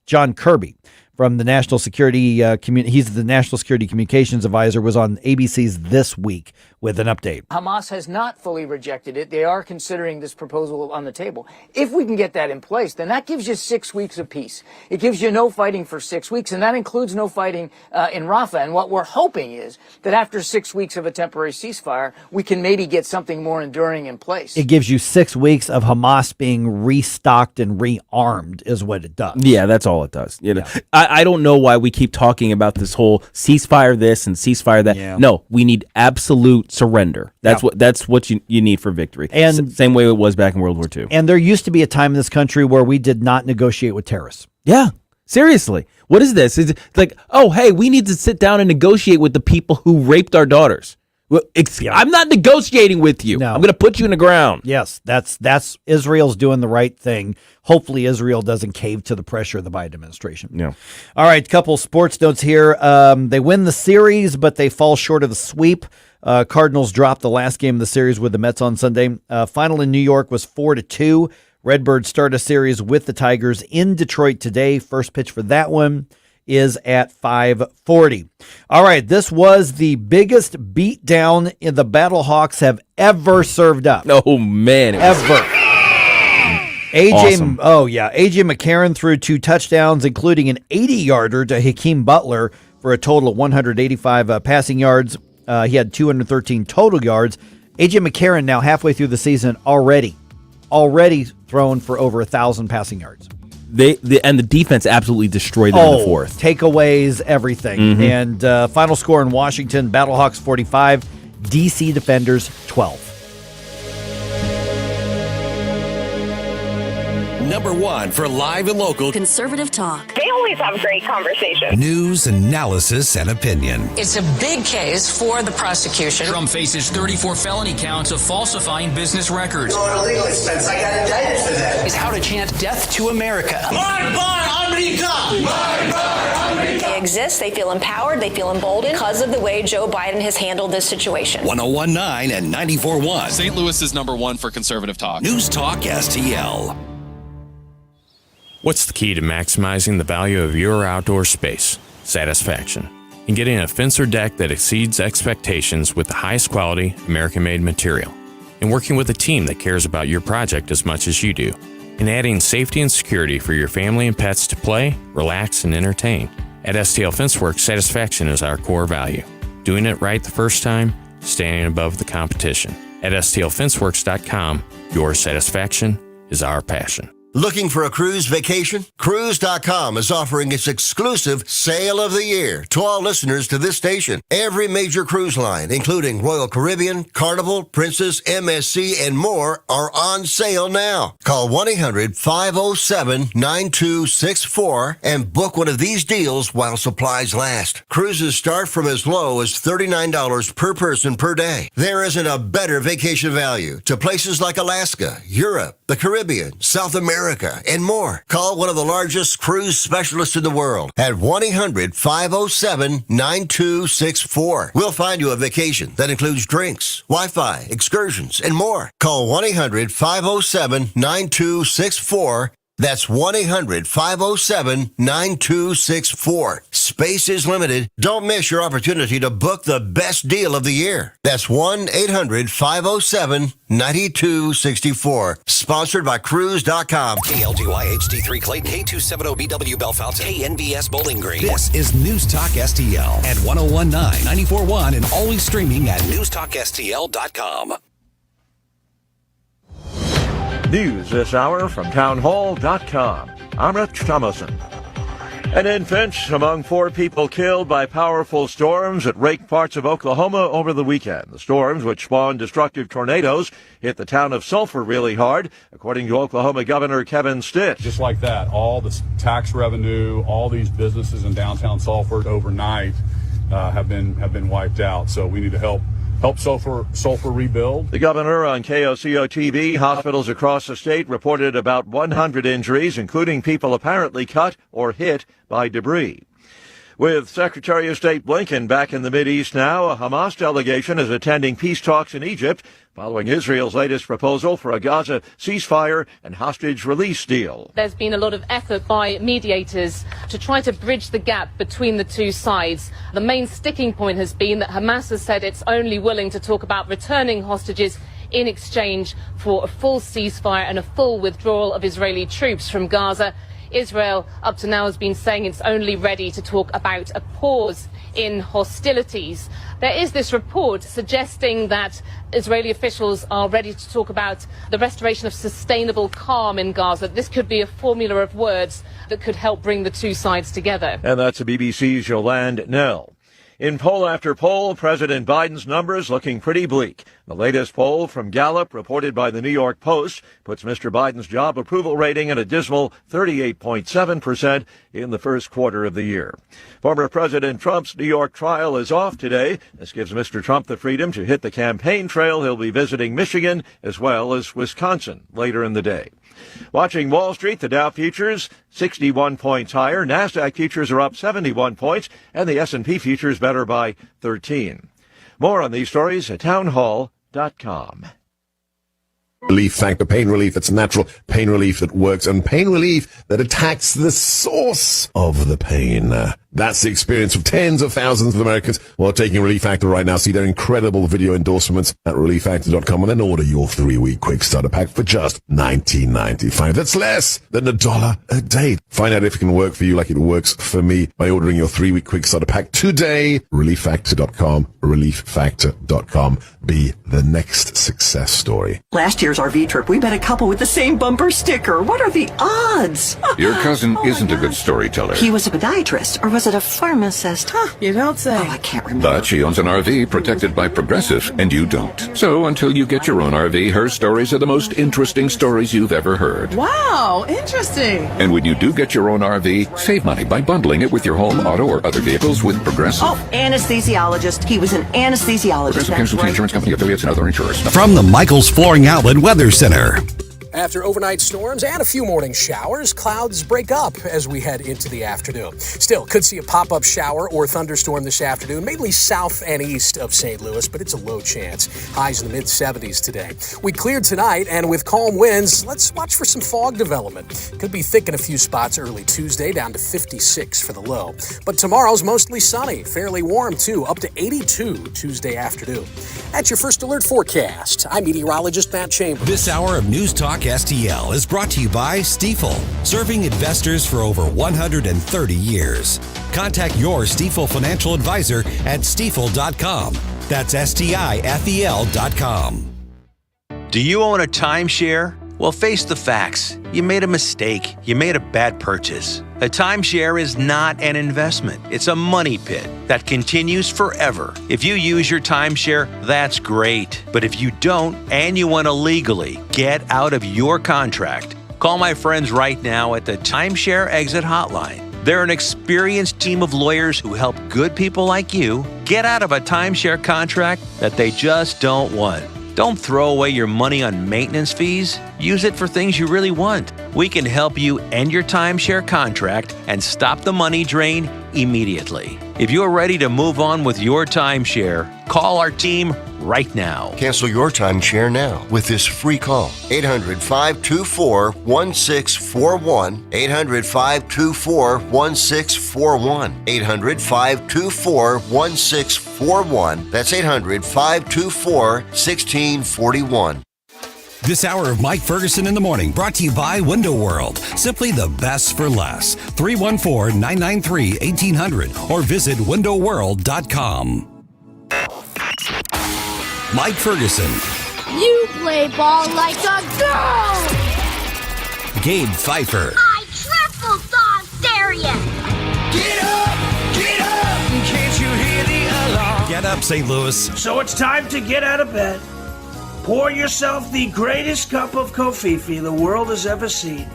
John Kirby from the National Security, he's the National Security Communications Advisor, was on ABC's This Week with an update. Hamas has not fully rejected it. They are considering this proposal on the table. If we can get that in place, then that gives you 6 weeks of peace. It gives you no fighting for 6 weeks, and that includes no fighting in Rafah. And what we're hoping is that after 6 weeks of a temporary ceasefire, we can maybe get something more enduring in place. It gives you 6 weeks of Hamas being restocked and rearmed is what it does. Yeah, that's all it does. You know, I don't know why we keep talking about this whole ceasefire this and ceasefire that. Yeah. No, we need absolute surrender. That's what you need for victory. And same way it was back in World War II. And there used to be a time in this country where we did not negotiate with terrorists. Yeah. Seriously. What is this? It's like, oh, hey, we need to sit down and negotiate with the people who raped our daughters. Well, I'm not negotiating with you. No. I'm going to put you in the ground. Yes, that's Israel's doing the right thing. Hopefully Israel doesn't cave to the pressure of the Biden administration. Yeah. All right, couple sports notes here. They win the series, but they fall short of the sweep. Cardinals dropped the last game of the series with the Mets on Sunday. Final in New York was 4-2. Redbirds start a series with the Tigers in Detroit today. First pitch for that one is at 5:40. All right, this was the biggest beatdown in the Battlehawks have ever served up. Oh, man. Ever. Awesome. AJ McCarron threw 2 touchdowns, including an 80-yarder to Hakeem Butler for a total of 185 passing yards. He had 213 total yards. AJ McCarron now halfway through the season already thrown for over 1,000 passing yards. And the defense absolutely destroyed them in the fourth. Takeaways, everything. And final score in Washington, Battlehawks 45, DC Defenders 12. Number 1 for live and local conservative talk. They always have great conversation. News, analysis, and opinion. It's a big case for the prosecution. Trump faces 34 felony counts of falsifying business records. On a legal expense, I got indicted for that. Is how to chant death to America. They exist, they feel empowered, they feel emboldened because of the way Joe Biden has handled this situation. 101.9 and 94.1. St. Louis is number 1 for conservative talk. News Talk STL. What's the key to maximizing the value of your outdoor space? Satisfaction. And getting a fence or deck that exceeds expectations with the highest quality, American-made material. And working with a team that cares about your project as much as you do. And adding safety and security for your family and pets to play, relax, and entertain. At STL Fenceworks, satisfaction is our core value. Doing it right the first time, standing above the competition. At STLFenceworks.com, your satisfaction is our passion. Looking for a cruise vacation? Cruise.com is offering its exclusive Sale of the Year to all listeners to this station. Every major cruise line, including Royal Caribbean, Carnival, Princess, MSC, and more, are on sale now. Call 1-800-507-9264 and book one of these deals while supplies last. Cruises start from as low as $39 per person per day. There isn't a better vacation value to places like Alaska, Europe, the Caribbean, South America, and more. Call one of the largest cruise specialists in the world at 1-800-507-9264. We'll find you a vacation that includes drinks, Wi-Fi, excursions, and more. Call 1-800-507-9264. That's 1-800-507-9264. Space is limited. Don't miss your opportunity to book the best deal of the year. That's 1-800-507-9264. Sponsored by Cruise.com. KLGY HD3 Clayton, K270BW Bellefonte, KNBS Bowling Green. This is News Talk STL at 101.9, 94.1, and always streaming at newstalkstl.com. News this hour from townhall.com. I'm Rich Thomason. An infant among 4 people killed by powerful storms that raked parts of Oklahoma over the weekend. The storms, which spawned destructive tornadoes, hit the town of Sulphur really hard, according to Oklahoma Governor Kevin Stitt. Just like that, all the tax revenue, all these businesses in downtown Sulphur overnight have been wiped out. So we need to help Sulphur rebuild. The governor on KOCO-TV, hospitals across the state reported about 100 injuries, including people apparently cut or hit by debris. With Secretary of State Blinken back in the Mideast now, a Hamas delegation is attending peace talks in Egypt following Israel's latest proposal for a Gaza ceasefire and hostage release deal. There's been a lot of effort by mediators to try to bridge the gap between the two sides. The main sticking point has been that Hamas has said it's only willing to talk about returning hostages in exchange for a full ceasefire and a full withdrawal of Israeli troops from Gaza. Israel, up to now, has been saying it's only ready to talk about a pause in hostilities. There is this report suggesting that Israeli officials are ready to talk about the restoration of sustainable calm in Gaza. This could be a formula of words that could help bring the two sides together. And that's the BBC's Yolande Nell. In poll after poll, President Biden's numbers looking pretty bleak. The latest poll from Gallup, reported by the New York Post, puts Mr. Biden's job approval rating at a dismal 38.7% in the first quarter of the year. Former President Trump's New York trial is off today. This gives Mr. Trump the freedom to hit the campaign trail. He'll be visiting Michigan as well as Wisconsin later in the day. Watching Wall Street, the Dow futures 61 points higher. NASDAQ futures are up 71 points, and the S&P futures better by 13. More on these stories at townhall.com. Relief Factor, pain relief that's natural, pain relief that works, and pain relief that attacks the source of the pain. That's the experience of tens of thousands of Americans who are taking Relief Factor right now. See their incredible video endorsements at relieffactor.com and then order your 3-week quick starter pack for just $19.95. That's less than $1 a day. Find out if it can work for you like it works for me by ordering your 3-week quick starter pack today. Relieffactor.com, relieffactor.com. Be the next success story. Last year's RV trip, we met a couple with the same bumper sticker. What are the odds? Your cousin isn't a good storyteller. He was a podiatrist, or was it a pharmacist? You don't say. Oh, I can't remember. But she owns an RV protected by Progressive, and you don't. So until you get your own RV, her stories are the most interesting stories you've ever heard. Wow, interesting. And when you do get your own RV, save money by bundling it with your home, auto, or other vehicles with Progressive. Oh, anesthesiologist. He was an anesthesiologist. Progressive Casualty Insurance Company, affiliates, and other insurers. From the Michael's Flooring Outlet Weather Center. After overnight storms and a few morning showers, clouds break up as we head into the afternoon. Still, could see a pop-up shower or thunderstorm this afternoon, mainly south and east of St. Louis, but it's a low chance. Highs in the mid-70s today. We cleared tonight, and with calm winds, let's watch for some fog development. Could be thick in a few spots early Tuesday, down to 56 for the low. But tomorrow's mostly sunny, fairly warm too, up to 82 Tuesday afternoon. That's your First Alert forecast. I'm meteorologist Matt Chambers. This hour of News Talk STL is brought to you by Stifel, serving investors for over 130 years. Contact your Stifel financial advisor at stifel.com. That's STIFEL.com. Do you own a timeshare? Well, face the facts. You made a mistake. You made a bad purchase. A timeshare is not an investment. It's a money pit that continues forever. If you use your timeshare, that's great. But if you don't and you want to legally get out of your contract, call my friends right now at the Timeshare Exit Hotline. They're an experienced team of lawyers who help good people like you get out of a timeshare contract that they just don't want. Don't throw away your money on maintenance fees. Use it for things you really want. We can help you end your timeshare contract and stop the money drain immediately. If you're ready to move on with your timeshare, call our team right now. Cancel your timeshare now with this free call. 800-524-1641. 800-524-1641. 800-524-1641. That's 800-524-1641. This hour of Mike Ferguson in the Morning brought to you by Window World. Simply the best for less. 314-993-1800 or visit windowworld.com. Mike Ferguson. You play ball like a girl! Gabe Pfeiffer. I triple dog dare you! Get up, St. Louis. So it's time to get out of bed. Pour yourself the greatest cup of kofifi the world has ever seen.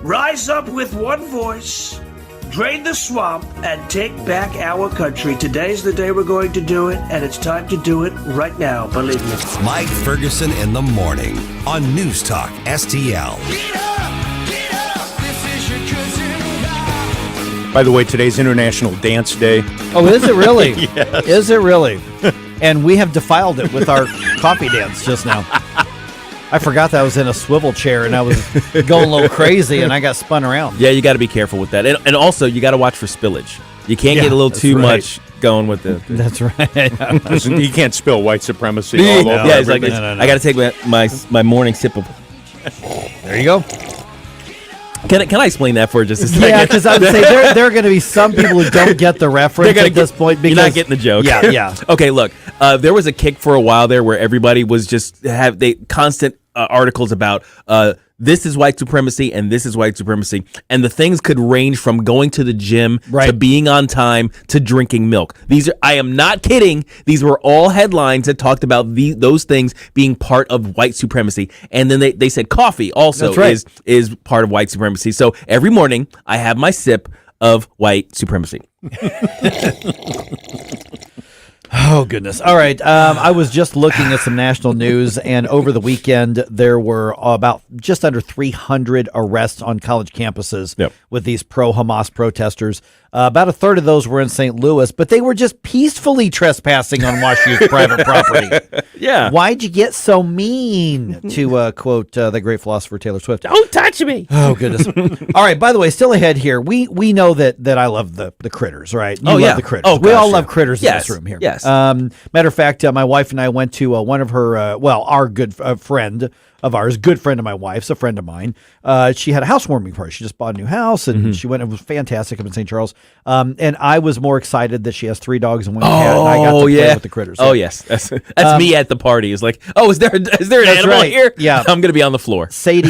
Rise up with one voice, drain the swamp, and take back our country. Today's the day we're going to do it, and it's time to do it right now, believe me. Mike Ferguson in the morning on News Talk STL. By the way, today's International Dance Day. Oh, is it really? Yes. Is it really? And we have defiled it with our coffee dance just now. I forgot that I was in a swivel chair and I was going a little crazy and I got spun around. Yeah, you got to be careful with that. And also, you got to watch for spillage. You can't get a little too much going with it. That's right. Listen, you can't spill white supremacy all over. Yeah, it's like, I got to take my morning sip of. There you go. Can I explain that for just a second? Yeah, because I would say there are going to be some people who don't get the reference at this point. Because you're not getting the joke. Yeah. Okay, look, there was a kick for a while there where everybody was just constant articles about this is white supremacy and this is white supremacy, and the things could range from going to the gym to being on time to drinking milk. I am not kidding. These were all headlines that talked about those things being part of white supremacy, and then they said coffee also is part of white supremacy. So every morning I have my sip of white supremacy. Oh, goodness. All right. I was just looking at some national news, and over the weekend, there were about just under 300 arrests on college campuses with these pro-Hamas protesters. About a third of those were in St. Louis, but they were just peacefully trespassing on WashU's private property. Yeah. Why'd you get so mean? To quote the great philosopher Taylor Swift. Don't touch me. Oh, goodness. All right. By the way, still ahead here. We know that I love the critters, right? You love the critters. Oh, we all love critters in this room here. Yes. Matter of fact, my wife and I went to one of her, our good friend of ours, good friend of my wife's, a friend of mine. She had a housewarming party. She just bought a new house, and she went. It was fantastic up in St. Charles. And I was more excited that she has 3 dogs and 1 cat, and I got to play with the critters. Oh, yes. That's me at the party. It's like, is there an animal here? Yeah. I'm going to be on the floor. Sadie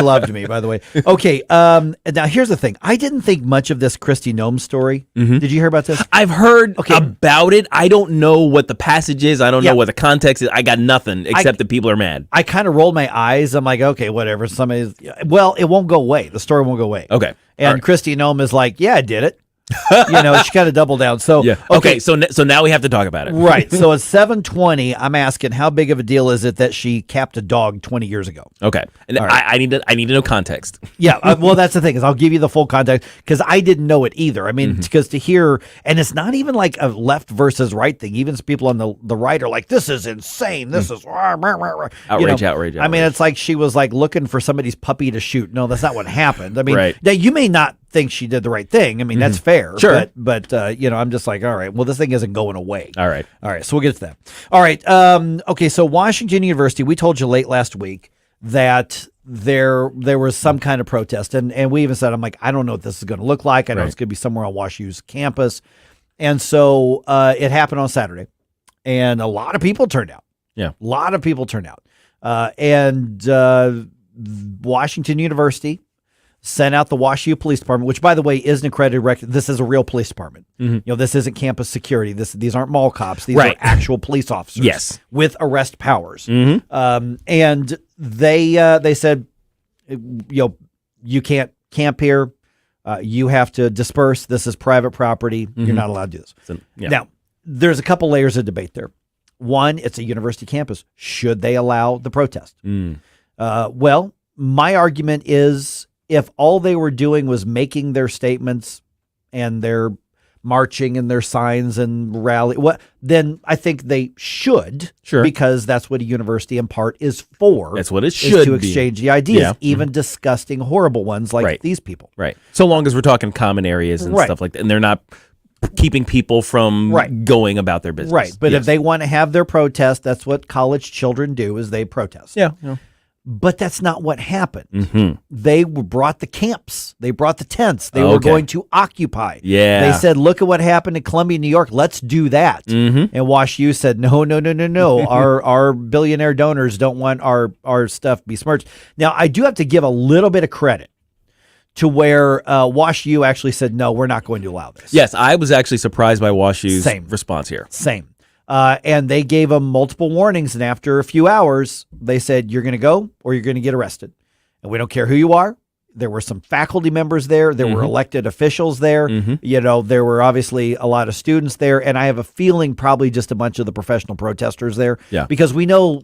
loved me, by the way. Okay, now here's the thing. I didn't think much of this Kristi Noem story. Did you hear about this? I've heard about it. I don't know what the passage is. I don't know what the context is. I got nothing except that people are mad. I kind of rolled my eyes. I'm like, okay, whatever. It won't go away. The story won't go away. Okay. And Kristi Noem is like, yeah, I did it. She kind of doubled down. So okay, so now we have to talk about it. Right. So at 7:20, I'm asking, how big of a deal is it that she capped a dog 20 years ago? Okay, and I need to know context. Yeah. Well, that's the thing, is I'll give you the full context, because I didn't know it either. I mean, because to hear, and it's not even like a left versus right thing. Even people on the right are like, this is insane. This is outrage. I mean, it's like she was like looking for somebody's puppy to shoot. No, that's not what happened. I mean, now you may not think she did the right thing. I mean, that's fair. Sure. But I'm just like, all right, well, this thing isn't going away. All right. So we'll get to that. All right. Okay. So Washington University, we told you late last week that there was some kind of protest. And we even said, I'm like, I don't know what this is going to look like. I know it's going to be somewhere on WashU's campus. And so it happened on Saturday, and a lot of people turned out. Yeah. A lot of people turned out. And Washington University sent out the WashU Police Department, which, by the way, is an accredited this is a real police department. This isn't campus security. These aren't mall cops. These are actual police officers. Yes. With arrest powers. And they said, you can't camp here. You have to disperse. This is private property. You're not allowed to do this. So, Now, there's a couple layers of debate there. One, it's a university campus. Should they allow the protest? Well, my argument is, if all they were doing was making their statements and their marching and their signs and rally, then I think they should, because that's what a university in part is for. That's what it should be. To exchange the ideas, even disgusting, horrible ones like these people. Right. So long as we're talking common areas and stuff like that, and they're not keeping people from going about their business. Right. But if they want to have their protest, that's what college children do, is they protest. Yeah. But that's not what happened. They brought the camps. They brought the tents. They were going to occupy. Yeah. They said, look at what happened in Columbia, New York. Let's do that. And WashU said, no. Our billionaire donors don't want our stuff besmirched. Now, I do have to give a little bit of credit to where WashU actually said, no, we're not going to allow this. Yes, I was actually surprised by WashU's response here. Same. And they gave them multiple warnings. And after a few hours, they said, you're going to go or you're going to get arrested. And we don't care who you are. There were some faculty members there. There were elected officials there. You know, there were obviously a lot of students there. And I have a feeling probably just a bunch of the professional protesters there. Yeah. Because we know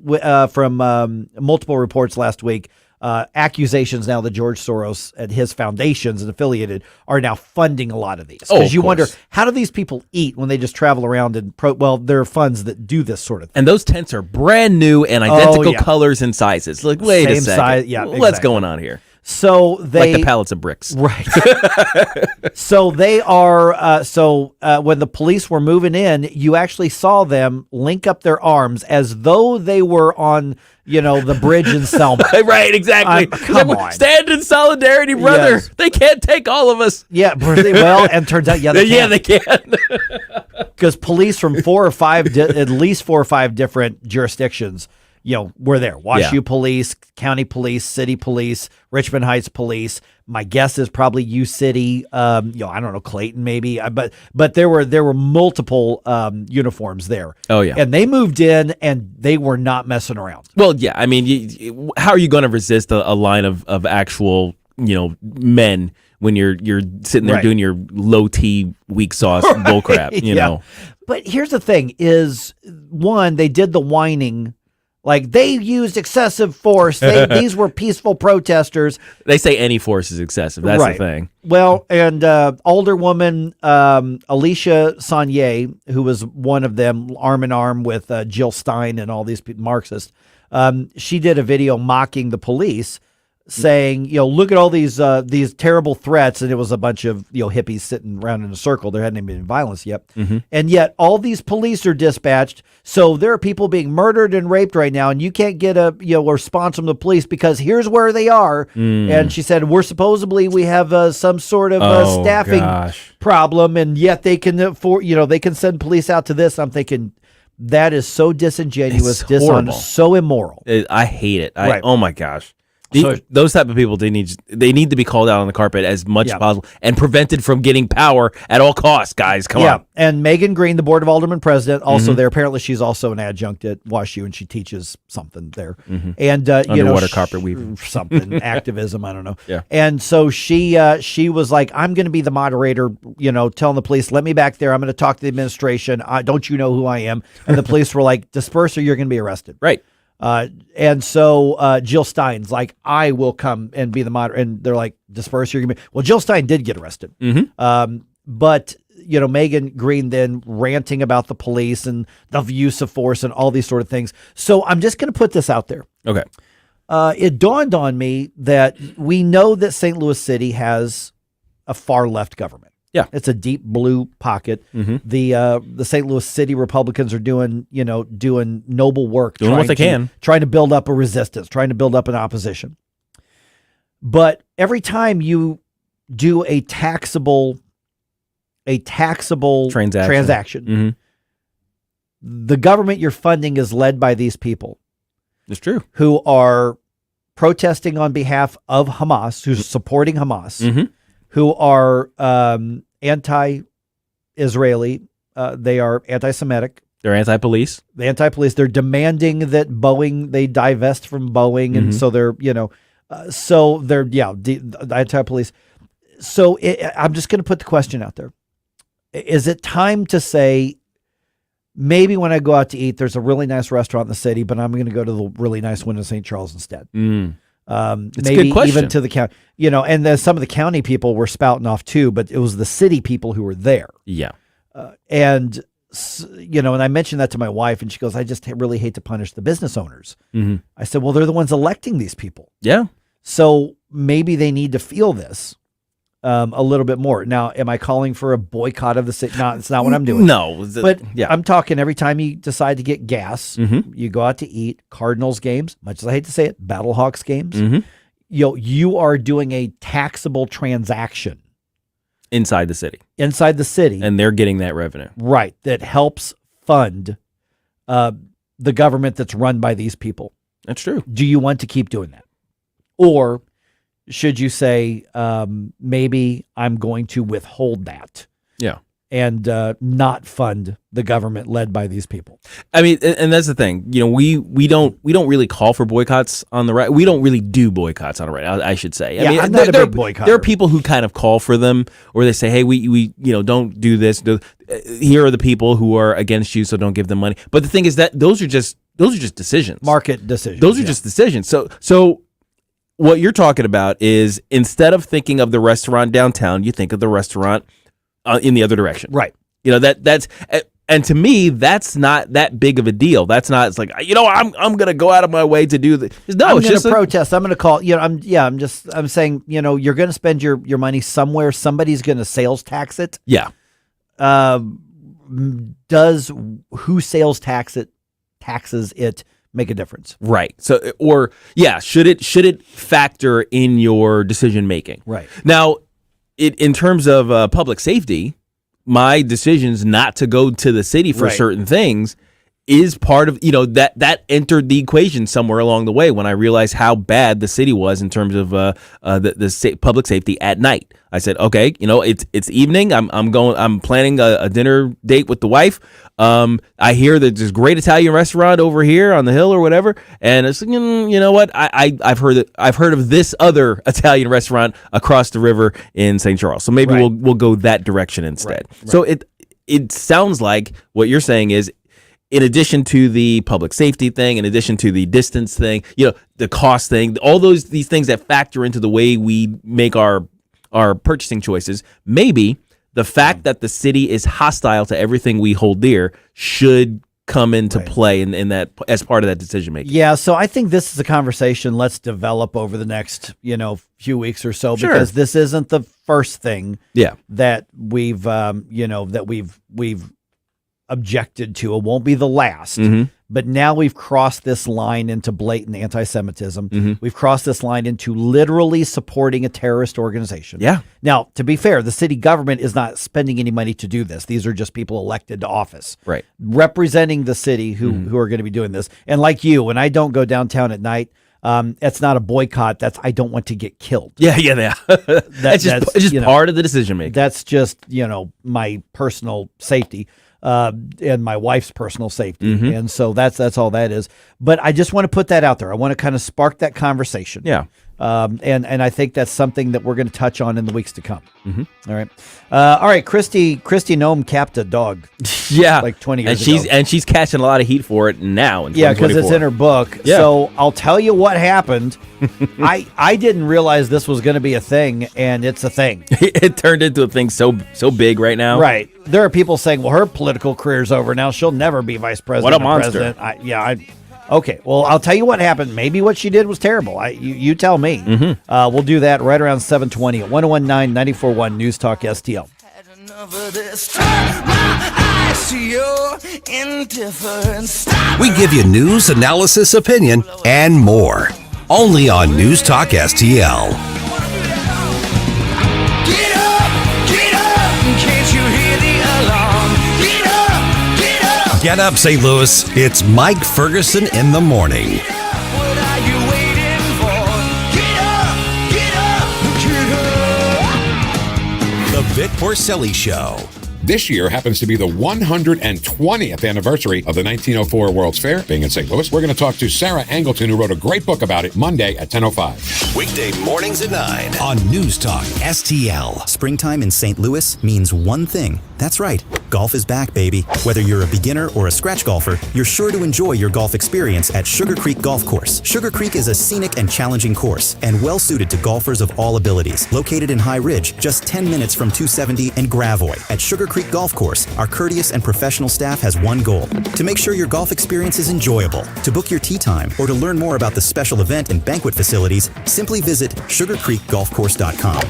from multiple reports last week, accusations now that George Soros and his foundations and affiliated are now funding a lot of these. Because you wonder, how do these people eat when they just travel around and there are funds that do this sort of thing. And those tents are brand new and identical colors and sizes. Like, wait a second. Size, yeah, What's exactly. going on here? So they like the pallets of bricks, right? So they are. When the police were moving in, you actually saw them link up their arms as though they were on, the bridge in Selma. Right, exactly. Come on, stand in solidarity, brother. Yes. They can't take all of us. Yeah, well, and turns out, they can. Because police from at least 4 or 5 different jurisdictions, were there. WashU Police, County Police, City Police, Richmond Heights Police. My guess is probably U City. I don't know, Clayton maybe. But there were multiple uniforms there. Oh yeah, and they moved in and they were not messing around. Well, yeah. I mean, how are you going to resist a line of actual men when you're sitting there doing your low T weak sauce bullcrap? You know. But here's the thing: is one, they did the whining. Like, they used excessive force. These were peaceful protesters. They say any force is excessive. That's the thing. Well, and older woman, Alicia Sanye, who was one of them, arm in arm with Jill Stein and all these Marxists, she did a video mocking the police, saying, look at all these terrible threats. And it was a bunch of, hippies sitting around in a circle. There hadn't even been violence yet. And yet all these police are dispatched. So there are people being murdered and raped right now. And you can't get a, response from the police because here's where they are. And she said, we have some sort of staffing problem. And yet they can they can send police out to this. I'm thinking, that is so disingenuous, dishonest, so immoral. I hate it. Oh my gosh. Those type of people, they need to be called out on the carpet as much as possible and prevented from getting power at all costs, guys. Come on. And Megan Green, the Board of Aldermen president, also there. Apparently, she's also an adjunct at WashU, and she teaches something there. And underwater carpet weaving, something activism. I don't know. Yeah. And so she was like, "I'm going to be the moderator. Telling the police, let me back there. I'm going to talk to the administration. Don't you know who I am?" And the police were like, "Disperse, or you're going to be arrested." Right. And so Jill Stein's like, I will come and be the moderator. And they're like, disperse, you're going to be. Well, Jill Stein did get arrested. But, Megan Green then ranting about the police and the use of force and all these sort of things. So I'm just going to put this out there. Okay. It dawned on me that we know that St. Louis City has a far left government. Yeah, it's a deep blue pocket. The St. Louis City Republicans are doing noble work, doing what they can, trying to build up a resistance, trying to build up an opposition. But every time you do a taxable transaction, the government you're funding is led by these people. It's true. Who are protesting on behalf of Hamas, who's supporting Hamas. Who are anti-Israeli. They are anti-Semitic. They're anti-police. They're demanding that they divest from Boeing. And so they're, anti-police. So I'm just going to put the question out there. Is it time to say, maybe when I go out to eat, there's a really nice restaurant in the city, but I'm going to go to the really nice one in St. Charles instead? It's maybe a good question. Even to the county, and then some of the county people were spouting off too, but it was the city people who were there. Yeah. And I mentioned that to my wife and she goes, I just really hate to punish the business owners. I said, well, they're the ones electing these people. Yeah. So maybe they need to feel this a little bit more. Now, am I calling for a boycott of the city? No, it's not what I'm doing. No. But I'm talking every time you decide to get gas, you go out to eat, Cardinals games, much as I hate to say it, Battlehawks games, you are doing a taxable transaction. Inside the city. And they're getting that revenue. Right. That helps fund the government that's run by these people. That's true. Do you want to keep doing that? Or should you say, maybe I'm going to withhold that? Yeah. and not fund the government led by these people. I mean, and that's the thing. We don't really call for boycotts on the right. We don't really do boycotts on the right. I should say. I mean, I'm not a big boycotter. There are people who kind of call for them, or they say, "Hey, we don't do this. Here are the people who are against you, so don't give them money." But the thing is that those are just decisions, market decisions. Those are just decisions. So what you're talking about is, instead of thinking of the restaurant downtown, you think of the restaurant in the other direction. Right. That's and to me, that's not that big of a deal. That's not. It's like, I'm going to go out of my way to do this. No, I'm it's going just to protest. I'm going to call. I'm saying, you're going to spend your money somewhere. Somebody's going to sales tax it. Yeah. Does who sales taxes it make a difference? Right. So, should it factor in your decision making? Right. Now, in terms of public safety, my decisions not to go to the city for certain things is part of, that entered the equation somewhere along the way when I realized how bad the city was in terms of the public safety at night. I said, okay, it's evening. I'm planning a dinner date with the wife. I hear that there's a great Italian restaurant over here on the hill or whatever, and it's like, you know what? I've heard of this other Italian restaurant across the river in St. Charles. So maybe we'll go that direction instead. Right. So it sounds like what you're saying is, in addition to the public safety thing, in addition to the distance thing, the cost thing, all these things that factor into the way we make our purchasing choices, maybe the fact that the city is hostile to everything we hold dear should come into play in that as part of that decision making. Yeah, so I think this is a conversation let's develop over the next few weeks or so, because this isn't the first thing that we've we've objected to. It won't be the last. But now we've crossed this line into blatant anti-Semitism. We've crossed this line into literally supporting a terrorist organization. Yeah. Now, to be fair, the city government is not spending any money to do this. These are just people elected to office, right, representing the city who are going to be doing this. And like you, when I don't go downtown at night, it's not a boycott. That's I don't want to get killed. Yeah. It's just part of the decision making. That's just my personal safety. And my wife's personal safety. And so that's all that is. But I just want to put that out there. I want to kind of spark that conversation. Yeah. And I think that's something that we're going to touch on in the weeks to come. All right. All right. Christy Nome capped a dog. Yeah. Like 20 years ago. And she's catching a lot of heat for it now. Yeah, because it's in her book. Yeah. So I'll tell you what happened. I didn't realize this was going to be a thing, and it's a thing. It turned into a thing so big right now. Right. There are people saying, well, her political career's over now. She'll never be vice president. What a monster. Okay, well, I'll tell you what happened. Maybe what she did was terrible. You tell me. We'll do that right around 7:20 at 101.9 94.1 News Talk STL. We give you news, analysis, opinion, and more. Only on News Talk STL. Get up, can't you hear the alarm? Get up. Get up, St. Louis. It's MIike Ferguson in the morning. What are you waiting for? Get up. The Vic Porcelli Show. This year happens to be the 120th anniversary of the 1904 World's Fair being in St. Louis. We're going to talk to Sarah Angleton, who wrote a great book about it, Monday at 10:05. Weekday mornings at 9 on News Talk STL. Springtime in St. Louis means one thing. That's right. Golf is back, baby. Whether you're a beginner or a scratch golfer, you're sure to enjoy your golf experience at Sugar Creek Golf Course. Sugar Creek is a scenic and challenging course and well suited to golfers of all abilities. Located in High Ridge, just 10 minutes from 270 and Gravois. At Sugar Creek Golf Course, our courteous and professional staff has one goal: to make sure your golf experience is enjoyable. To book your tee time or to learn more about the special event and banquet facilities, simply visit sugarcreekgolfcourse.com.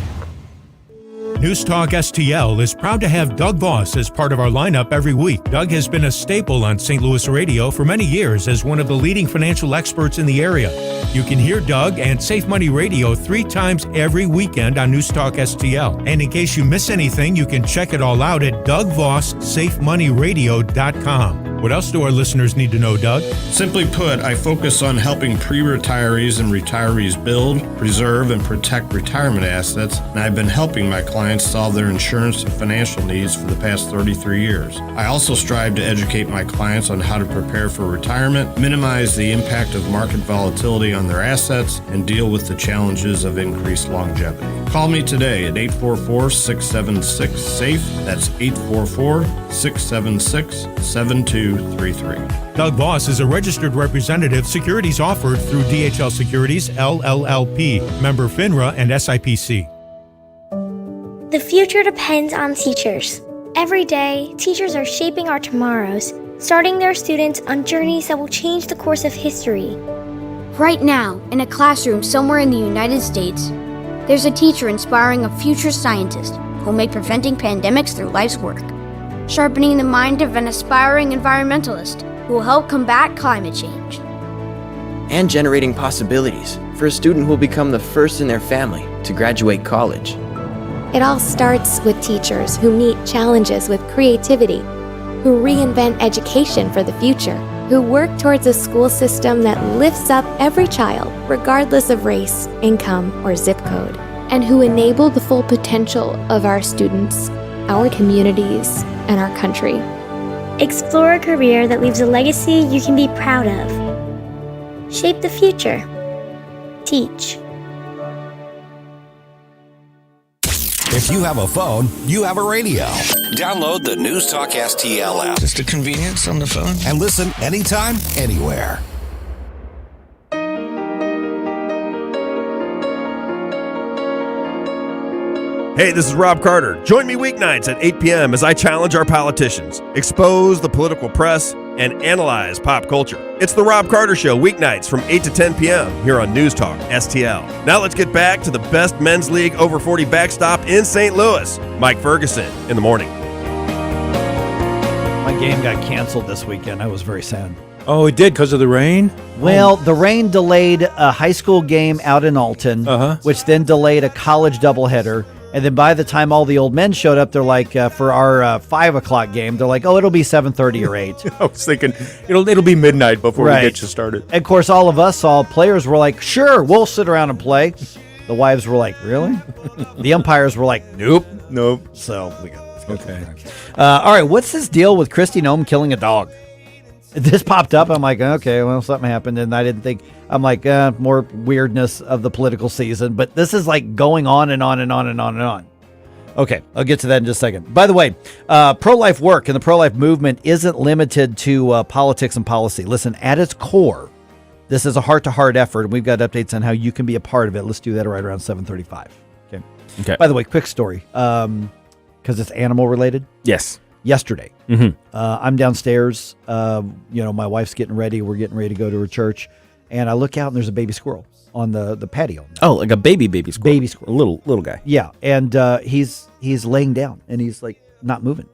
News Talk STL is proud to have Doug Voss as part of our lineup every week. Doug has been a staple on St. Louis radio for many years as one of the leading financial experts in the area. You can hear Doug and Safe Money Radio 3 times every weekend on News Talk STL. And in case you miss anything, you can check it all out at DougVossSafeMoneyRadio.com. What else do our listeners need to know, Doug? Simply put, I focus on helping pre-retirees and retirees build, preserve, and protect retirement assets, and I've been helping my clients solve their insurance and financial needs for the past 33 years. I also strive to educate my clients on how to prepare for retirement, minimize the impact of market volatility on their assets, and deal with the challenges of increased longevity. Call me today at 844-676-SAFE. That's 844-676-7233. Doug Voss is a registered representative. Securities offered through DHL Securities, LLLP, member FINRA and SIPC. The future depends on teachers. Every day, teachers are shaping our tomorrows, starting their students on journeys that will change the course of history. Right now, in a classroom somewhere in the United States, there's a teacher inspiring a future scientist who will make preventing pandemics their life's work, sharpening the mind of an aspiring environmentalist who will help combat climate change, and generating possibilities for a student who will become the first in their family to graduate college. It all starts with teachers who meet challenges with creativity, who reinvent education for the future, who work towards a school system that lifts up every child, regardless of race, income, or zip code, and who enable the full potential of our students, our communities, and our country. Explore a career that leaves a legacy you can be proud of. Shape the future. Teach. If you have a phone, you have a radio. Download the News Talk STL app. Just a convenience on the phone. And listen anytime, anywhere. Hey, this is Rob Carter. Join me weeknights at 8 p.m. as I challenge our politicians, expose the political press, and analyze pop culture. It's the Rob Carter Show, weeknights from 8 to 10 p.m. here on News Talk STL. Now let's get back to the best men's league over 40 backstop in St. Louis. MIike Ferguson in the morning. My game got canceled this weekend. I was very sad. Oh, it did because of the rain? Well, the rain delayed a high school game out in Alton, which then delayed a college doubleheader. And then by the time all the old men showed up, they're like, for our 5 o'clock game, they're like, oh, it'll be 7:30 or 8. I was thinking it'll be midnight before we get you started. And of course, all of us, all players were like, sure, we'll sit around and play. The wives were like, really? The umpires were like, nope. So we got okay. All right, what's this deal with Kristi Noem killing a dog? This popped up. I'm like, okay, well, something happened, and I didn't think. I'm like, more weirdness of the political season, but this is like going on and on and on and on and on. Okay, I'll get to that in just a second. By the way, pro-life work and the pro-life movement isn't limited to politics and policy. Listen, at its core, this is a heart-to-heart effort, and we've got updates on how you can be a part of it. Let's do that right around 7:35. Okay. By the way, quick story, because it's animal related. Yes. Yesterday, I'm downstairs. My wife's getting ready. We're getting ready to go to her church. And I look out and there's a baby squirrel on the patio. Oh, like a baby squirrel. Baby squirrel. A little guy. Yeah. And he's laying down and he's like not moving.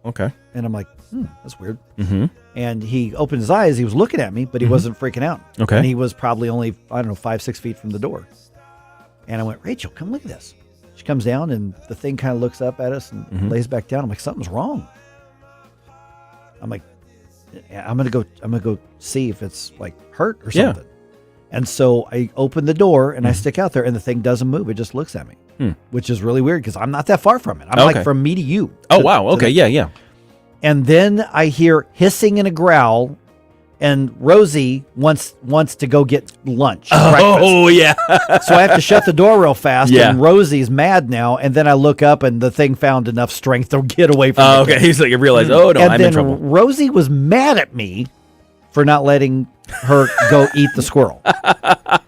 Okay. And I'm like, that's weird. Mm-hmm. And he opened his eyes. He was looking at me, but he wasn't freaking out. Okay. And he was probably only, 5-6 feet from the door. And I went, Rachel, come look at this. She comes down and the thing kind of looks up at us and lays back down. I'm like, something's wrong. I'm like, I'm gonna go see if it's like hurt or something. Yeah. And so I open the door and I stick out there and the thing doesn't move. It just looks at me, which is really weird because I'm not that far from it. I'm like from me to you. Oh, wow. Okay. Yeah. And then I hear hissing and a growl. And Rosie wants to go get lunch. Oh, yeah. So I have to shut the door real fast. Yeah. And Rosie's mad now. And then I look up and the thing found enough strength to get away from me. Okay. He's like, I realized, I'm in trouble. Rosie was mad at me for not letting her go eat the squirrel.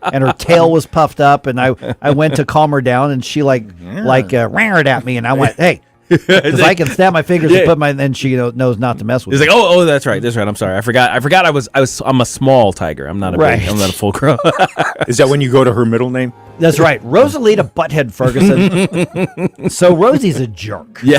And her tail was puffed up. And I went to calm her down. And she roared at me. And I went, hey. Because I can snap my fingers and put and she knows not to mess with. He's like, oh, that's right. I'm sorry. I forgot. I'm a small tiger. I'm not a big, I'm not a full grown. Is that when you go to her middle name? That's right. Rosalita Butthead Ferguson. So Rosie's a jerk. Yeah.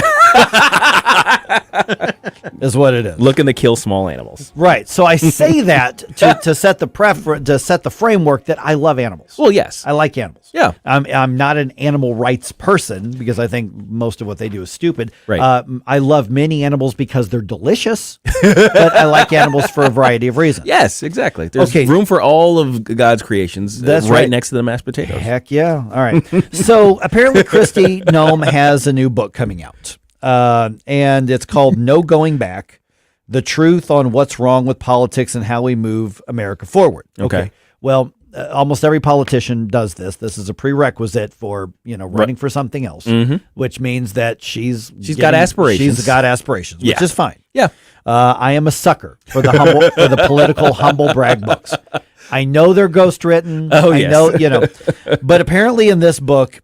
is what it is. Looking to kill small animals. Right. So I say that to set the framework that I love animals. Well, yes. I like animals. Yeah. I'm not an animal rights person because I think most of what they do is stupid. Right. I love many animals because they're delicious, but I like animals for a variety of reasons. Yes, exactly. There's room for all of God's creations. That's right right. next to the mashed potatoes. Heck yeah. All right. So apparently Kristi Noem has a new book coming out. And it's called No Going Back, The Truth on What's Wrong with Politics and How We Move America Forward. Okay. Well, almost every politician does this. This is a prerequisite for, running for something else, which means that she's got aspirations. She's got aspirations, which Yeah. is fine. Yeah. I am a sucker for the political humble brag books. I know they're ghost written. Oh, I yes. know, but apparently in this book,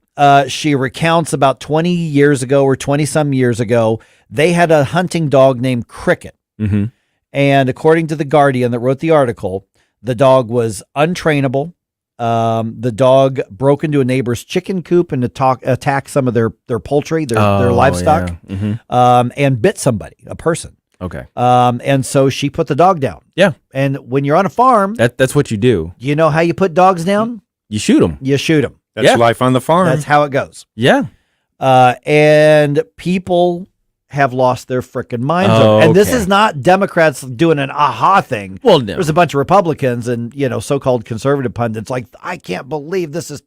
she recounts about 20 years ago or 20 some years ago, they had a hunting dog named Cricket. Mm-hmm. And according to the Guardian that wrote the article, the dog was untrainable. The dog broke into a neighbor's chicken coop and attacked some of their poultry, their livestock, Yeah. Mm-hmm. And bit somebody, a person. Okay. And so she put the dog down. Yeah. And when you're on a farm, That's what you do. you know how you put dogs down? You shoot them. You shoot them. That's life on the farm. That's how it goes. Yeah. And people have lost their freaking minds. Oh, And this okay. is not Democrats doing an aha thing. Well, no. There's a bunch of Republicans and, so-called conservative pundits like, I can't believe this is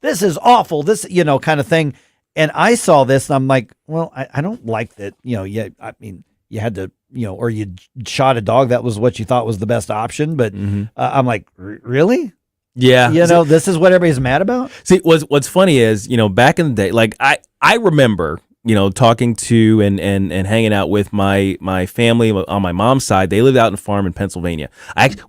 this is awful. This, kind of thing. And I saw this and I'm like, well, I don't like that. You had to, or you shot a dog. That was what you thought was the best option. But I'm like, really? Yeah. This is what everybody's mad about? See, what's funny is, back in the day, like I remember, talking to and hanging out with my family on my mom's side. They lived out in a farm in Pennsylvania.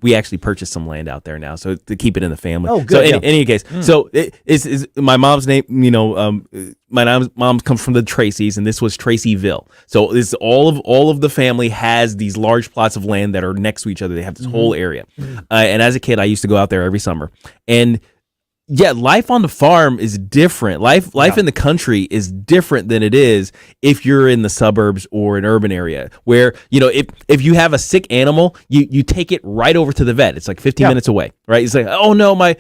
We actually purchased some land out there now, so to keep it in the family. Oh, good. So Yeah. in any case, so it is my mom's name. My mom comes from the Tracys, and this was Tracyville. So this all of the family has these large plots of land that are next to each other. They have this whole area. And as a kid, I used to go out there every summer. And yeah, life on the farm is different. Life in the country is different than it is if you're in the suburbs or an urban area where, if you have a sick animal, you take it right over to the vet. It's like 15 minutes away, right? It's like, oh no, my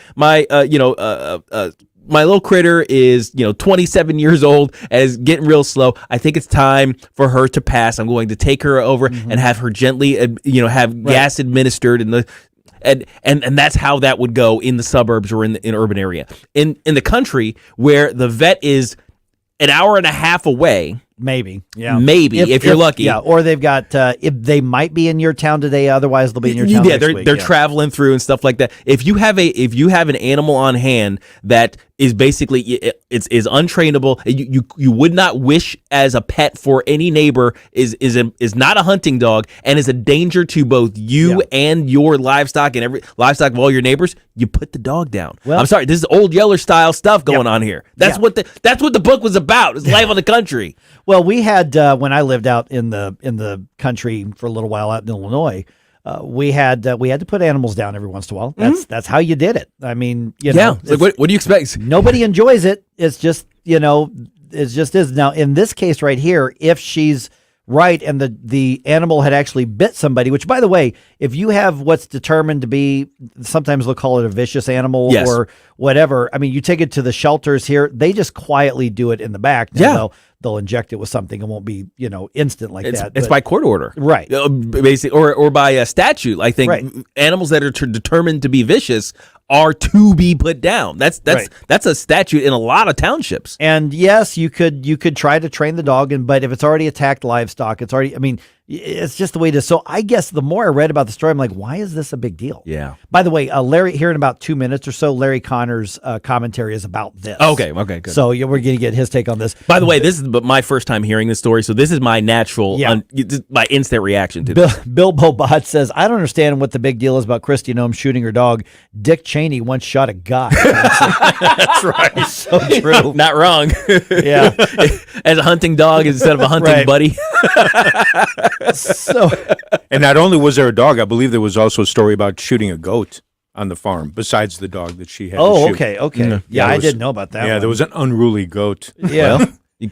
little critter is, 27 years old and is getting real slow. I think it's time for her to pass. I'm going to take her over and have her gently, have gas administered and that's how that would go in the suburbs or in urban area. In the country where the vet is an hour and a half away. Maybe. Yeah. Maybe if you're lucky. Yeah. Or they've got, if they might be in your town today, otherwise they'll be in your town next week. They're traveling through and stuff like that. If you have an animal on hand that is basically is untrainable, you would not wish as a pet for any neighbor, is not a hunting dog and is a danger to both you and your livestock and every livestock of all your neighbors, you put the dog down. Well, I'm sorry, this is old Yeller style stuff going on here. That's what the book was about. It's life on the country. Well, we had when I lived out in the country for a little while out in Illinois, we had to put animals down every once in a while. That's how you did it. I mean, like, what do you expect? Nobody enjoys it. It's just it just is. Now in this case right here, if she's right and the animal had actually bit somebody, which by the way, if you have what's determined to be, sometimes they'll call it a vicious animal or whatever. I mean, you take it to the shelters here, they just quietly do it in the back. Now, they'll inject it with something. It won't be, instant like that. It's by court order. Right. Basically, or by a statute. I think animals that are determined to be vicious are to be put down. That's a statute in a lot of townships. And yes, you could try to train the dog, but if it's already attacked livestock, it's just the way it is. So I guess the more I read about the story, I'm like, why is this a big deal? Yeah. By the way, Larry, here in about 2 minutes or so, Larry Connor's commentary is about this. Okay, good. So we're going to get his take on this. By the way, this is my first time hearing this story, so this is my natural, my instant reaction to this. Bill Bobot says, I don't understand what the big deal is about Kristi Noem shooting her dog. Dick Cheney once shot a guy. That's right. So true. Not wrong. Yeah. As a hunting dog instead of a hunting buddy. And not only was there a dog, I believe there was also a story about shooting a goat on the farm besides the dog that she had to shoot. Okay. Yeah, I didn't know about that. Yeah, one. there was an unruly goat. Yeah. Well,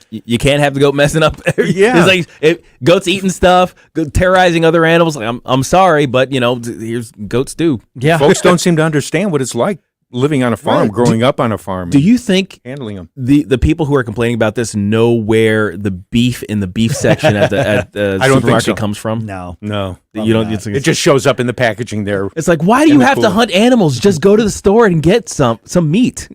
You can't have the goat messing up. Yeah. It's like goats eating stuff, terrorizing other animals. Like, I'm sorry, but here's goats do. Yeah. Folks don't seem to understand what it's like living on a farm, Right. growing up on a farm. Do you think handling them? The people who are complaining about this know where the beef in the beef section at the I don't think supermarket so. comes from? No. You don't. It just shows up in the packaging there. It's like, why do you have to hunt animals? Just go to the store and get some meat.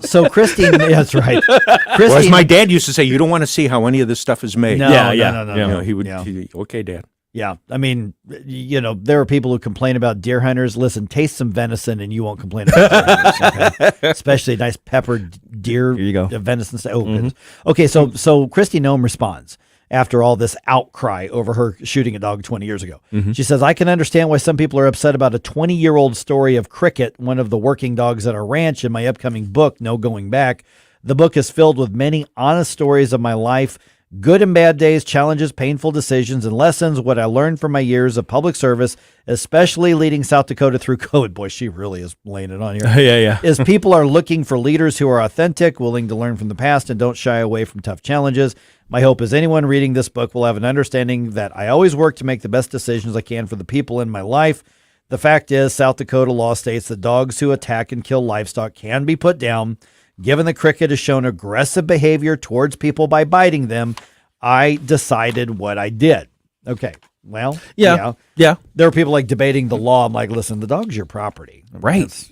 So Christine, that's right. Well, as my dad used to say, you don't want to see how any of this stuff is made. No, no. He would. Okay, Dad. Yeah, I mean, there are people who complain about deer hunters. Listen, taste some venison, and you won't complain about deer hunters, okay? Especially a nice peppered deer. Here you go. Venison. Oh, goodness. Okay. So Christy Nome responds after all this outcry over her shooting a dog 20 years ago. She says, "I can understand why some people are upset about a 20-year-old story of Cricket, one of the working dogs at our ranch. In my upcoming book, No Going Back, the book is filled with many honest stories of my life." Good and bad days, challenges, painful decisions, and lessons, what I learned from my years of public service, especially leading South Dakota through COVID. Boy, she really is laying it on here. Yeah. Is people are looking for leaders who are authentic, willing to learn from the past, and don't shy away from tough challenges. My hope is anyone reading this book will have an understanding that I always work to make the best decisions I can for the people in my life. The fact is, South Dakota law states that dogs who attack and kill livestock can be put down. Given that Cricket has shown aggressive behavior towards people by biting them, I decided what I did. Okay. Well, yeah. There are people like debating the law. I'm like, listen, the dog's your property. Right.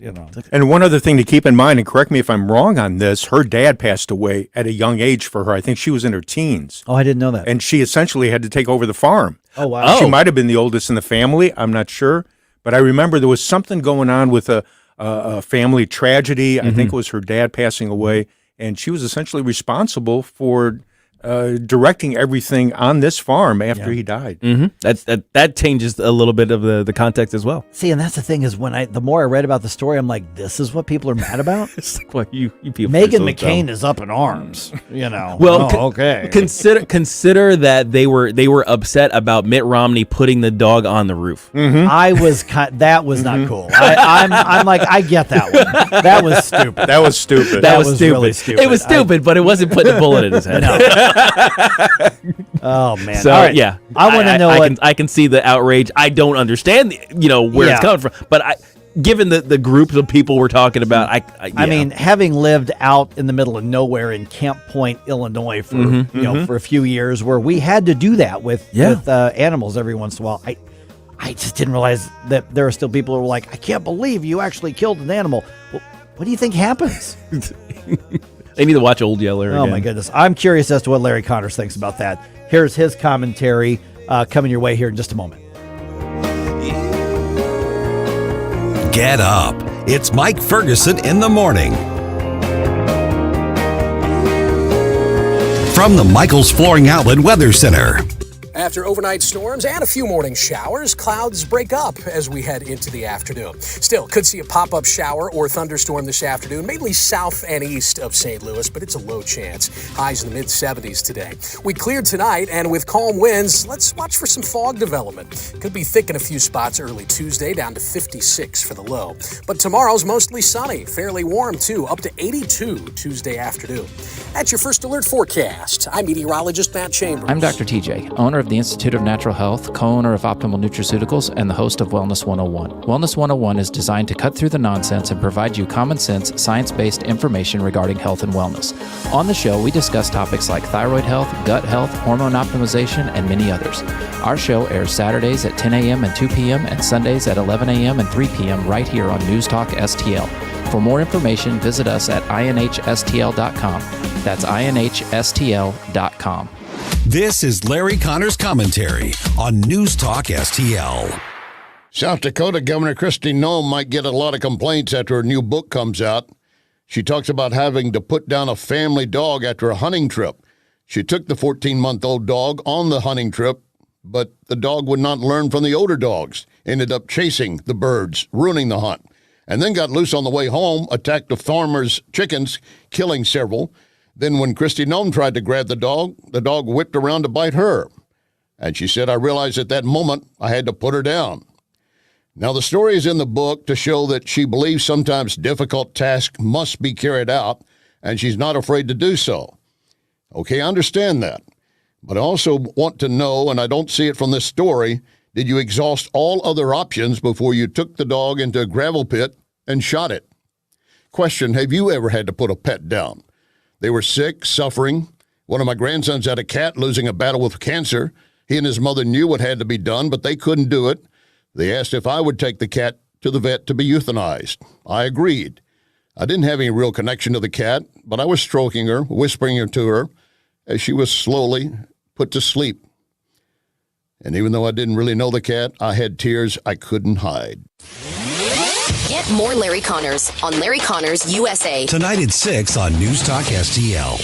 And one other thing to keep in mind, and correct me if I'm wrong on this, her dad passed away at a young age for her. I think she was in her teens. Oh, I didn't know that. And she essentially had to take over the farm. Oh, wow. She might have been the oldest in the family. I'm not sure. But I remember there was something going on with a family tragedy. I think it was her dad passing away. And she was essentially responsible for directing everything on this farm after he died. That changes a little bit of the context as well. See, and that's the thing is the more I read about the story, I'm like, this is what people are mad about? It's like, well, you people. Meghan McCain is up in arms, Well, okay. Consider that they were upset about Mitt Romney putting the dog on the roof. I was that was not cool. I'm like, I get that one. That was stupid. That was stupid. That was stupid. Really stupid. It was stupid, but it wasn't putting a bullet in his head. No. Oh man! So all right. yeah, I want to know. I can see the outrage. I don't understand, where it's coming from. But given the groups of people we're talking about, I mean, having lived out in the middle of nowhere in Camp Point, Illinois, for for a few years, where we had to do that with animals every once in a while, I just didn't realize that there are still people who are like, I can't believe you actually killed an animal. Well, what do you think happens? They need to watch Old Yeller again. Oh, my goodness. I'm curious as to what Larry Connors thinks about that. Here's his commentary coming your way here in just a moment. Get up. It's Mike Ferguson in the morning. From the Michael's Flooring Outlet Weather Center. After overnight storms and a few morning showers, clouds break up as we head into the afternoon. Still, could see a pop-up shower or thunderstorm this afternoon, mainly south and east of St. Louis, but it's a low chance. Highs in the mid-70s today. We cleared tonight, and with calm winds, let's watch for some fog development. Could be thick in a few spots early Tuesday, down to 56 for the low. But tomorrow's mostly sunny, fairly warm too, up to 82 Tuesday afternoon. That's your First Alert forecast. I'm meteorologist Matt Chambers. I'm Dr. TJ, owner of the Institute of Natural Health, co-owner of Optimal Nutraceuticals, and the host of Wellness 101. Wellness 101 is designed to cut through the nonsense and provide you common sense, science-based information regarding health and wellness. On the show, we discuss topics like thyroid health, gut health, hormone optimization, and many others. Our show airs Saturdays at 10 a.m. and 2 p.m. and Sundays at 11 a.m. and 3 p.m. right here on News Talk STL. For more information, visit us at inhstl.com. That's inhstl.com. This is Larry Connors' commentary on News Talk STL. South Dakota Governor Kristi Noem might get a lot of complaints after her new book comes out. She talks about having to put down a family dog after a hunting trip. She took the 14-month-old dog on the hunting trip, but the dog would not learn from the older dogs, ended up chasing the birds, ruining the hunt, and then got loose on the way home, attacked the farmer's chickens, killing several. Then when Kristi Noem tried to grab the dog whipped around to bite her. And she said, I realized at that moment I had to put her down. Now, the story is in the book to show that she believes sometimes difficult tasks must be carried out, and she's not afraid to do so. Okay, I understand that. But I also want to know, and I don't see it from this story, did you exhaust all other options before you took the dog into a gravel pit and shot it? Question, have you ever had to put a pet down? They were sick, suffering. One of my grandsons had a cat losing a battle with cancer. He and his mother knew what had to be done, but they couldn't do it. They asked if I would take the cat to the vet to be euthanized. I agreed. I didn't have any real connection to the cat, but I was stroking her, whispering to her as she was slowly put to sleep. And even though I didn't really know the cat, I had tears I couldn't hide. Get more Larry Connors on Larry Connors USA. Tonight at 6 on News Talk STL.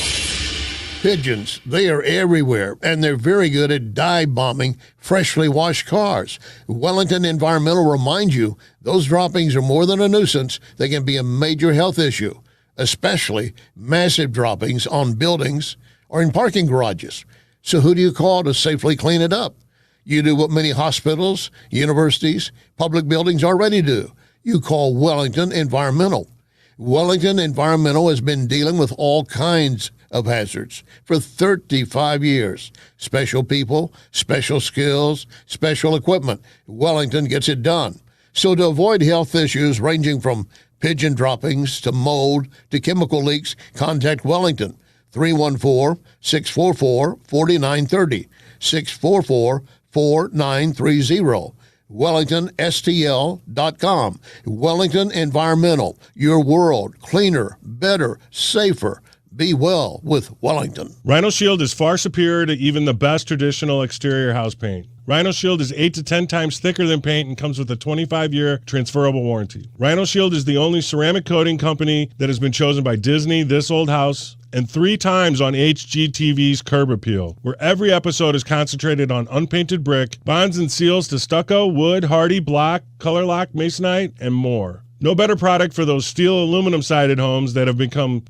Pigeons, they are everywhere, and they're very good at dive bombing freshly washed cars. Wellington Environmental reminds you those droppings are more than a nuisance. They can be a major health issue, especially massive droppings on buildings or in parking garages. So who do you call to safely clean it up? You do what many hospitals, universities, public buildings already do. You call Wellington Environmental. Wellington Environmental has been dealing with all kinds of hazards for 35 years. Special people, special skills, special equipment. Wellington gets it done. So to avoid health issues ranging from pigeon droppings to mold to chemical leaks, contact Wellington. 314-644-4930. 644-4930. WellingtonSTL.com. Wellington Environmental. Your world cleaner, better, safer. Be well with Wellington. Rhino Shield is far superior to even the best traditional exterior house paint. Rhino Shield is 8 to 10 times thicker than paint and comes with a 25-year transferable warranty. Rhino Shield is the only ceramic coating company that has been chosen by Disney, This Old House, and 3 times on HGTV's Curb Appeal, where every episode is concentrated on unpainted brick, bonds and seals to stucco, wood, hardy, block, color lock, masonite, and more. No better product for those steel aluminum-sided homes that have become,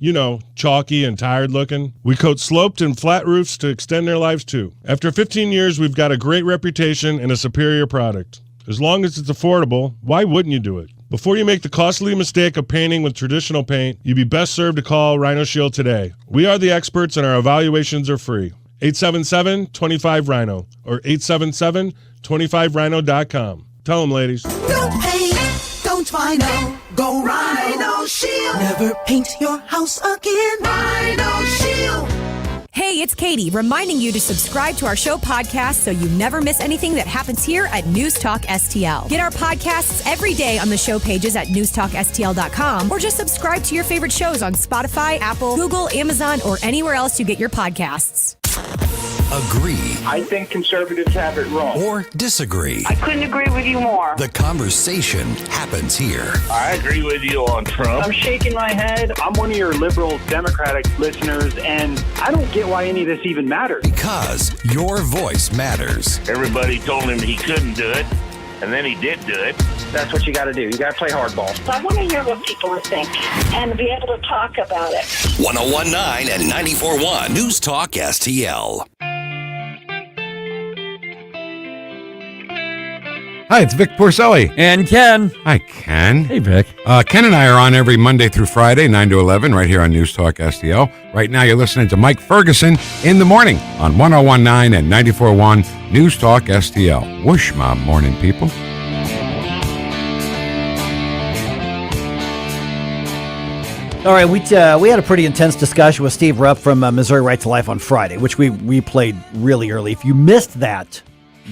chalky and tired looking. We coat sloped and flat roofs to extend their lives too. After 15 years, we've got a great reputation and a superior product. As long as it's affordable, why wouldn't you do it? Before you make the costly mistake of painting with traditional paint, you'd be best served to call Rhino Shield today. We are the experts and our evaluations are free. 877-25-RHINO or 877-25rhino.com. Tell them, ladies. Don't paint, don't Rhino, go Rhino Shield. Never paint your house again. Rhino Shield. Hey, it's Katie, reminding you to subscribe to our show podcast so you never miss anything that happens here at News Talk STL. Get our podcasts every day on the show pages at newstalkstl.com or just subscribe to your favorite shows on Spotify, Apple, Google, Amazon, or anywhere else you get your podcasts. Agree. I think conservatives have it wrong. Or disagree. I couldn't agree with you more. The conversation happens here. I agree with you on Trump. I'm shaking my head. I'm one of your liberal Democratic listeners, and I don't get why any of this even matters. Because your voice matters. Everybody told him he couldn't do it, and then he did do it. That's what you got to do. You got to play hardball. I want to hear what people think and be able to talk about it. 101.9 and 94.1 News Talk STL. Hi, it's Vic Porcelli. And Ken. Hi, Ken. Hey, Vic. Ken and I are on every Monday through Friday, 9 to 11, right here on News Talk STL. Right now, you're listening to MIike Ferguson in the morning on 101.9 and 94.1 News Talk STL. Whoosh, my morning people. All right, we had a pretty intense discussion with Steve Rupp from Missouri Right to Life on Friday, which we played really early. If you missed that,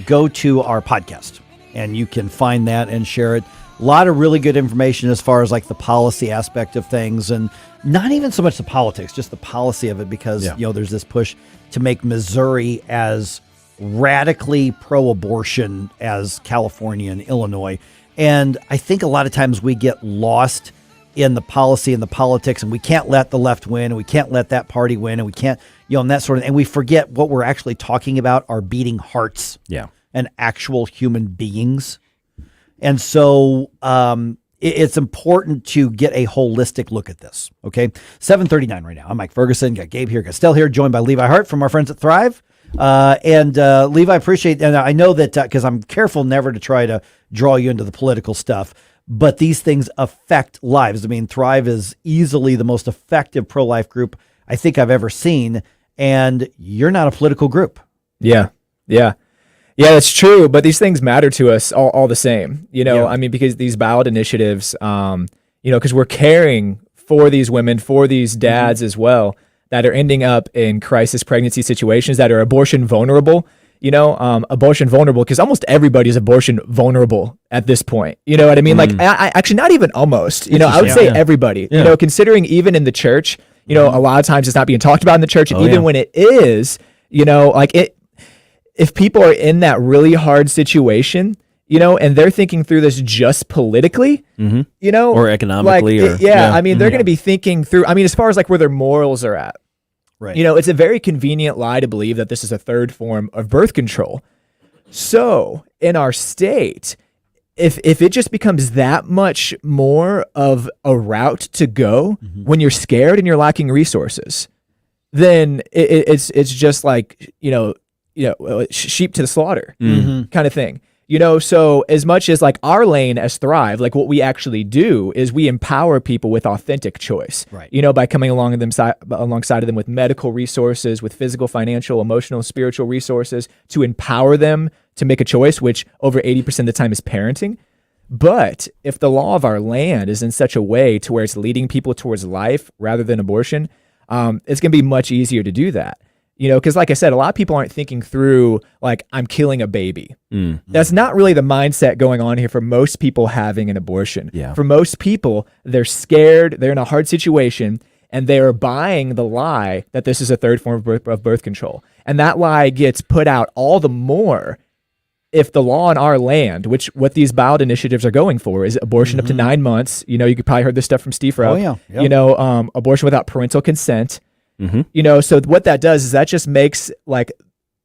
go to our podcast, and you can find that and share it. A lot of really good information as far as like the policy aspect of things, and not even so much the politics, just the policy of it, because there's this push to make Missouri as radically pro-abortion as California and Illinois. And I think a lot of times we get lost in the policy and the politics, and we can't let the left win, and we can't let that party win, and we can't, and that sort of, and we forget what we're actually talking about are beating hearts. Yeah. And actual human beings. And so it's important to get a holistic look at this. Okay. 7:39 right now. I'm MIike Ferguson. Got Gabe here. Got Stell here, joined by Levi Hart from our friends at Thrive. And Levi, appreciate, and I know that because I'm careful never to try to draw you into the political stuff, but these things affect lives. I mean, Thrive is easily the most effective pro-life group I think I've ever seen. and you're not a political group. Yeah, that's true. But these things matter to us all the same. I mean, because these ballot initiatives, because we're caring for these women, for these dads as well, that are ending up in crisis pregnancy situations, that are abortion vulnerable. Abortion vulnerable, because almost everybody's abortion vulnerable at this point. You know what I mean? Like, I actually not even almost. I would say everybody. Considering even in the church, a lot of times it's not being talked about in the church, and even when it is, if people are in that really hard situation, and they're thinking through this just politically, or economically, I mean, they're going to be thinking through. I mean, as far as like where their morals are at. Right. It's a very convenient lie to believe that this is a third form of birth control. So in our state, if it just becomes that much more of a route to go when you're scared and you're lacking resources, then it's just like, sheep to the slaughter kind of thing. So as much as like our lane as Thrive, like what we actually do is we empower people with authentic choice, right? By coming alongside of them with medical resources, with physical, financial, emotional, spiritual resources to empower them to make a choice, which over 80% of the time is parenting. But if the law of our land is in such a way to where it's leading people towards life rather than abortion, it's going to be much easier to do that. Because like I said, a lot of people aren't thinking through, like, I'm killing a baby. That's not really the mindset going on here for most people having an abortion. Yeah. For most people, they're scared, they're in a hard situation, and they are buying the lie that this is a third form of birth control. And that lie gets put out all the more if the law in our land, which what these ballot initiatives are going for, is abortion up to 9 months. You could probably heard this stuff from Steve Rupp. Oh, yeah. Abortion without parental consent. So what that does is that just makes like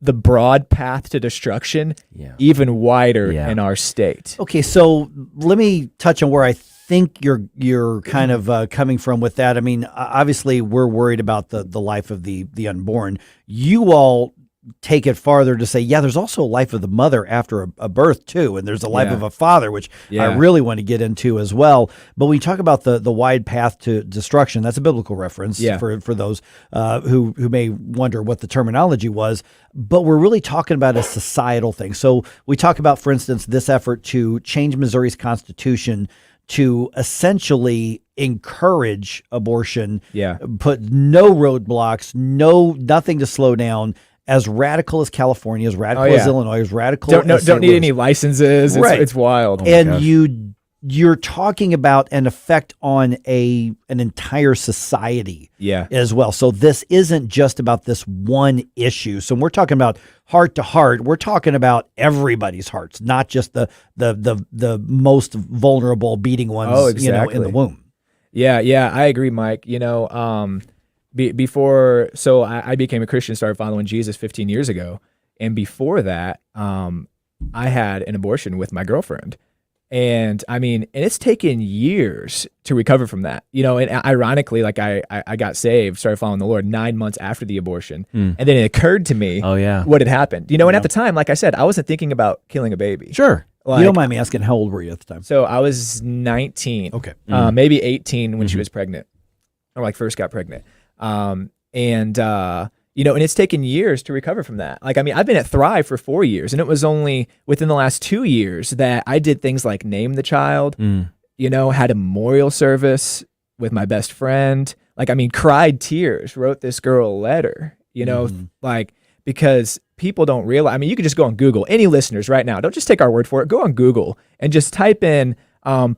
the broad path to destruction even wider in our state. Okay, so let me touch on where I think you're kind of coming from with that. I mean, obviously we're worried about the life of the unborn. You all take it farther to say, there's also a life of the mother after a birth too, and there's a life of a father, which I really want to get into as well. But when you talk about the wide path to destruction, that's a biblical reference for those who may wonder what the terminology was. But we're really talking about a societal thing. So we talk about, for instance, this effort to change Missouri's constitution to essentially encourage abortion, put no roadblocks, nothing to slow down. As radical as California, as radical as Illinois, as radical as don't need any licenses. It's wild. And you're talking about an effect on an entire society as well. So this isn't just about this one issue. So when we're talking about heart to heart, we're talking about everybody's hearts, not just the most vulnerable beating ones in the womb. Yeah, I agree, Mike. Before, so I became a Christian, started following Jesus 15 years ago. And before that, I had an abortion with my girlfriend. And I mean, and it's taken years to recover from that, and ironically, like I got saved, started following the Lord 9 months after the abortion. And then it occurred to me what had happened, and at the time, like I said, I wasn't thinking about killing a baby. Sure. You don't mind me asking, how old were you at the time? So I was 19. Okay. Maybe 18 when she was pregnant, or like first got pregnant. And it's taken years to recover from that. Like, I mean, I've been at Thrive for 4 years, and it was only within the last 2 years that I did things like name the child, had a memorial service with my best friend. Like, I mean, cried tears, wrote this girl a letter, like, because people don't realize, I mean, you could just go on Google, any listeners right now, don't just take our word for it, go on Google and just type in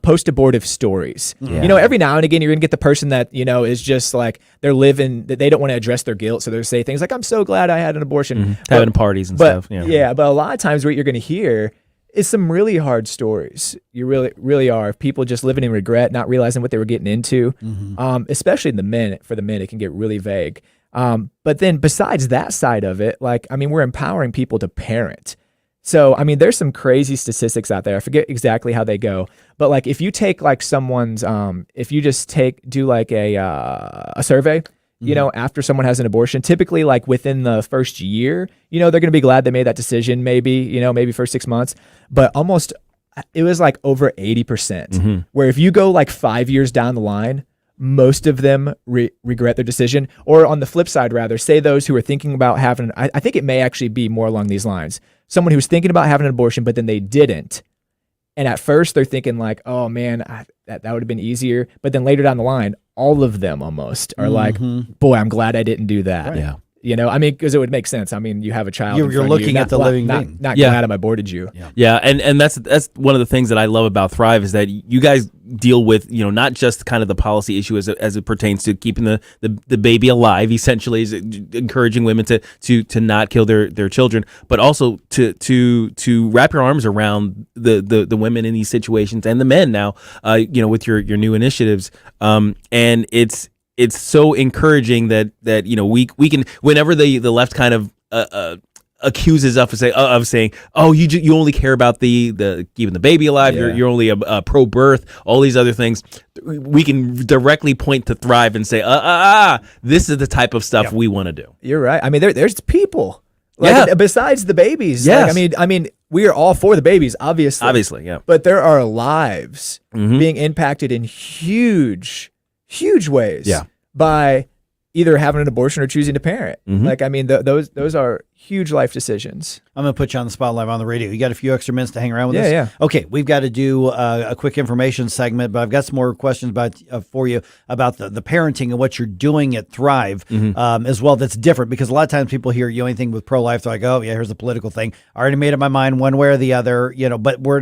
post-abortive stories. Every now and again, you're gonna get the person that, is just like, they're living, that they don't want to address their guilt. So they'll say things like, I'm so glad I had an abortion. Having parties and stuff. But a lot of times what you're going to hear is some really hard stories. You really, really are. People just living in regret, not realizing what they were getting into. Especially for the men, it can get really vague. But then besides that side of it, like, I mean, we're empowering people to parent. So, I mean, there's some crazy statistics out there. I forget exactly how they go, but like, if you take like someone's, if you just do like a survey, after someone has an abortion, typically like within the first year, they're going to be glad they made that decision, maybe first 6 months, but almost, it was like over 80%, where if you go like 5 years down the line, most of them regret their decision. Or on the flip side, rather, say those who are thinking about having, I think it may actually be more along these lines. Someone who's thinking about having an abortion, but then they didn't. And at first they're thinking like, oh man, that would have been easier. But then later down the line, all of them almost are like, boy, I'm glad I didn't do that. Right. Yeah. You know, I mean, because it would make sense. I mean, you have a child. You're looking at the living being. Not glad I aborted you. Yeah, and that's one of the things that I love about Thrive is that you guys deal with, you know, not just kind of the policy issue as it pertains to keeping the baby alive, essentially, is encouraging women to not kill their children, but also to wrap your arms around the women in these situations and the men now, you know, with your new initiatives, and it's so encouraging that you know we can, whenever the left kind of accuses us of saying, oh, you only care about the keeping the baby alive, you're only a pro birth, all these other things, we can directly point to Thrive and say, this is the type of stuff we want to do. You're right. I mean, there's people besides the babies. Yes. Like, I mean, we are all for the babies, obviously. Yeah. But there are lives being impacted in huge ways by either having an abortion or choosing to parent. Like, I mean, those are huge life decisions. I'm going to put you on the spot live on the radio. You got a few extra minutes to hang around with us? Yeah. Okay, we've got to do a quick information segment, but I've got some more questions for you about the parenting and what you're doing at Thrive as well. That's different because a lot of times people hear anything with pro-life, they're like, oh yeah, here's a political thing. I already made up my mind one way or the other, you know, but we're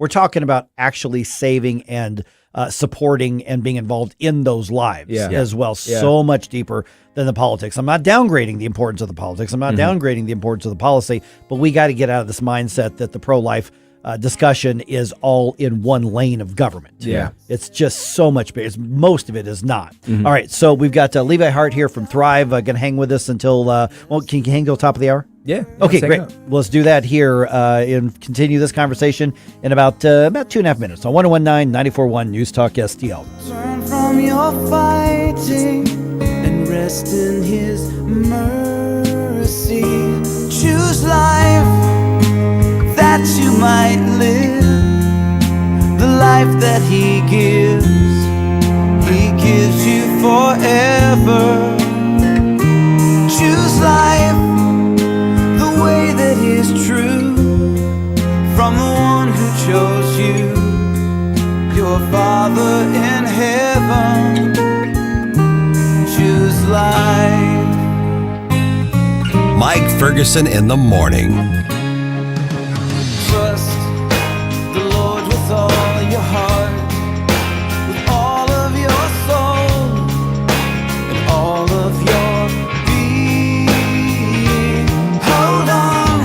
talking about actually saving and supporting and being involved in those lives as well. So much deeper than the politics. I'm not downgrading the importance of the politics. I'm not downgrading the importance of the policy, but we got to get out of this mindset that the pro-life discussion is all in one lane of government. Yeah. It's just so much bigger. Most of it is not. All right. So we've got Levi Hart here from Thrive going to hang with us until, can you hang till top of the hour? Yeah. Okay, great. Well, let's do that here and continue this conversation in about 2.5 minutes on 101.9, 94.1 News Talk STL. Turn from your fighting and rest in his mercy. Choose life that you might live, the life that he gives you forever. Choose life the way that is true, from the one who chose you, your Father in heaven. Choose life. Mike Ferguson in the morning. Trust the Lord with all your heart, with all of your soul, and all of your being. Hold on,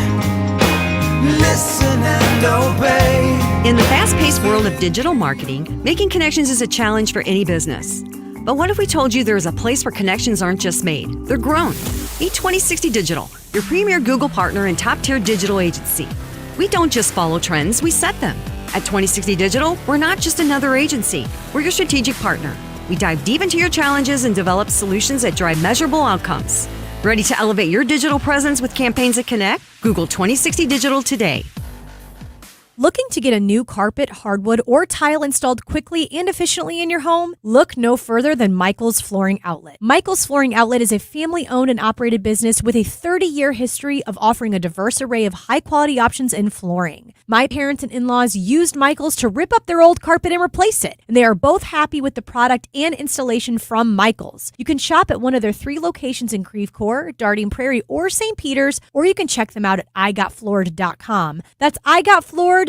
listen and obey. In the fast-paced world of digital marketing, making connections is a challenge for any business. But what if we told you there is a place where connections aren't just made, they're grown? Meet 2060 Digital, your premier Google partner and top-tier digital agency. We don't just follow trends, we set them. At 2060 Digital, we're not just another agency, we're your strategic partner. We dive deep into your challenges and develop solutions that drive measurable outcomes. Ready to elevate your digital presence with campaigns that connect? Google 2060 Digital today. Looking to get a new carpet, hardwood, or tile installed quickly and efficiently in your home? Look no further than Michael's Flooring Outlet. Michael's Flooring Outlet is a family-owned and operated business with a 30-year history of offering a diverse array of high-quality options in flooring. My parents and in-laws used Michael's to rip up their old carpet and replace it, and they are both happy with the product and installation from Michael's. You can shop at one of their 3 locations in Creve Coeur, Darting Prairie, or St. Peters, or you can check them out at igotfloored.com. That's igotfloored.com.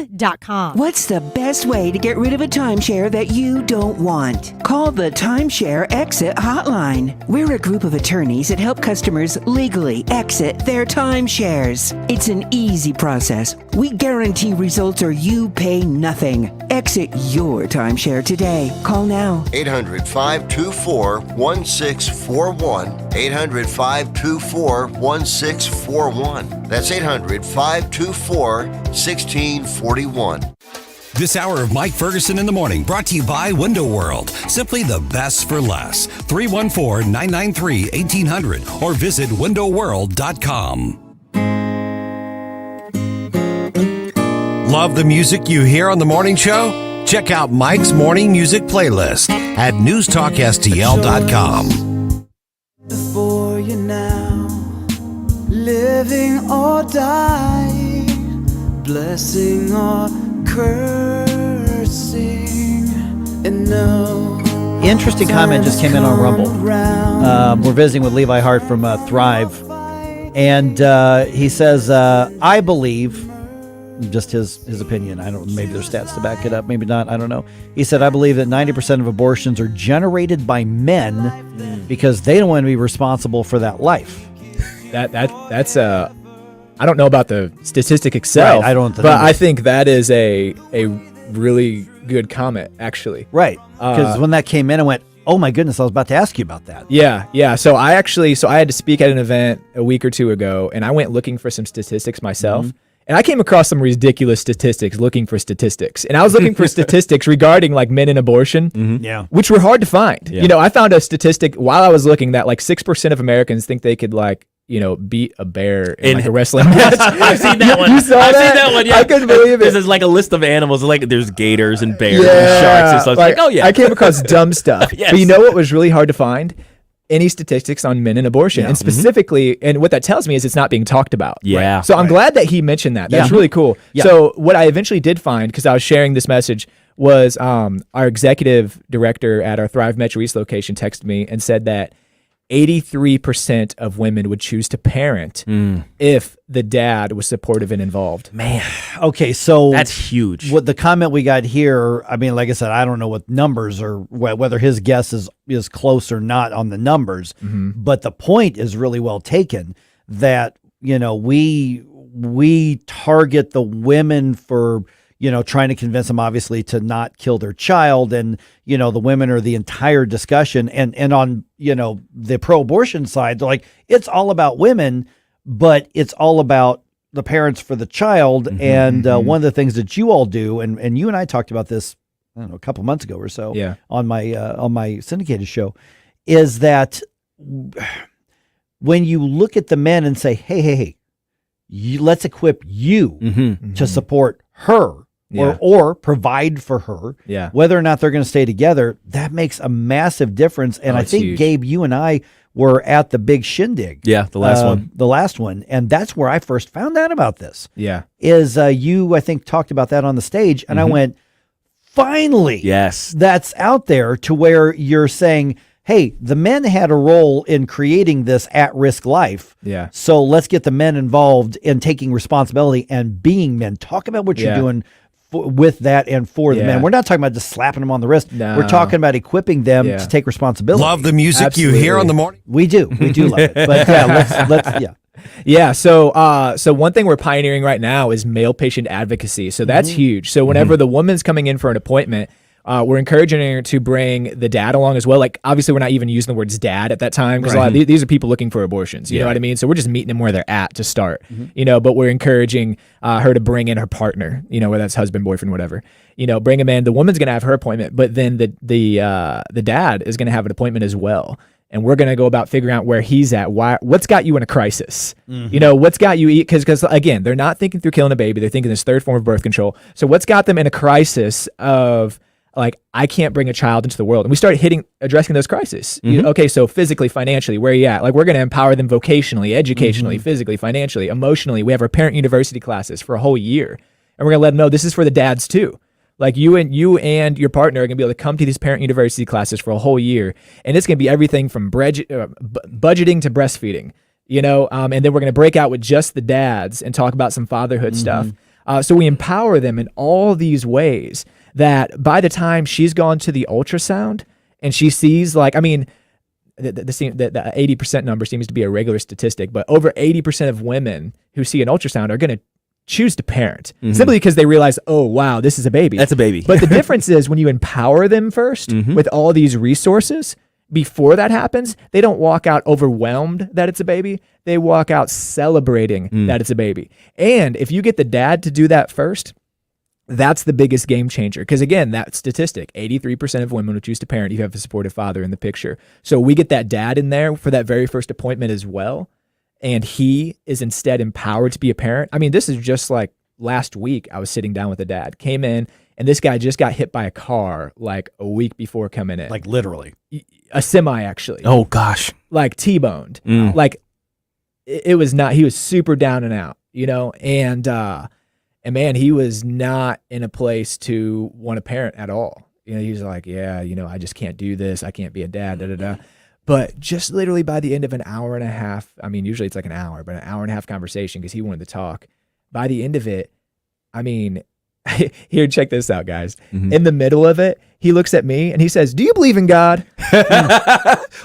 What's the best way to get rid of a timeshare that you don't want? Call the Timeshare Exit Hotline. We're a group of attorneys that help customers legally exit their timeshares. It's an easy process. We guarantee results or you pay nothing. Exit your timeshare today. Call now. 800-524-1641. 800-524-1641. That's 800-524-1641. This hour of Mike Ferguson in the morning brought to you by Window World. Simply the best for less. 314-993-1800 or visit windowworld.com. Love the music you hear on the morning show? Check out Mike's morning music playlist at newstalkstl.com. For you now, living or dying, blessing or cursing, and no. Interesting comment just came in on Rumble. We're visiting with Levi Hart from Thrive, and he says, "I believe." Just his opinion. I don't. Maybe there's stats to back it up. Maybe not. I don't know. He said, "I believe that 90% of abortions are generated by men because they don't want to be responsible for that life." That's I don't know about the statistic itself. Right, I don't. But I think that is a really good comment, actually. Right. Because when that came in, I went, "Oh my goodness!" I was about to ask you about that. Yeah. So I had to speak at an event a week or two ago, and I went looking for some statistics myself. Mm-hmm. And I came across some ridiculous statistics looking for statistics. And I was looking for statistics regarding like men and abortion, which were hard to find. Yeah. You know, I found a statistic while I was looking that like 6% of Americans think they could like, you know, beat a bear in like a wrestling match. I've seen that one. You saw I've that? seen that one, yeah. I couldn't believe it. There's like a list of animals. Like there's gators and bears and sharks and stuff. Like, oh yeah. I came across dumb stuff. Yes. But you know what was really hard to find? Any statistics on men and abortion, and specifically, and what that tells me is it's not being talked about. Yeah. So I'm glad that he mentioned that. That's really cool. Yeah. So what I eventually did find, because I was sharing this message, was our executive director at our Thrive Metro East location texted me and said that 83% of women would choose to parent if the dad was supportive and involved. Man. Okay, so that's huge. What the comment we got here, I mean, like I said, I don't know what numbers or whether his guess is close or not on the numbers, but the point is really well taken that, you know, we target the women for, you know, trying to convince them obviously to not kill their child, and you know the women are the entire discussion, and on, you know, the pro-abortion side, they're like, it's all about women, but it's all about the parents for the child. And one of the things that you all do, and you and I talked about this, I don't know, a couple months ago or so, on my syndicated show, is that when you look at the men and say, hey, let's equip you to support her. Or provide for her, whether or not they're going to stay together, that makes a massive difference. And I think, huge. Gabe, you and I were at the big shindig. Yeah, the last one. And that's where I first found out about this. Yeah. Is you, I think, talked about that on the stage, and I went, finally, yes, that's out there to where you're saying, hey, the men had a role in creating this at-risk life. Yeah. So let's get the men involved in taking responsibility and being men. Talk about what you're doing with that and for the men. We're not talking about just slapping them on the wrist. No. We're talking about equipping them to take responsibility. Love the music you hear on the morning. We do love it. But let's Yeah. So one thing we're pioneering right now is male patient advocacy. So that's huge. So whenever the woman's coming in for an appointment, we're encouraging her to bring the dad along as well. Like, obviously, we're not even using the words dad at that time, because a lot of these are people looking for abortions. You know what I mean? So we're just meeting them where they're at to start, you know, but we're encouraging her to bring in her partner, you know, whether that's husband, boyfriend, whatever, you know, bring him in. The woman's going to have her appointment, but then the dad is going to have an appointment as well. And we're going to go about figuring out where he's at. What's got you in a crisis? You know, what's got you because again, they're not thinking through killing a baby. They're thinking this third form of birth control. So what's got them in a crisis of, like, I can't bring a child into the world. And we started addressing those crises. Okay, so physically, financially, where are you at? Like, we're going to empower them vocationally, educationally, physically, financially, emotionally. We have our parent university classes for a whole year. And we're going to let them know this is for the dads too. Like, you and your partner are going to be able to come to these parent university classes for a whole year. And it's going to be everything from budgeting to breastfeeding, you know? And then we're going to break out with just the dads and talk about some fatherhood stuff. So we empower them in all these ways that by the time she's gone to the ultrasound and she sees, like, I mean, the 80% number seems to be a regular statistic, but over 80% of women who see an ultrasound are going to choose to parent simply because they realize, oh, wow, this is a baby. That's a baby. But the difference is when you empower them first with all these resources, before that happens, they don't walk out overwhelmed that it's a baby. They walk out celebrating that it's a baby. And if you get the dad to do that first, that's the biggest game changer. Because again, that statistic, 83% of women would choose to parent. You have a supportive father in the picture. So we get that dad in there for that very first appointment as well. And he is instead empowered to be a parent. I mean, this is just like last week, I was sitting down with a dad, came in, And this guy just got hit by a car like a week before coming in. Like literally. A semi, actually. Oh, gosh. Like T-boned. Like it was not, he was super down and out, you know? And man, he was not in a place to want to parent at all. You know, he was like, yeah, you know, I just can't do this. I can't be a dad, da-da-da. But just literally by the end of an hour and a half, I mean, usually it's like an hour, but an hour and a half conversation because he wanted to talk. By the end of it, I mean, here, check this out, guys. In the middle of it, he looks at me and he says, "Do you believe in God?"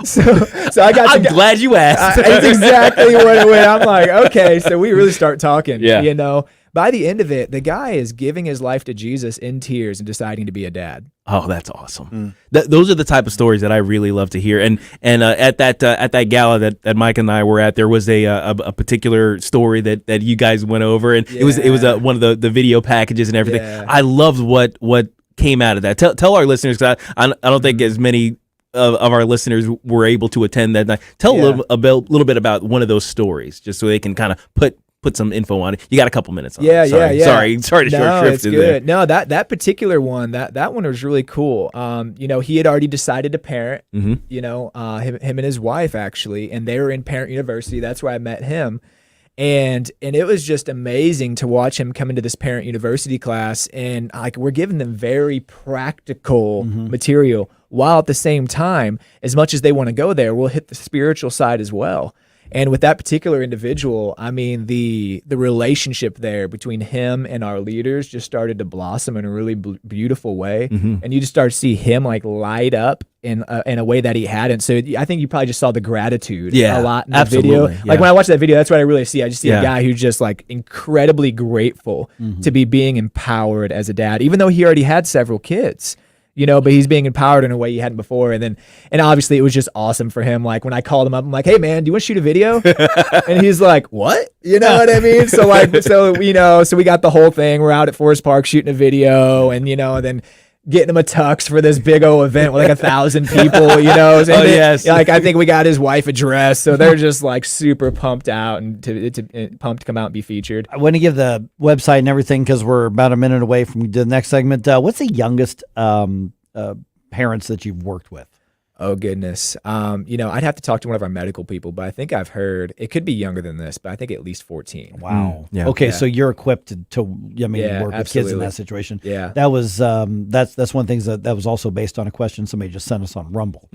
so I got. I'm glad you asked. It's exactly what it went. I'm like, okay, so we really start talking. Yeah. You know, by the end of it, the guy is giving his life to Jesus in tears and deciding to be a dad. Oh, that's awesome. Those are the type of stories that I really love to hear. And at that gala that MIike and I were at, there was a particular story that you guys went over, and it was one of the video packages and everything. Yeah. I loved what came out of that. Tell our listeners, 'cause I don't think as many of our listeners were able to attend that night. Tell a little bit about one of those stories, just so they can kind of put some info on it. You got a couple minutes on it. Sorry to short shrift in there. No, that particular one, that one was really cool. You know, he had already decided to parent, you know, him and his wife actually, and they were in Parent University. That's where I met him. And it was just amazing to watch him come into this Parent University class, and like we're giving them very practical material, while at the same time, as much as they want to go there, we'll hit the spiritual side as well. And with that particular individual, I mean, the relationship there between him and our leaders just started to blossom in a really beautiful way. And you just start to see him like light up in a way that he hadn't. So I think you probably just saw the gratitude a lot in the video. Like when I watch that video, that's what I really see. I just see a guy who's just like incredibly grateful to be being empowered as a dad, even though he already had several kids. You know, but he's being empowered in a way he hadn't before. And obviously it was just awesome for him. Like when I called him up, I'm like, "Hey man, do you want to shoot a video?" And he's like, "What?" You know what I mean? So we got the whole thing. We're out at Forest Park shooting a video, and then getting him a tux for this big old event with like 1,000 people, you know. So like I think we got his wife a dress, so they're just like super pumped out and pumped to come out and be featured. I want to give the website and everything because we're about a minute away from the next segment. What's the youngest parents that you've worked with? Oh goodness. I'd have to talk to one of our medical people, but I think I've heard it could be younger than this, but I think at least 14. Wow. Yeah. Okay, so you're equipped to work with kids in that situation. Yeah. That was that's one of the things that was also based on a question somebody just sent us on Rumble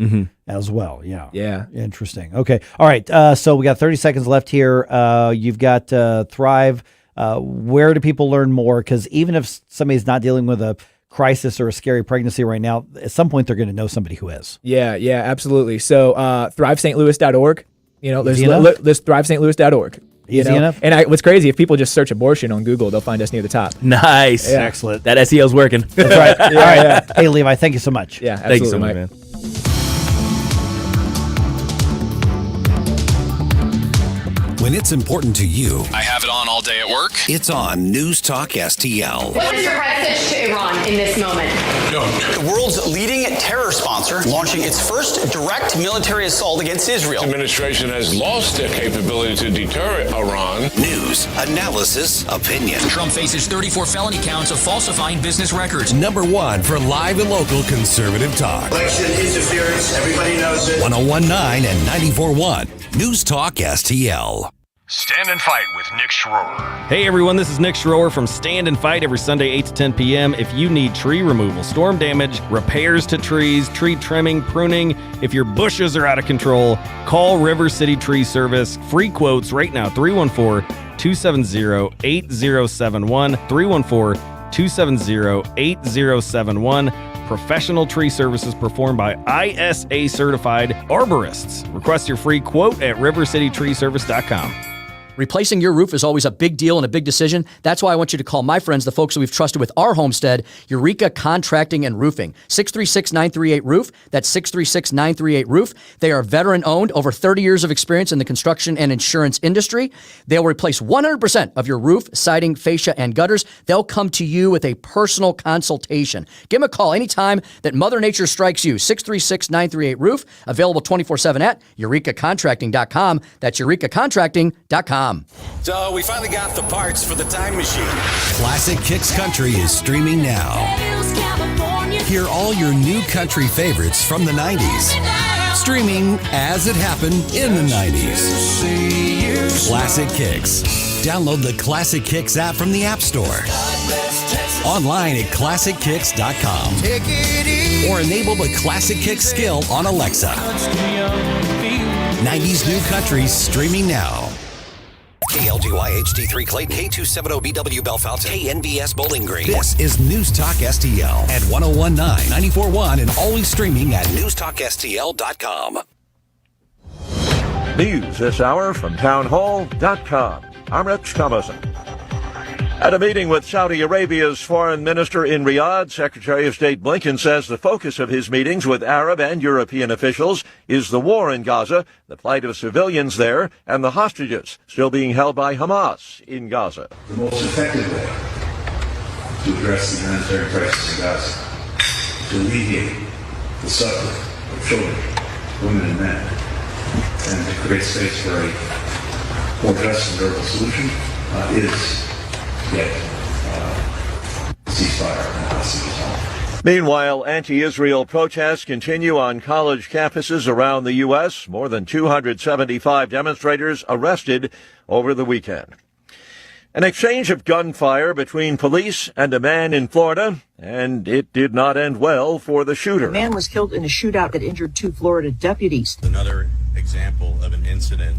as well. Yeah. Yeah. Interesting. Okay. All right. So we got 30 seconds left here. You've got Thrive. Where do people learn more? Because even if somebody's not dealing with a crisis or a scary pregnancy right now, at some point they're going to know somebody who is. Yeah, absolutely. So thrivestlouis.org, there's thrivestlouis.org. Easy enough. And what's crazy, if people just search abortion on Google, they'll find us near the top. Nice. Yeah. Excellent. That SEO's working. That's right. All right. Yeah. Hey, Levi, thank you so much. Yeah, absolutely, thank you so much, Mike. man. When it's important to you, I have it on all day at work. It's on News Talk STL. What is your message to Iran in this moment? The world's leading terror sponsor launching its first direct military assault against Israel. The administration has lost their capability to deter Iran. News, analysis, opinion. Trump faces 34 felony counts of falsifying business records. Number one for live and local conservative talk. Election interference, everybody knows it. 101.9 and 94.1 News Talk STL. Stand and Fight with Nick Schroer. Hey everyone, this is Nick Schroer from Stand and Fight every Sunday 8 to 10 p.m. If you need tree removal, storm damage, repairs to trees, tree trimming, pruning, if your bushes are out of control, call River City Tree Service. Free quotes right now, 314-270-8071, 314-270-8071. Professional tree services performed by ISA certified arborists. Request your free quote at rivercitytreeservice.com. Replacing your roof is always a big deal and a big decision. That's why I want you to call my friends, the folks that we've trusted with our homestead, Eureka Contracting and Roofing. 636-938-ROOF. That's 636-938-ROOF. They are veteran-owned, over 30 years of experience in the construction and insurance industry. They'll replace 100% of your roof, siding, fascia, and gutters. They'll come to you with a personal consultation. Give them a call anytime that Mother Nature strikes you. 636-938-ROOF. Available 24/7 at eurekacontracting.com. That's eurekacontracting.com. ClassicKicks.com. So we finally got the parts for the time machine. Classic Kicks Country is streaming now. Hear all your new country favorites from the 90s. Streaming as it happened in the 90s. Classic Kicks. Download the Classic Kicks app from the App Store. Online at ClassicKicks.com. Or enable the Classic Kicks skill on Alexa. 90s New Country streaming now. KLGY HD3 Clayton, K270BW Bellefontaine, KNBS Bowling Green. This is News Talk STL at 1019, 94.1, and always streaming at NewsTalkSTL.com. News this hour from townhall.com. I'm Rich Thomason. At a meeting with Saudi Arabia's foreign minister in Riyadh, Secretary of State Blinken says the focus of his meetings with Arab and European officials is the war in Gaza, the plight of civilians there, and the hostages still being held by Hamas in Gaza. The most effective way to address the humanitarian crisis in Gaza, to alleviate the suffering of children, women, and men, and to create space for a more just and durable solution, is get ceasefire and hostages home. Meanwhile, anti-Israel protests continue on college campuses around the U.S. More than 275 demonstrators arrested over the weekend. An exchange of gunfire between police and a man in Florida, and it did not end well for the shooter. A man was killed in a shootout that injured 2 Florida deputies. Another example of an incident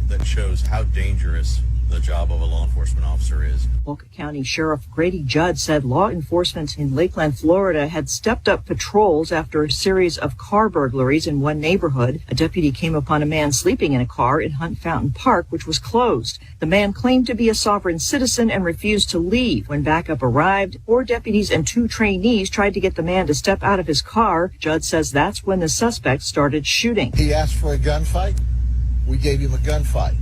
that shows how dangerous the job of a law enforcement officer is. Boca County Sheriff Grady Judd said law enforcement in Lakeland, Florida had stepped up patrols after a series of car burglaries in one neighborhood. A deputy came upon a man sleeping in a car in Hunt Fountain Park, which was closed. The man claimed to be a sovereign citizen and refused to leave. When backup arrived, 4 deputies and 2 trainees tried to get the man to step out of his car. Judd says that's when the suspect started shooting. He asked for a gunfight. We gave him a gunfight.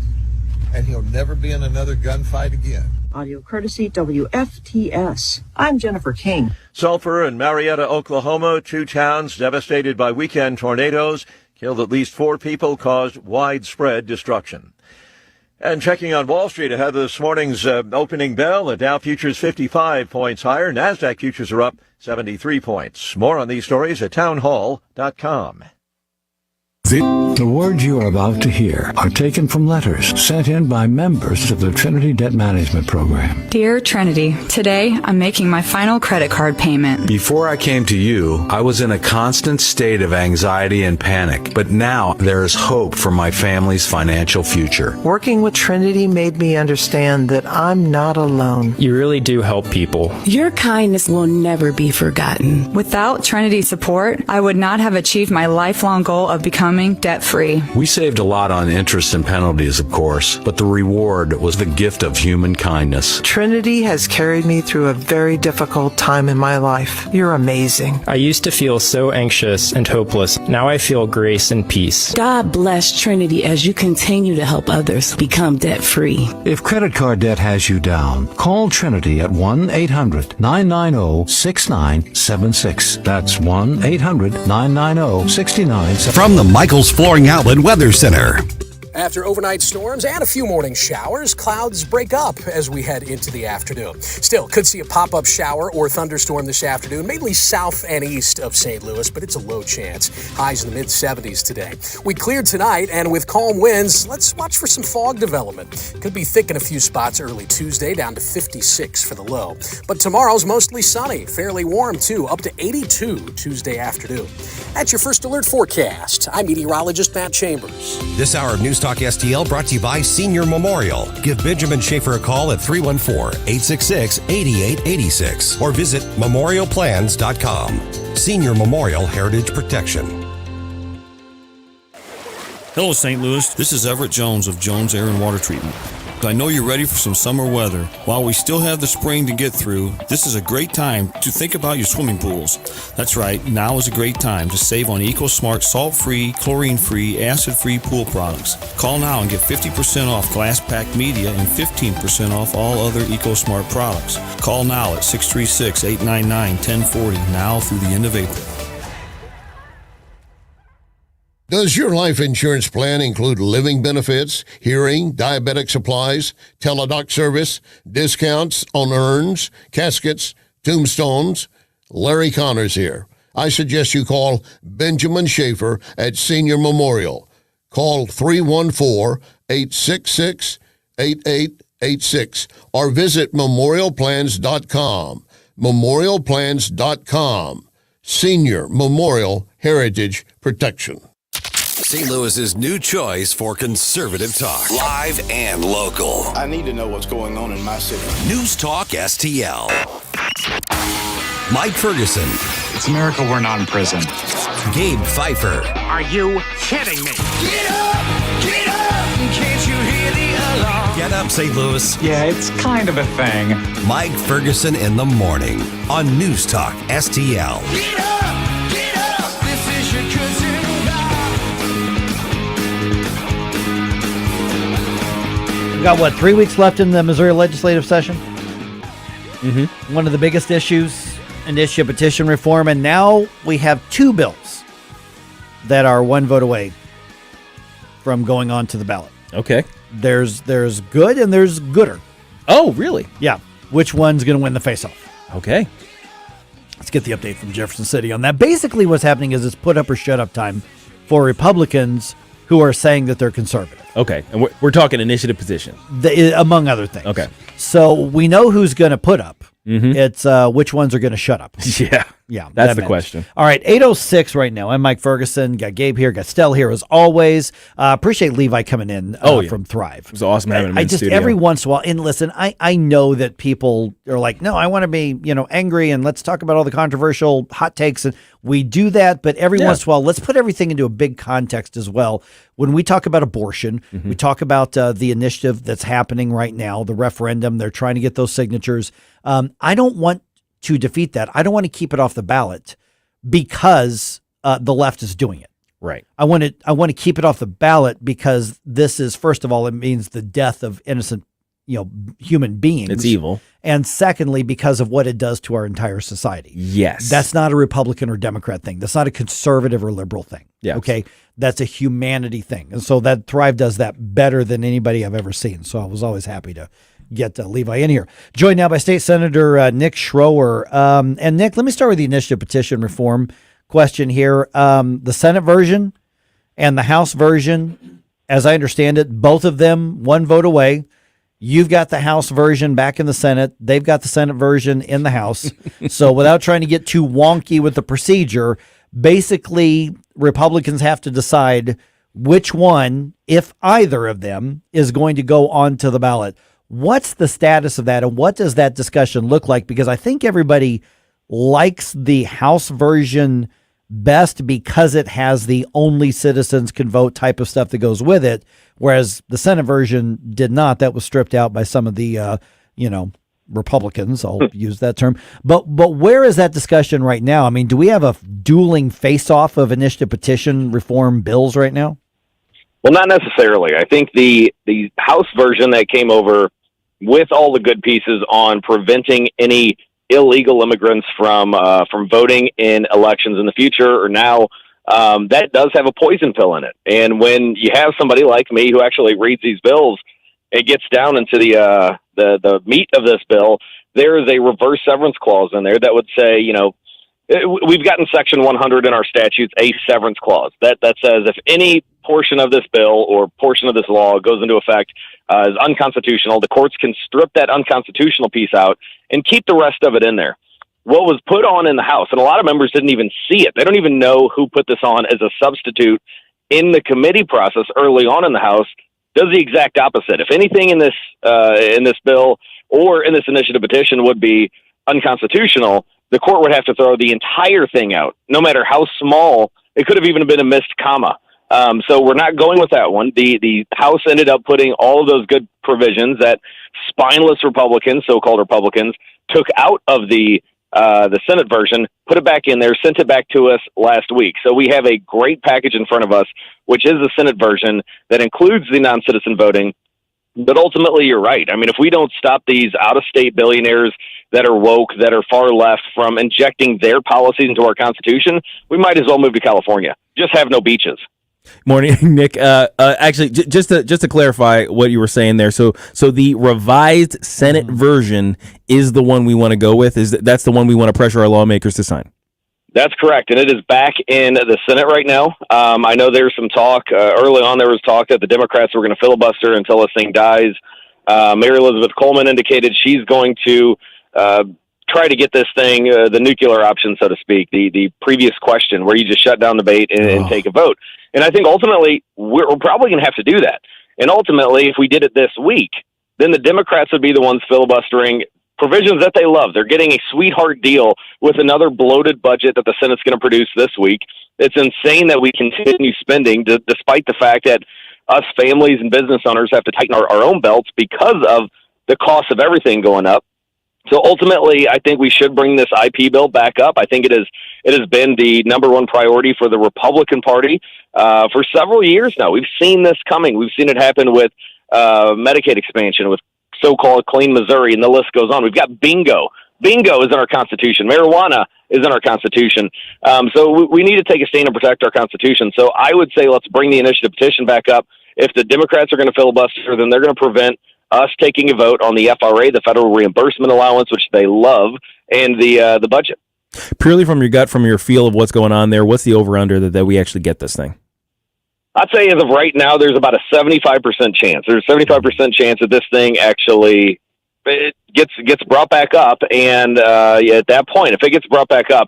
And he'll never be in another gunfight again. Audio courtesy WFTS. I'm Jennifer King. Sulphur and Marietta, Oklahoma, 2 towns devastated by weekend tornadoes, killed at least 4 people, caused widespread destruction. And checking on Wall Street ahead of this morning's opening bell, the Dow futures 55 points higher. NASDAQ futures are up 73 points. More on these stories at townhall.com. The words you are about to hear are taken from letters sent in by members of the Trinity Debt Management Program. Dear Trinity, today I'm making my final credit card payment. Before I came to you, I was in a constant state of anxiety and panic, but now there is hope for my family's financial future. Working with Trinity made me understand that I'm not alone. You really do help people. Your kindness will never be forgotten. Without Trinity's support, I would not have achieved my lifelong goal of becoming debt-free. We saved a lot on interest and penalties, of course, but the reward was the gift of human kindness. Trinity has carried me through a very difficult time in my life. You're amazing. I used to feel so anxious and hopeless. Now I feel grace and peace. God bless Trinity as you continue to help others become debt-free. If credit card debt has you down, call Trinity at 1-800-990-6976. That's 1-800-990-6976. From the Michael's Flooring Outlet Weather Center. After overnight storms and a few morning showers, clouds break up as we head into the afternoon. Still, could see a pop-up shower or thunderstorm this afternoon, mainly south and east of St. Louis, but it's a low chance. Highs in the mid-70s today. We cleared tonight, and with calm winds, let's watch for some fog development. Could be thick in a few spots early Tuesday, down to 56 for the low. But tomorrow's mostly sunny, fairly warm too, up to 82 Tuesday afternoon. That's your first alert forecast. I'm meteorologist Matt Chambers. This hour of News Talk STL brought to you by Senior Memorial. Give Benjamin Schaefer a call at 314-866-8886 or visit memorialplans.com. Senior Memorial Heritage Protection. Hello, St. Louis. This is Everett Jones of Jones Air and Water Treatment. I know you're ready for some summer weather. While we still have the spring to get through, this is a great time to think about your swimming pools. That's right, now is a great time to save on EcoSmart salt-free, chlorine-free, acid-free pool products. Call now and get 50% off glass-packed media and 15% off all other EcoSmart products. Call now at 636-899-1040, now through the end of April. Does your life insurance plan include living benefits, hearing, diabetic supplies, teledoc service, discounts on urns, caskets, tombstones? Larry Connors here. I suggest you call Benjamin Schaefer at Senior Memorial. Call 314-866-8886 or visit memorialplans.com. Memorialplans.com. Senior Memorial Heritage Protection. St. Louis's new choice for conservative talk. Live and local. I need to know what's going on in my city. News Talk STL. MIike Ferguson. It's a miracle we're not in prison. Gabe Pfeiffer. Are you kidding me? Get up! Get up! Can't you hear the alarm? Get up, St. Louis. Yeah, it's kind of a thing. MIike Ferguson in the morning on News Talk STL. Get up! Get up! This is your cousin We've got, 3 weeks left in the Missouri legislative session? Mm-hmm. One of the biggest issues, initiative petition reform, and now we have 2 bills that are one vote away from going on to the ballot. Okay. There's good and there's gooder. Oh, really? Yeah. Which one's going to win the face-off? Okay. Let's get the update from Jefferson City on that. Basically what's happening is it's put up or shut up time for Republicans who are saying that they're conservative. Okay. And we're talking initiative petition. Among other things. Okay. So we know who's going to put up. Mm-hmm. It's which ones are going to shut up. Yeah. Yeah. That's the question. All right. 8:06 right now. I'm MIike Ferguson. Got Gabe here. Got Stell here as always. Appreciate Levi coming in from Thrive. It was awesome having him in the studio. Every once in a while, and listen, I know that people are like, no, I want to be, angry and let's talk about all the controversial hot takes. And we do that. But every once in a while, let's put everything into a big context as well. When we talk about abortion, we talk about the initiative that's happening right now, the referendum. They're trying to get those signatures. I don't want to defeat that. I don't want to keep it off the ballot because the left is doing it. Right. I want to keep it off the ballot because this is, first of all, it means the death of innocent, human beings. It's evil. And secondly, because of what it does to our entire society. Yes. That's not a Republican or Democrat thing. That's not a conservative or liberal thing. Yes. Okay. That's a humanity thing. And so that Thrive does that better than anybody I've ever seen. So I was always happy to get Levi in here. Joined now by State Senator Nick Schroer. And Nick, let me start with the initiative petition reform question here. The Senate version and the House version, as I understand it, both of them one vote away. You've got the House version back in the Senate. They've got the Senate version in the House. So without trying to get too wonky with the procedure, basically Republicans have to decide which one, if either of them, is going to go onto the ballot. What's the status of that, and what does that discussion look like? Because I think everybody likes the House version best because it has the only citizens can vote type of stuff that goes with it, whereas the Senate version did not. That was stripped out by some of the, Republicans. I'll use that term. But where is that discussion right now? I mean, do we have a dueling face-off of initiative petition reform bills right now? Well, not necessarily. I think the House version that came over with all the good pieces on preventing any illegal immigrants from voting in elections in the future or now, that does have a poison pill in it. And when you have somebody like me who actually reads these bills, it gets down into the meat of this bill. There is a reverse severance clause in there that would say, we've got in Section 100 in our statutes a severance clause that says if any portion of this bill or portion of this law goes into effect is unconstitutional, the courts can strip that unconstitutional piece out and keep the rest of it in there. What was put on in the House, and a lot of members didn't even see it. They don't even know who put this on as a substitute in the committee process early on in the House, does the exact opposite. If anything in this bill or in this initiative petition would be unconstitutional, the court would have to throw the entire thing out, no matter how small. It could have even been a missed comma. So we're not going with that one. The House ended up putting all of those good provisions that spineless Republicans, so-called Republicans, took out of the Senate version, put it back in there, sent it back to us last week. So we have a great package in front of us, which is the Senate version that includes the non-citizen voting. But ultimately, you're right. I mean, if we don't stop these out-of-state billionaires that are woke, that are far left from injecting their policies into our Constitution, we might as well move to California. Just have no beaches. Morning, Nick. Actually, just to clarify what you were saying there. So the revised Senate version is the one we want to go with. That's the one we want to pressure our lawmakers to sign? That's correct, and it is back in the Senate right now. I know there's some talk. Early on, there was talk that the Democrats were going to filibuster until this thing dies. Mary Elizabeth Coleman indicated she's going to try to get this thing, the nuclear option, so to speak, the previous question where you just shut down debate and take a vote. And I think ultimately we're probably going to have to do that. And ultimately, if we did it this week, then the Democrats would be the ones filibustering provisions that they love. They're getting a sweetheart deal with another bloated budget that the Senate's going to produce this week. It's insane that we continue spending despite the fact that us families and business owners have to tighten our own belts because of the cost of everything going up. So ultimately, I think we should bring this IP bill back up. I think it has been the number one priority for the Republican Party for several years now. We've seen this coming. We've seen it happen with Medicaid expansion, with so-called Clean Missouri, and the list goes on. We've got bingo. Bingo is in our Constitution. Marijuana is in our Constitution. So we need to take a stand and protect our Constitution. So I would say let's bring the initiative petition back up. If the Democrats are going to filibuster, then they're going to prevent us taking a vote on the FRA, the Federal Reimbursement Allowance, which they love, and the budget. Purely from your gut, from your feel of what's going on there, what's the over-under that we actually get this thing? I'd say as of right now, there's about a 75% chance. There's a 75% chance that this thing actually gets brought back up. And at that point, if it gets brought back up,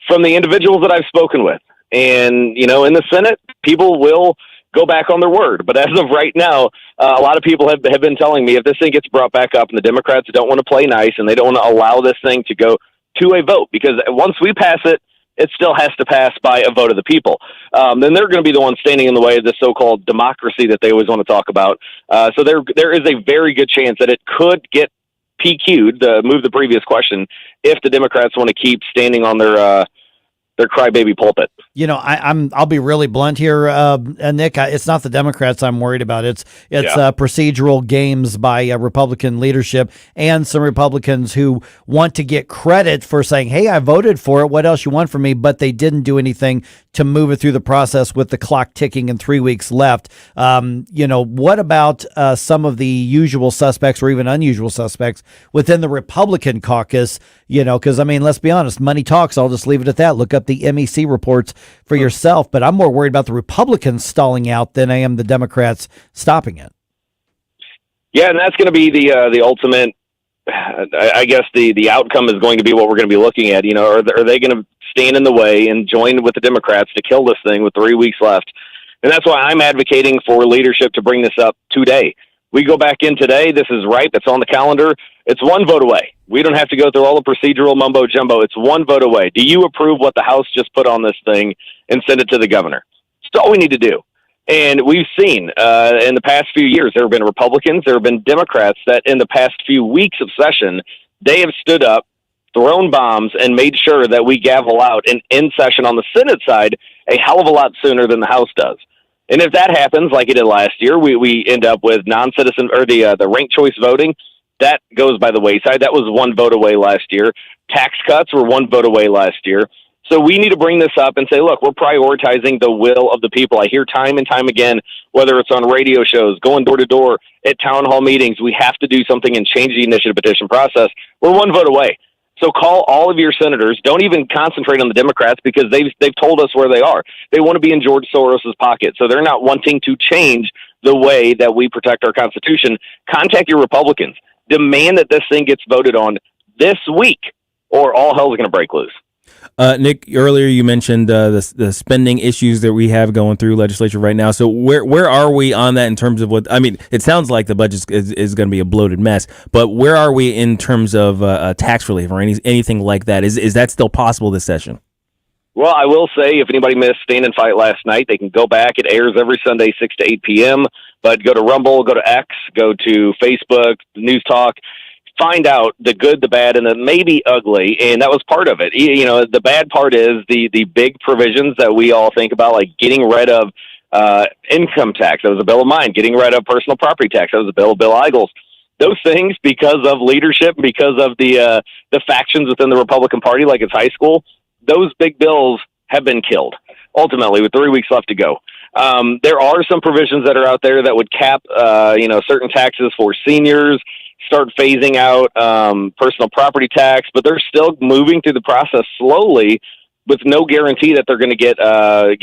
from the individuals that I've spoken with, and, in the Senate, people will go back on their word. But as of right now, a lot of people have been telling me if this thing gets brought back up and the Democrats don't want to play nice and they don't want to allow this thing to go to a vote, because once we pass it, it still has to pass by a vote of the people. Then they're going to be the ones standing in the way of this so-called democracy that they always want to talk about. So there is a very good chance that it could get PQ'd, move the previous question, if the Democrats want to keep standing on their crybaby pulpit. I'll be really blunt here, Nick. It's not the Democrats I'm worried about. It's procedural games by Republican leadership and some Republicans who want to get credit for saying, "Hey, I voted for it. What else you want from me?" But they didn't do anything to move it through the process with the clock ticking and 3 weeks left. What about some of the usual suspects or even unusual suspects within the Republican caucus? Because let's be honest, money talks. I'll just leave it at that. Look up the MIike reports for yourself, but I'm more worried about the Republicans stalling out than I am the Democrats stopping it. Yeah, and that's going to be the ultimate. I guess the outcome is going to be what we're going to be looking at. Are they going to stand in the way and join with the Democrats to kill this thing with 3 weeks left? And that's why I'm advocating for leadership to bring this up today. We go back in today. This is ripe. It's on the calendar. It's one vote away. We don't have to go through all the procedural mumbo jumbo. It's one vote away. Do you approve what the House just put on this thing and send it to the governor? That's all we need to do. And we've seen in the past few years, there have been Republicans, there have been Democrats that in the past few weeks of session, they have stood up, thrown bombs, and made sure that we gavel out and end session on the Senate side a hell of a lot sooner than the House does. And if that happens, like it did last year, we end up with non-citizen or the ranked choice voting. That goes by the wayside. That was one vote away last year. Tax cuts were one vote away last year. So we need to bring this up and say, look, we're prioritizing the will of the people. I hear time and time again, whether it's on radio shows, going door to door, at town hall meetings, we have to do something and change the initiative petition process. We're one vote away. So call all of your senators. Don't even concentrate on the Democrats because they've told us where they are. They want to be in George Soros's pocket. So they're not wanting to change the way that we protect our Constitution. Contact your Republicans. Demand that this thing gets voted on this week or all hell's going to break loose. Nick, earlier you mentioned the spending issues that we have going through legislature right now. So where are we on that in terms of what, it sounds like the budget is going to be a bloated mess, but where are we in terms of tax relief or anything like that? Is that still possible this session? Well, I will say if anybody missed Stand and Fight last night, they can go back. It airs every Sunday, 6 to 8 p.m., but go to Rumble, go to X, go to Facebook, News Talk. Find out the good, the bad, and the maybe ugly, and that was part of it. The bad part is the big provisions that we all think about, like getting rid of income tax. That was a bill of mine. Getting rid of personal property tax. That was a bill of Bill Eigels. Those things, because of leadership, because of the factions within the Republican Party, like it's high school, those big bills have been killed, ultimately, with 3 weeks left to go. There are some provisions that are out there that would cap, certain taxes for seniors, start phasing out personal property tax, but they're still moving through the process slowly with no guarantee that they're going to get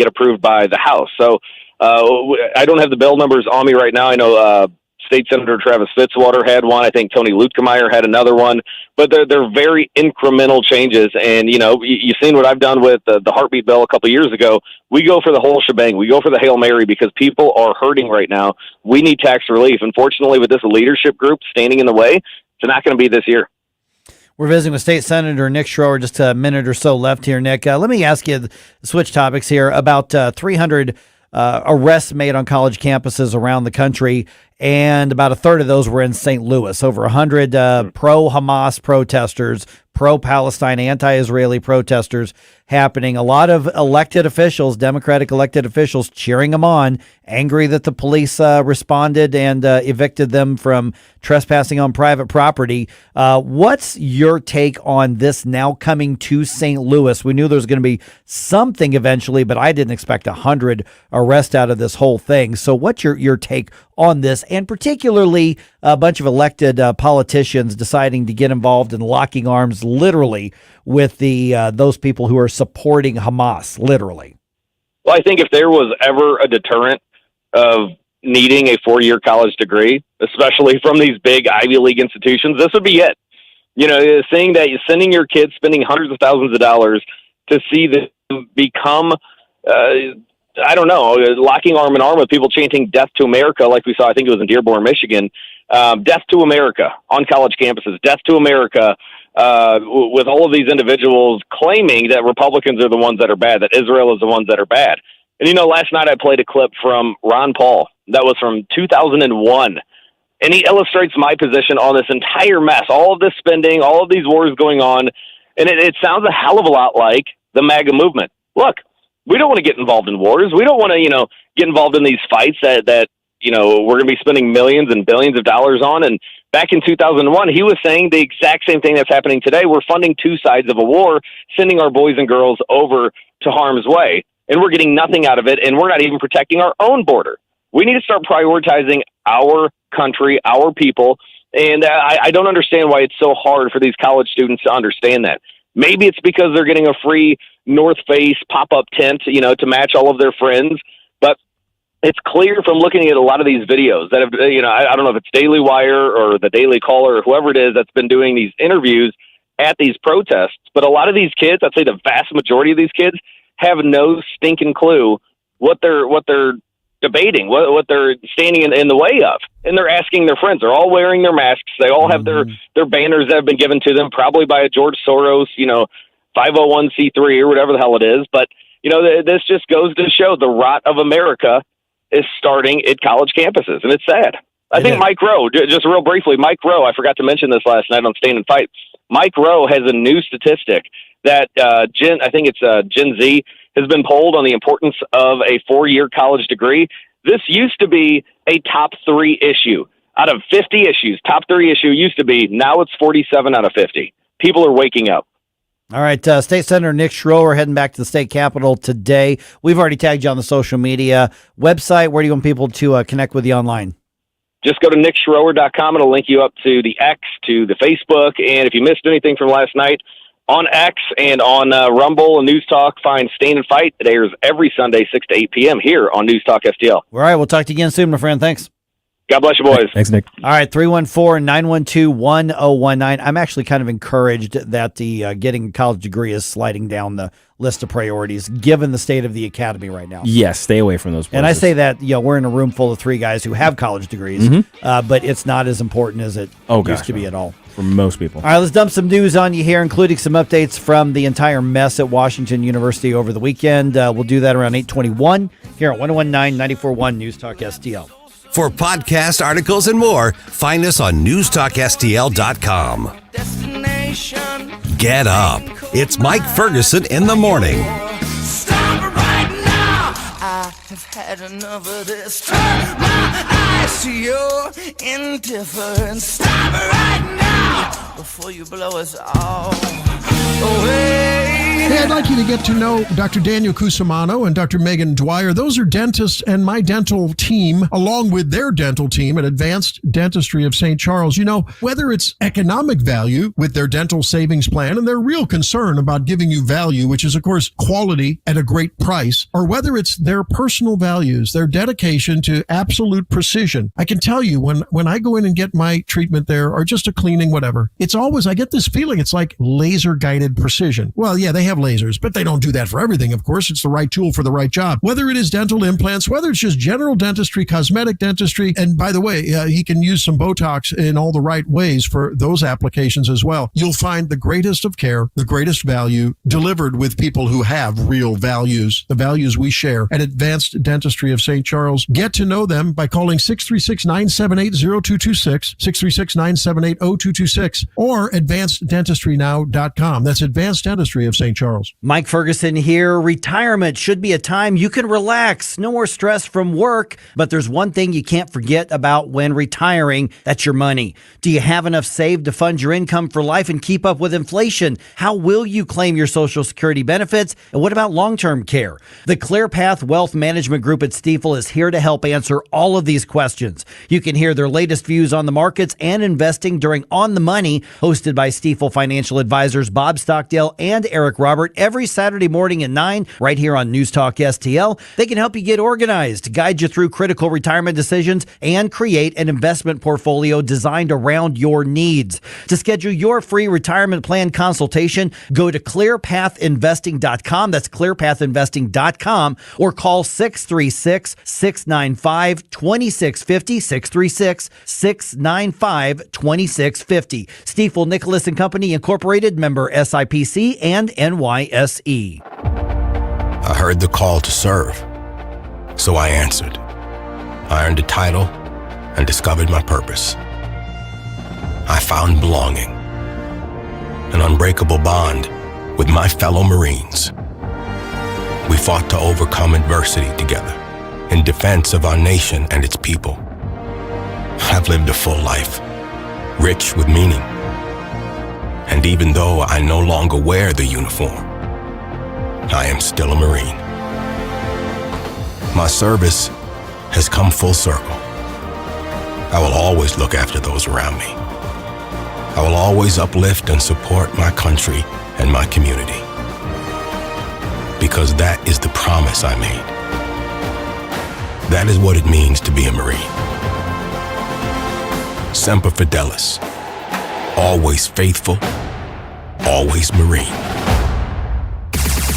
approved by the House. So I don't have the bill numbers on me right now. I know State Senator Travis Fitzwater had one. I think Tony Luetkemeyer had another one. But they're very incremental changes. And, you've seen what I've done with the heartbeat bill a couple of years ago. We go for the whole shebang. We go for the Hail Mary because people are hurting right now. We need tax relief. Unfortunately, with this leadership group standing in the way, it's not going to be this year. We're visiting with State Senator Nick Schroer. Just a minute or so left here, Nick. Let me ask you, switch topics here, about 300 arrests made on college campuses around the country, and about a third of those were in St. Louis. Over 100 pro-Hamas protesters, pro-Palestine, anti-Israeli protesters happening. A lot of elected officials, Democratic elected officials, cheering them on, angry that the police responded and evicted them from trespassing on private property. What's your take on this now coming to St. Louis? We knew there was going to be something eventually, but I didn't expect 100 arrests out of this whole thing. So what's your take on this, and particularly a bunch of elected politicians deciding to get involved in locking arms literally with those people who are supporting Hamas, literally? Well, I think if there was ever a deterrent of needing a 4-year college degree, especially from these big Ivy League institutions, this would be it. Saying that you're sending your kids spending hundreds of thousands of dollars to see them become, locking arm in arm with people chanting "Death to America," like we saw, I think it was in Dearborn, Michigan. Death to America on college campuses, Death to America, with all of these individuals claiming that Republicans are the ones that are bad, that Israel is the ones that are bad. And, last night I played a clip from Ron Paul that was from 2001, and he illustrates my position on this entire mess, all of this spending, all of these wars going on, and it sounds a hell of a lot like the MAGA movement. Look, we don't want to get involved in wars. We don't want to, get involved in these fights that we're going to be spending millions and billions of dollars on. And back in 2001, he was saying the exact same thing that's happening today. We're funding two sides of a war, sending our boys and girls over to harm's way, and we're getting nothing out of it, and we're not even protecting our own border. We need to start prioritizing our country, our people, and I don't understand why it's so hard for these college students to understand that. Maybe it's because they're getting a free North Face pop-up tent, to match all of their friends, but it's clear from looking at a lot of these videos that have, I don't know if it's Daily Wire or the Daily Caller or whoever it is that's been doing these interviews at these protests. But a lot of these kids, I'd say the vast majority of these kids, have no stinking clue what they're debating, what they're standing in the way of. And they're asking their friends. They're all wearing their masks. They all have their banners that have been given to them, probably by a George Soros, 501c3 or whatever the hell it is. But, this just goes to show the rot of America is starting at college campuses, and it's sad. I think Mike Rowe, just real briefly, Mike Rowe, I forgot to mention this last night on Stand and Fight. Mike Rowe has a new statistic that Gen Z has been polled on the importance of a 4-year college degree. This used to be a top 3 issue. Out of 50 issues, top 3 issue used to be, now it's 47 out of 50. People are waking up. All right, State Senator Nick Schroer heading back to the state capitol today. We've already tagged you on the social media website. Where do you want people to connect with you online? Just go to nickschroer.com. It'll link you up to the X, to the Facebook. And if you missed anything from last night, on X and on Rumble and News Talk, find Stand and Fight. It airs every Sunday, 6 to 8 p.m. here on News Talk STL. All right, we'll talk to you again soon, my friend. Thanks. God bless you, boys. Thanks, Nick. All right, 314-912-1019. I'm actually kind of encouraged that the getting a college degree is sliding down the list of priorities, given the state of the academy right now. Yes, stay away from those places. And I say that, we're in a room full of 3 guys who have college degrees, but it's not as important as it used to be at all. For most people. All right, let's dump some news on you here, including some updates from the entire mess at Washington University over the weekend. We'll do that around 8:21 here at 101.9 94.1 News Talk STL. For podcast articles and more, find us on newstalkstl.com. Get up. It's Mike Ferguson in the morning. Stop right now. I have had enough of this. Turn my eyes to your indifference. Stop right now before you blow us all away. Hey, I'd like you to get to know Dr. Daniel Cusimano and Dr. Megan Dwyer. Those are dentists and my dental team, along with their dental team at Advanced Dentistry of St. Charles. You know, whether it's economic value with their dental savings plan and their real concern about giving you value, which is, of course, quality at a great price, or whether it's their personal values, their dedication to absolute precision. I can tell you when I go in and get my treatment there, or just a cleaning, whatever, it's always, I get this feeling it's like laser guided precision. Well, yeah, they have lasers, but they don't do that for everything. Of course, it's the right tool for the right job. Whether it is dental implants, whether it's just general dentistry, cosmetic dentistry, and by the way, he can use some Botox in all the right ways for those applications as well. You'll find the greatest of care, the greatest value delivered with people who have real values, the values we share at Advanced Dentistry of St. Charles. Get to know them by calling 636-978-0226, 636-978-0226, or advanceddentistrynow.com. That's Advanced Dentistry of St. Charles. Mike Ferguson here. Retirement should be a time you can relax. No more stress from work. But there's one thing you can't forget about when retiring. That's your money. Do you have enough saved to fund your income for life and keep up with inflation? How will you claim your Social Security benefits? And what about long-term care? The ClearPath Wealth Management Group at Stifel is here to help answer all of these questions. You can hear their latest views on the markets and investing during On the Money, hosted by Stifel financial advisors Bob Stockdale and Eric Robert, every Saturday morning at 9, right here on News Talk STL. They can help you get organized, guide you through critical retirement decisions, and create an investment portfolio designed around your needs. To schedule your free retirement plan consultation, go to clearpathinvesting.com. That's clearpathinvesting.com, or call 636-695-2650, 636-695-2650. Stifel Nicholas and Company Incorporated, member SIPC and NYSE. I heard the call to serve, so I answered. I earned a title and discovered my purpose. I found belonging, an unbreakable bond with my fellow Marines. We fought to overcome adversity together in defense of our nation and its people. I've lived a full life, rich with meaning. And even though I no longer wear the uniform, I am still a Marine. My service has come full circle. I will always look after those around me. I will always uplift and support my country and my community. Because that is the promise I made. That is what it means to be a Marine. Semper Fidelis. Always faithful, always Marine.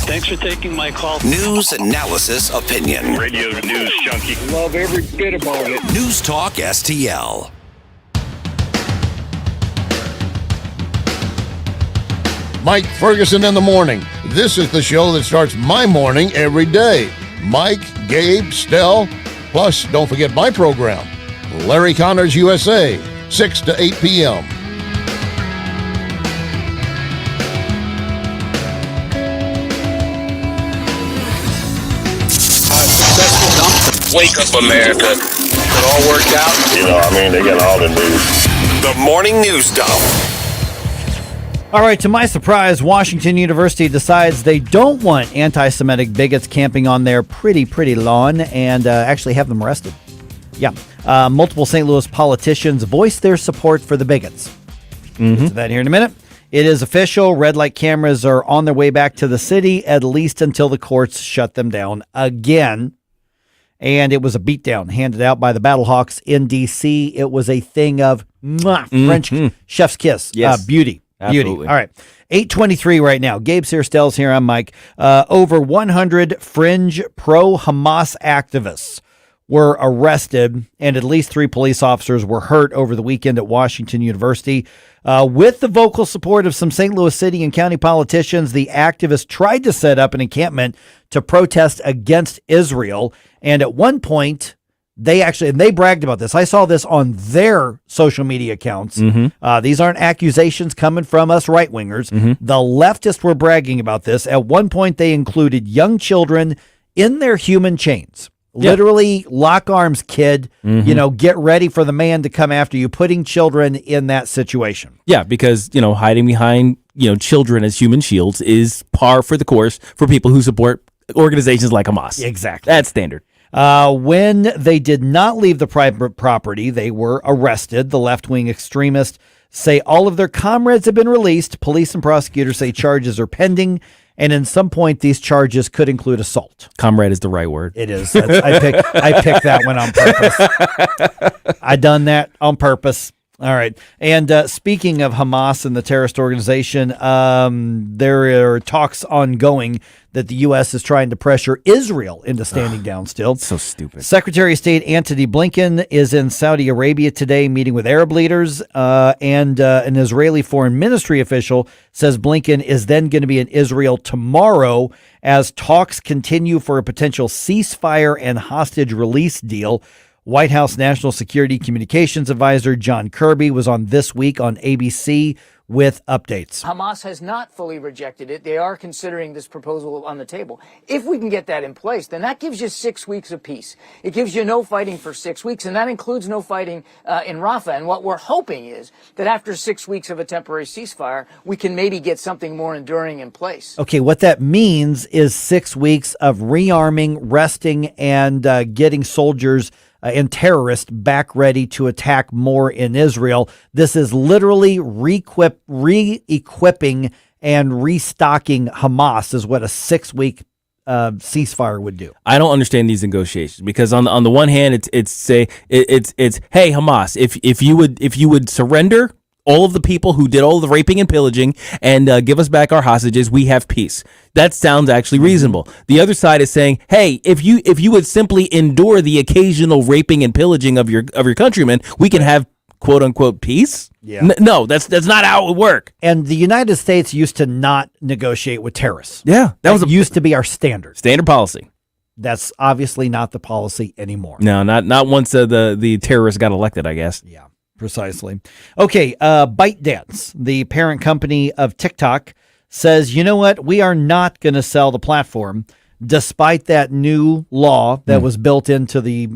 Thanks for taking my call. News, analysis, opinion. Radio news junkie. Love every bit about it. News Talk STL. Mike Ferguson in the morning. This is the show that starts my morning every day. Mike, Gabe, Stell, plus don't forget my program, Larry Connors USA, 6 to 8 p.m. Wake up, America. It all worked out. They got all the news. The morning news dump. All right, to my surprise, Washington University decides they don't want anti-Semitic bigots camping on their pretty lawn and actually have them arrested. Yeah. Multiple St. Louis politicians voiced their support for the bigots. Get to that here in a minute. It is official. Red light cameras are on their way back to the city, at least until the courts shut them down again. And it was a beatdown handed out by the Battlehawks in D.C. It was a thing of French chef's kiss. Yes. Beauty. Absolutely. All right. 8:23 right now. Gabe Searstell's here. I'm Mike. Over 100 fringe pro-Hamas activists were arrested, and at least 3 police officers were hurt over the weekend at Washington University. With the vocal support of some St. Louis city and county politicians, the activists tried to set up an encampment to protest against Israel. And at one point, they bragged about this. I saw this on their social media accounts. These aren't accusations coming from us right-wingers. The leftists were bragging about this. At one point, they included young children in their human chains. Literally, lock arms, kid. Get ready for the man to come after you, putting children in that situation. Yeah, because, hiding behind children as human shields is par for the course for people who support organizations like Hamas. Exactly. That's standard. When they did not leave the private property, they were arrested. The left-wing extremists say all of their comrades have been released. Police and prosecutors say charges are pending, and in some point, these charges could include assault. Comrade is the right word. It is. I picked that one on purpose. I done that on purpose. All right. And speaking of Hamas and the terrorist organization, there are talks ongoing that the U.S. is trying to pressure Israel into standing down still. So stupid. Secretary of State Antony Blinken is in Saudi Arabia today meeting with Arab leaders, and an Israeli foreign ministry official says Blinken is then going to be in Israel tomorrow as talks continue for a potential ceasefire and hostage release deal. White House National Security Communications Advisor John Kirby was on This Week on ABC with updates. Hamas has not fully rejected it. They are considering this proposal on the table. If we can get that in place, then that gives you 6 weeks of peace. It gives you no fighting for 6 weeks, and that includes no fighting in Rafah. And what we're hoping is that after 6 weeks of a temporary ceasefire, we can maybe get something more enduring in place. Okay, what that means is 6 weeks of rearming, resting, and getting soldiers and terrorists back ready to attack more in Israel. This is literally re-equipping and restocking Hamas is what a 6 week ceasefire would do. I don't understand these negotiations because on the one hand, it's hey Hamas, if you would surrender all of the people who did all the raping and pillaging and give us back our hostages, we have peace. That sounds actually reasonable. The other side is saying, hey, if you would simply endure the occasional raping and pillaging of your countrymen, we can have quote unquote peace. Yeah. No, that's not how it would work. And the United States used to not negotiate with terrorists. Yeah, that used to be our standard policy. That's obviously not the policy anymore. No, not once the terrorists got elected, I guess. Yeah. Precisely. Okay, ByteDance, the parent company of TikTok, says, you know what? We are not going to sell the platform, despite that new law that was built into the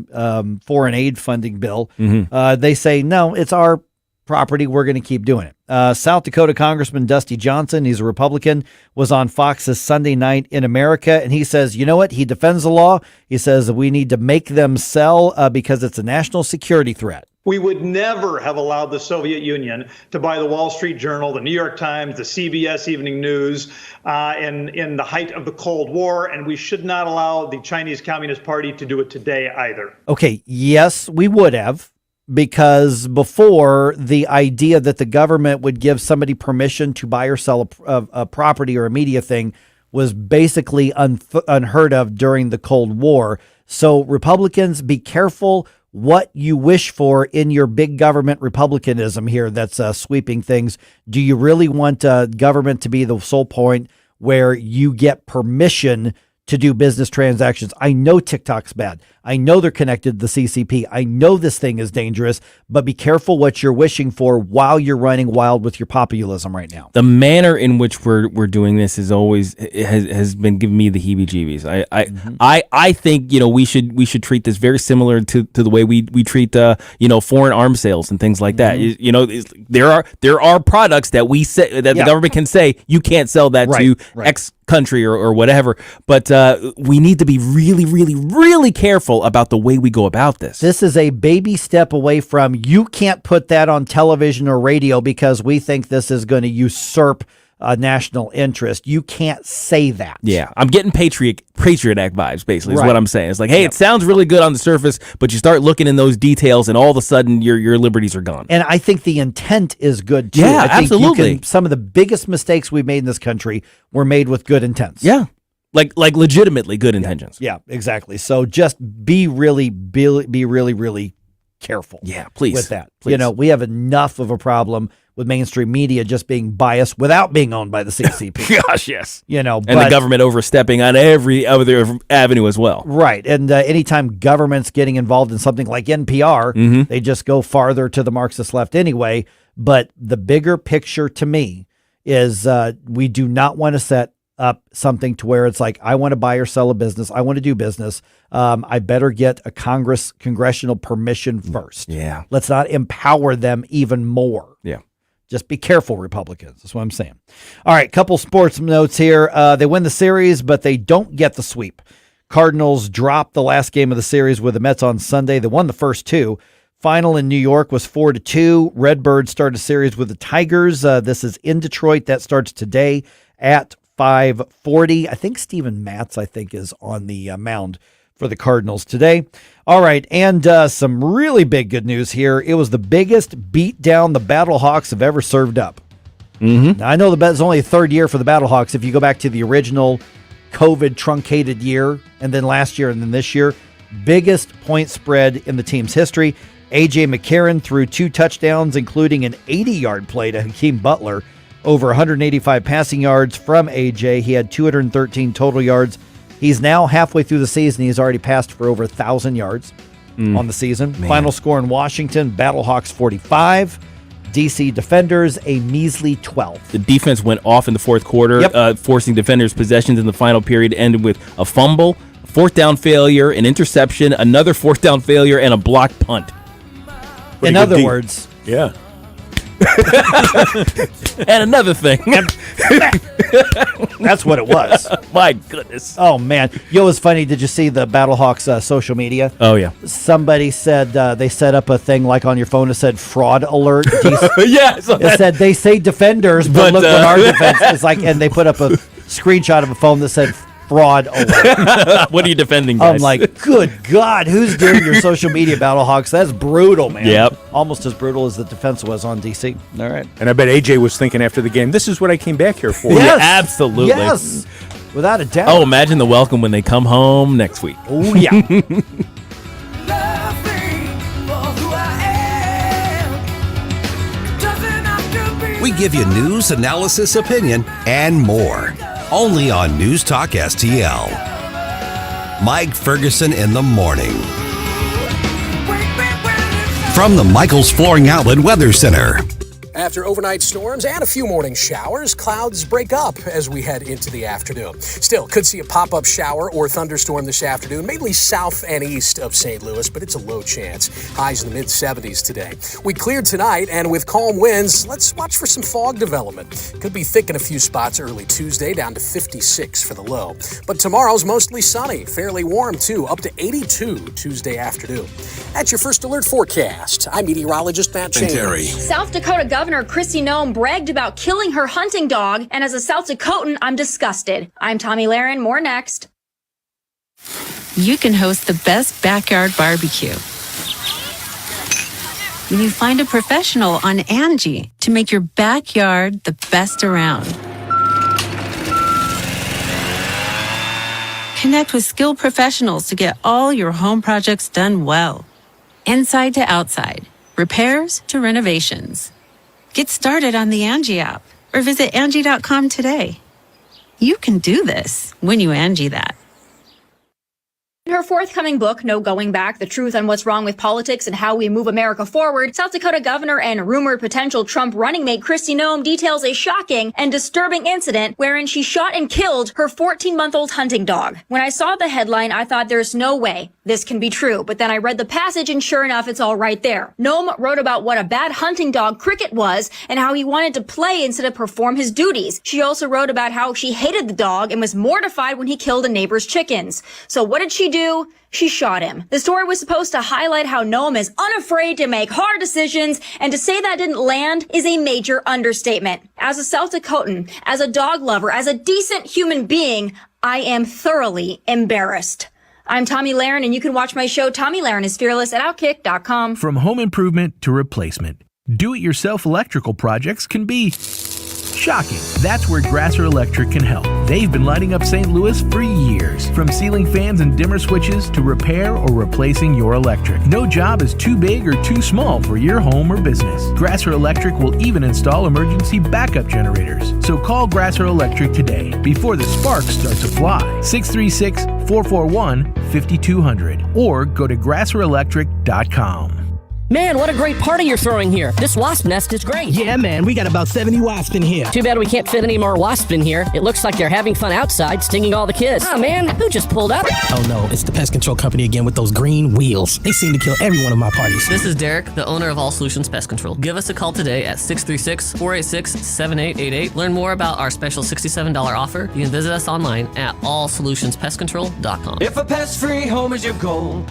foreign aid funding bill. They say, no, it's our property. We're going to keep doing it. South Dakota Congressman Dusty Johnson, he's a Republican, was on Fox's Sunday Night in America, and he says, you know what? He defends the law. He says we need to make them sell because it's a national security threat. We would never have allowed the Soviet Union to buy the Wall Street Journal, the New York Times, the CBS Evening News in the height of the Cold War, and we should not allow the Chinese Communist Party to do it today either. Okay, yes, we would have, because before, the idea that the government would give somebody permission to buy or sell a property or a media thing was basically unheard of during the Cold War. So Republicans, be careful what you wish for in your big government republicanism here that's sweeping things. Do you really want government to be the sole point where you get permission to do business transactions? I know TikTok's bad. I know they're connected to the CCP. I know this thing is dangerous, but be careful what you're wishing for while you're running wild with your populism right now. The manner in which we're doing this is always has been giving me the heebie-jeebies. I think we should treat this very similar to the way we treat foreign arms sales and things like that. There are products that we say that the government can say you can't sell that to X country or whatever, but we need to be really, really, really careful about the way we go about this. This is a baby step away from you can't put that on television or radio because we think this is going to usurp national interest. You can't say that. Yeah, I'm getting Patriot Act vibes, basically, is what I'm saying. It's like, hey, it sounds really good on the surface, but you start looking in those details and all of a sudden your liberties are gone. And I think the intent is good, too. Yeah, I think absolutely. Some of the biggest mistakes we've made in this country were made with good intents. Yeah. Like legitimately good intentions. Yeah, exactly. So just be really careful. Yeah, please. With that. Please. We have enough of a problem with mainstream media just being biased without being owned by the CCP. Gosh, yes. And the government overstepping on every other avenue as well. Right. And anytime government's getting involved in something like NPR, they just go farther to the Marxist left anyway. But the bigger picture to me is we do not want to set up something to where it's like, I want to buy or sell a business. I want to do business. I better get a congressional permission first. Yeah. Let's not empower them even more. Yeah. Just be careful, Republicans. That's what I'm saying. All right, couple sports notes here. They win the series, but they don't get the sweep. Cardinals dropped the last game of the series with the Mets on Sunday. They won the first two. Final in New York was 4-2. Redbirds started a series with the Tigers. This is in Detroit. That starts today at 5:40. I think Steven Matz, is on the mound for the Cardinals today. All right, and some really big good news here. It was the biggest beatdown the Battlehawks have ever served up. Mm-hmm. Now, I know it's only the third year for the Battlehawks. If you go back to the original COVID truncated year, and then last year, and then this year, biggest point spread in the team's history. A.J. McCarron threw 2 touchdowns, including an 80-yard play to Hakeem Butler. Over 185 passing yards from A.J. He had 213 total yards. He's now halfway through the season. He's already passed for over 1,000 yards on the season. Man. Final score in Washington, Battlehawks 45. DC Defenders, a measly 12. The defense went off in the fourth quarter, forcing defenders' possessions in the final period, ended with a fumble, fourth down failure, an interception, another fourth down failure, and a blocked punt. In other words, yeah. And another thing. That's what it was. My goodness. Oh, man. Yo, it was funny. Did you see the Battlehawks social media? Oh, yeah. Somebody said they set up a thing like on your phone that said fraud alert. Yeah. It said they say defenders, but look what our defense is like. And they put up a screenshot of a phone that said fraud alert. What are you defending, guys? I'm like, good God, who's doing your social media, Battlehawks? That's brutal, man. Yep. Almost as brutal as the defense was on DC. All right. And I bet AJ was thinking after the game, this is what I came back here for. Yes. Yeah, absolutely. Yes. Without a doubt. Oh, imagine the welcome when they come home next week. Oh, yeah. We give you news, analysis, opinion, and more. Only on News Talk STL. MIike Ferguson in the morning. From the Michael's Flooring Outlet Weather Center. After overnight storms and a few morning showers, clouds break up as we head into the afternoon. Still, could see a pop-up shower or thunderstorm this afternoon, mainly south and east of St. Louis, but it's a low chance. Highs in the mid-70s today. We cleared tonight, and with calm winds, let's watch for some fog development. Could be thick in a few spots early Tuesday, down to 56 for the low. But tomorrow's mostly sunny, fairly warm too, up to 82 Tuesday afternoon. That's your first alert forecast. I'm meteorologist Matt Cheney. South Dakota Governor Kristi Noem bragged about killing her hunting dog, and as a South Dakotan, I'm disgusted. I'm Tommy Lahren. More next. You can host the best backyard barbecue when you find a professional on Angie to make your backyard the best around. Connect with skilled professionals to get all your home projects done well. Inside to outside, repairs to renovations. Get started on the Angie app or visit Angie.com today. You can do this when you Angie that. In her forthcoming book, No Going Back, The Truth on What's Wrong with Politics and How We Move America Forward, South Dakota Governor and rumored potential Trump running mate Kristi Noem details a shocking and disturbing incident wherein she shot and killed her 14-month-old hunting dog. When I saw the headline, I thought there's no way this can be true, but then I read the passage and sure enough, it's all right there. Noem wrote about what a bad hunting dog Cricket was and how he wanted to play instead of perform his duties. She also wrote about how she hated the dog and was mortified when he killed a neighbor's chickens. So what did she do? She shot him. The story was supposed to highlight how Noem is unafraid to make hard decisions, and to say that didn't land is a major understatement. As a South Dakotan, as a dog lover, as a decent human being, I am thoroughly embarrassed. I'm Tommy Lahren, and you can watch my show, Tommy Lahren is Fearless, at Outkick.com. From home improvement to replacement, do-it-yourself electrical projects can be shocking. That's where Grasser Electric can help. They've been lighting up St. Louis for years. From ceiling fans and dimmer switches to repair or replacing your electric. No job is too big or too small for your home or business. Grasser Electric will even install emergency backup generators. So call Grasser Electric today before the sparks start to fly. 636-441-5200 or go to grasserelectric.com. Man, what a great party you're throwing here. This wasp nest is great. Yeah, man, we got about 70 wasps in here. Too bad we can't fit any more wasps in here. It looks like they're having fun outside, stinging all the kids. Oh, man, who just pulled up? Oh, no, it's the pest control company again with those green wheels. They seem to kill every one of my parties. This is Derek, the owner of All Solutions Pest Control. Give us a call today at 636-486-7888. Learn more about our special $67 offer. You can visit us online at allsolutionspestcontrol.com. If a pest-free home is your goal,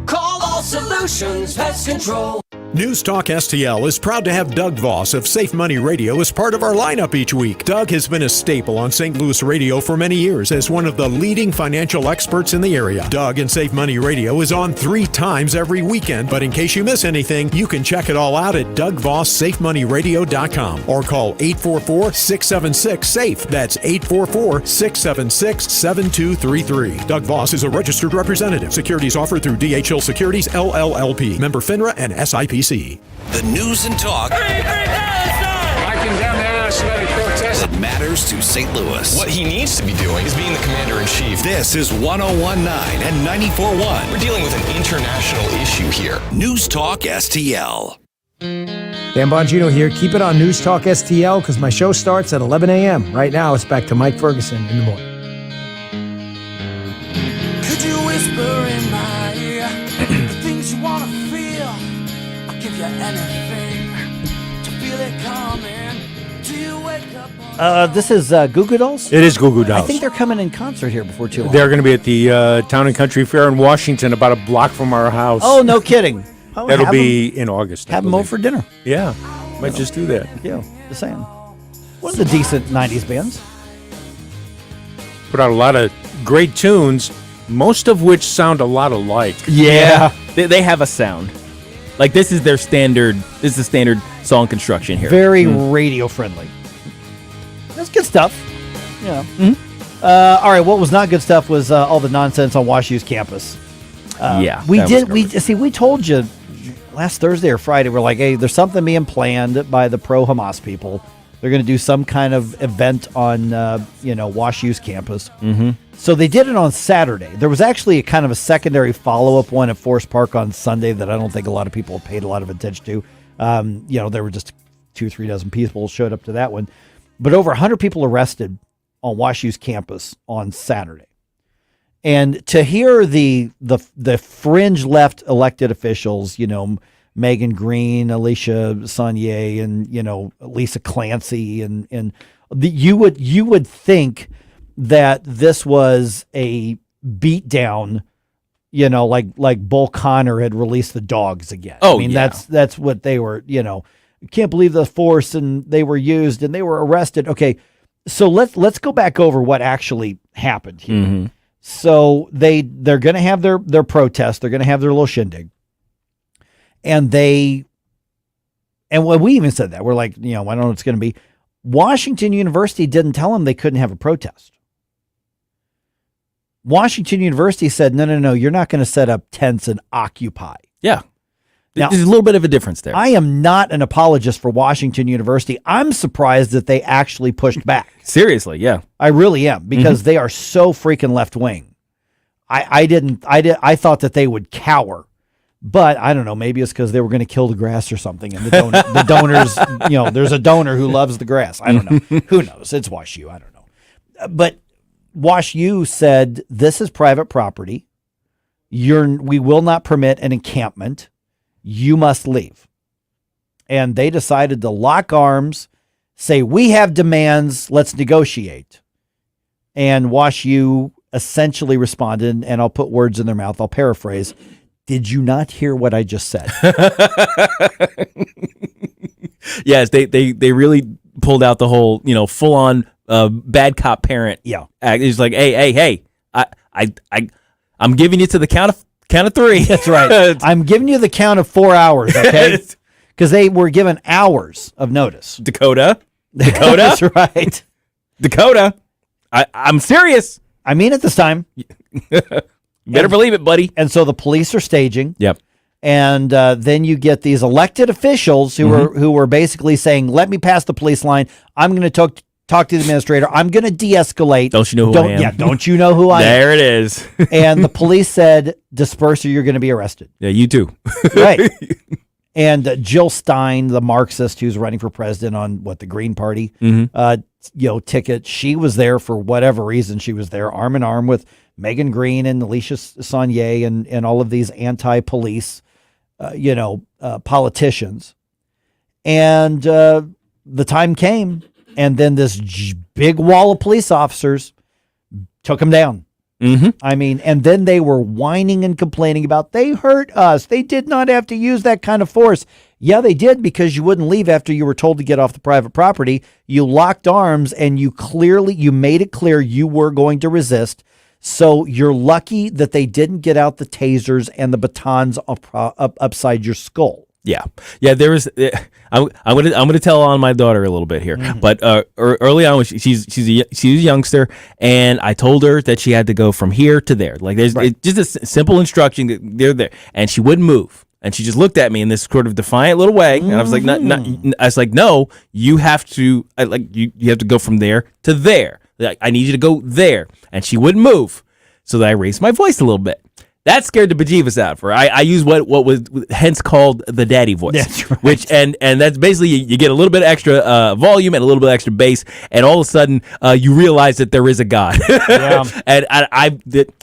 call All Solutions Pest Control. News Talk STL is proud to have Doug Voss of Safe Money Radio as part of our lineup each week. Doug has been a staple on St. Louis radio for many years as one of the leading financial experts in the area. Doug and Safe Money Radio is on 3 times every weekend, but in case you miss anything, you can check it all out at DougVossSafeMoneyRadio.com or call 844-676-SAFE. That's 844-676-7233. Doug Voss is a registered representative. Securities offered through DHL Securities, LLLP. Member FINRA and SIPC. The news and talk I condemn the anti-Semitic protest. that matters to St. Louis. What he needs to be doing is being the commander-in-chief. This is 101.9 and 94.1. We're dealing with an international issue here. News Talk STL. Dan Bongino here. Keep it on News Talk STL because my show starts at 11 a.m. Right now, it's back to MIike Ferguson in the morning. Could you whisper in my ear the things you want to feel? I'll give you anything to feel it coming. Do you wake up? This is Goo Goo Dolls? It is Goo Goo Dolls. I think they're coming in concert here before too long. They're going to be at the Town and Country Fair in Washington, about a block from our house. Oh, no kidding. Oh, That'll be in August. Have them over for dinner. Yeah, might just do that. Yeah, just saying. One of the decent 90s bands. Put out a lot of great tunes, most of which sound a lot alike. Yeah. They have a sound. Like this is their standard. This is the standard song construction here. Very radio friendly. That's good stuff. Yeah. All right. What was not good stuff was all the nonsense on WashU's campus. We told you last Thursday or Friday. We're like, hey, there's something being planned by the pro-Hamas people. They're going to do some kind of event on WashU's campus. Mm-hmm. So they did it on Saturday. There was actually a kind of a secondary follow-up one at Forest Park on Sunday that I don't think a lot of people paid a lot of attention to. There were just 2-3 dozen people showed up to that one. But over 100 people arrested on WashU's campus on Saturday. And to hear the fringe left elected officials, Megan Green, Alicia Saunier, and Lisa Clancy, you would think that this was a beatdown, like Bull Connor had released the dogs again. Oh, I mean, that's what they were. Can't believe the force and they were used and they were arrested. Okay, so let's go back over what actually happened here. Mm-hmm. So they're going to have their protest. They're going to have their little shindig. And when we even said that, we're like, I don't know what it's going to be. Washington University didn't tell them they couldn't have a protest. Washington University said, no, you're not going to set up tents and occupy. Yeah. Now, there's a little bit of a difference there. I am not an apologist for Washington University. I'm surprised that they actually pushed back. Seriously, yeah. I really am, because they are so freaking left wing. I thought that they would cower. But I don't know, maybe it's because they were going to kill the grass or something. And the donors, there's a donor who loves the grass. I don't know. Who knows? It's WashU. I don't know. But WashU said, this is private property. We will not permit an encampment. You must leave. And they decided to lock arms, say, we have demands, let's negotiate. And WashU essentially responded, and I'll put words in their mouth, I'll paraphrase, did you not hear what I just said? Yes, they really pulled out the whole, full on bad cop parent. Yeah, act. It's like, hey, I'm giving you to the count of 3. That's right. I'm giving you the count of 4 hours, okay? Because they were given hours of notice. Dakota. That's right. Dakota. I'm serious. I mean it this time. Better believe it, buddy. And so the police are staging. Yep. And then you get these elected officials who were basically saying, let me pass the police line. I'm going to talk to the administrator. I'm going to de-escalate. Don't you know who I am? Yeah, don't you know who I am? There it is. And the police said, disperse or you're going to be arrested. Yeah, you too. Right. And Jill Stein, the Marxist who's running for president on the Green Party, ticket, she was there for whatever reason. She was there arm in arm with Megan Green and Alicia Saunier and all of these anti-police, politicians. And the time came, and then this big wall of police officers took them down. Mm-hmm. I mean, and then they were whining and complaining about they hurt us. They did not have to use that kind of force. Yeah, they did, because you wouldn't leave after you were told to get off the private property. You locked arms and you made it clear you were going to resist. So you're lucky that they didn't get out the tasers and the batons up upside your skull. Yeah. There was. I'm gonna tell on my daughter a little bit here, but early on, she's a youngster, and I told her that she had to go from here to there. Like there's just a simple instruction. They're there, and she wouldn't move, and she just looked at me in this sort of defiant little way, and I was like, I was like, no, you have to you have to go from there to there. Like, I need you to go there, and she wouldn't move, so that I raised my voice a little bit. That scared the bejeebus out of her. I use what was hence called the daddy voice. That's right. Which and that's basically you get a little bit extra volume and a little bit extra bass, and all of a sudden you realize that there is a God. Yeah. And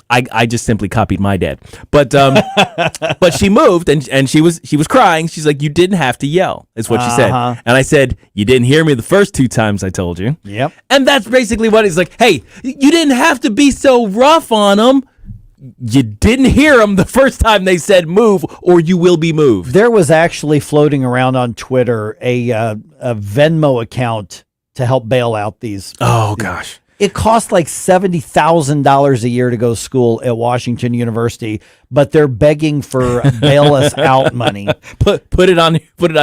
I just simply copied my dad. But but she moved and she was crying. She's like, "You didn't have to yell," is what she said. And I said, "You didn't hear me the first 2 times I told you." Yep. And that's basically what he's like. Hey, you didn't have to be so rough on them. You didn't hear them the first time they said move, or you will be moved. There was actually floating around on Twitter a Venmo account to help bail out these. Oh, gosh. It costs like $70,000 a year to go to school at Washington University, but they're begging for bail us out money. Put it on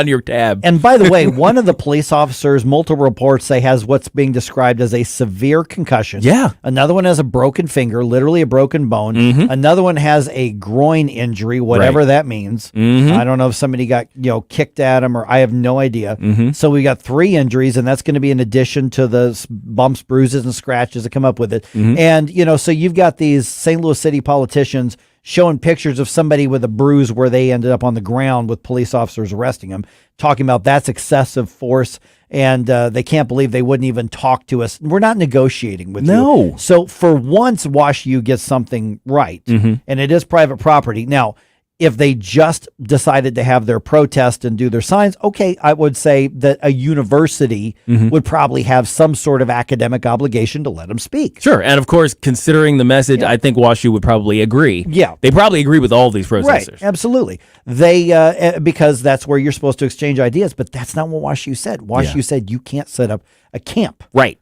your tab. And by the way, one of the police officers, multiple reports say, has what's being described as a severe concussion. Yeah. Another one has a broken finger, literally a broken bone. Mm-hmm. Another one has a groin injury, whatever that means. Mm-hmm. I don't know if somebody got kicked at him, or I have no idea. Mm-hmm. So we got 3 injuries, and that's going to be in addition to the bumps, bruises, and scratches that come up with it. Mm-hmm. And so you've got these St. Louis City politicians showing pictures of somebody with a bruise where they ended up on the ground with police officers arresting them, talking about that's excessive force, and they can't believe they wouldn't even talk to us. We're not negotiating with you. So for once, Wash U gets something right, and it is private property. Now, if they just decided to have their protest and do their signs, okay, I would say that a university would probably have some sort of academic obligation to let them speak. Sure. And of course, considering the message, I think WashU would probably agree. Yeah. They probably agree with all these protesters. Right. Absolutely. They, because that's where you're supposed to exchange ideas, but that's not what WashU said. WashU said you can't set up a camp. Right.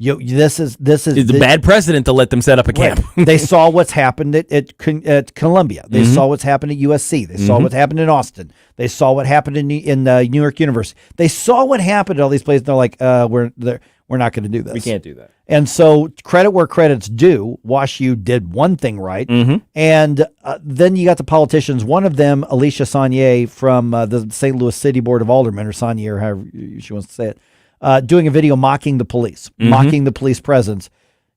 This is it's a bad precedent to let them set up a camp. Right. They saw what's happened at Columbia. They saw what's happened at USC. They saw what happened in Austin. They saw what happened in New York University. They saw what happened at all these places. They're like, we're not going to do this. We can't do that. And so credit where credit's due. WashU did one thing right, and then you got the politicians. One of them, Alicia Saunier from the St. Louis City Board of Aldermen, or Saunier, however she wants to say it. Doing a video mocking the police, mocking the police presence,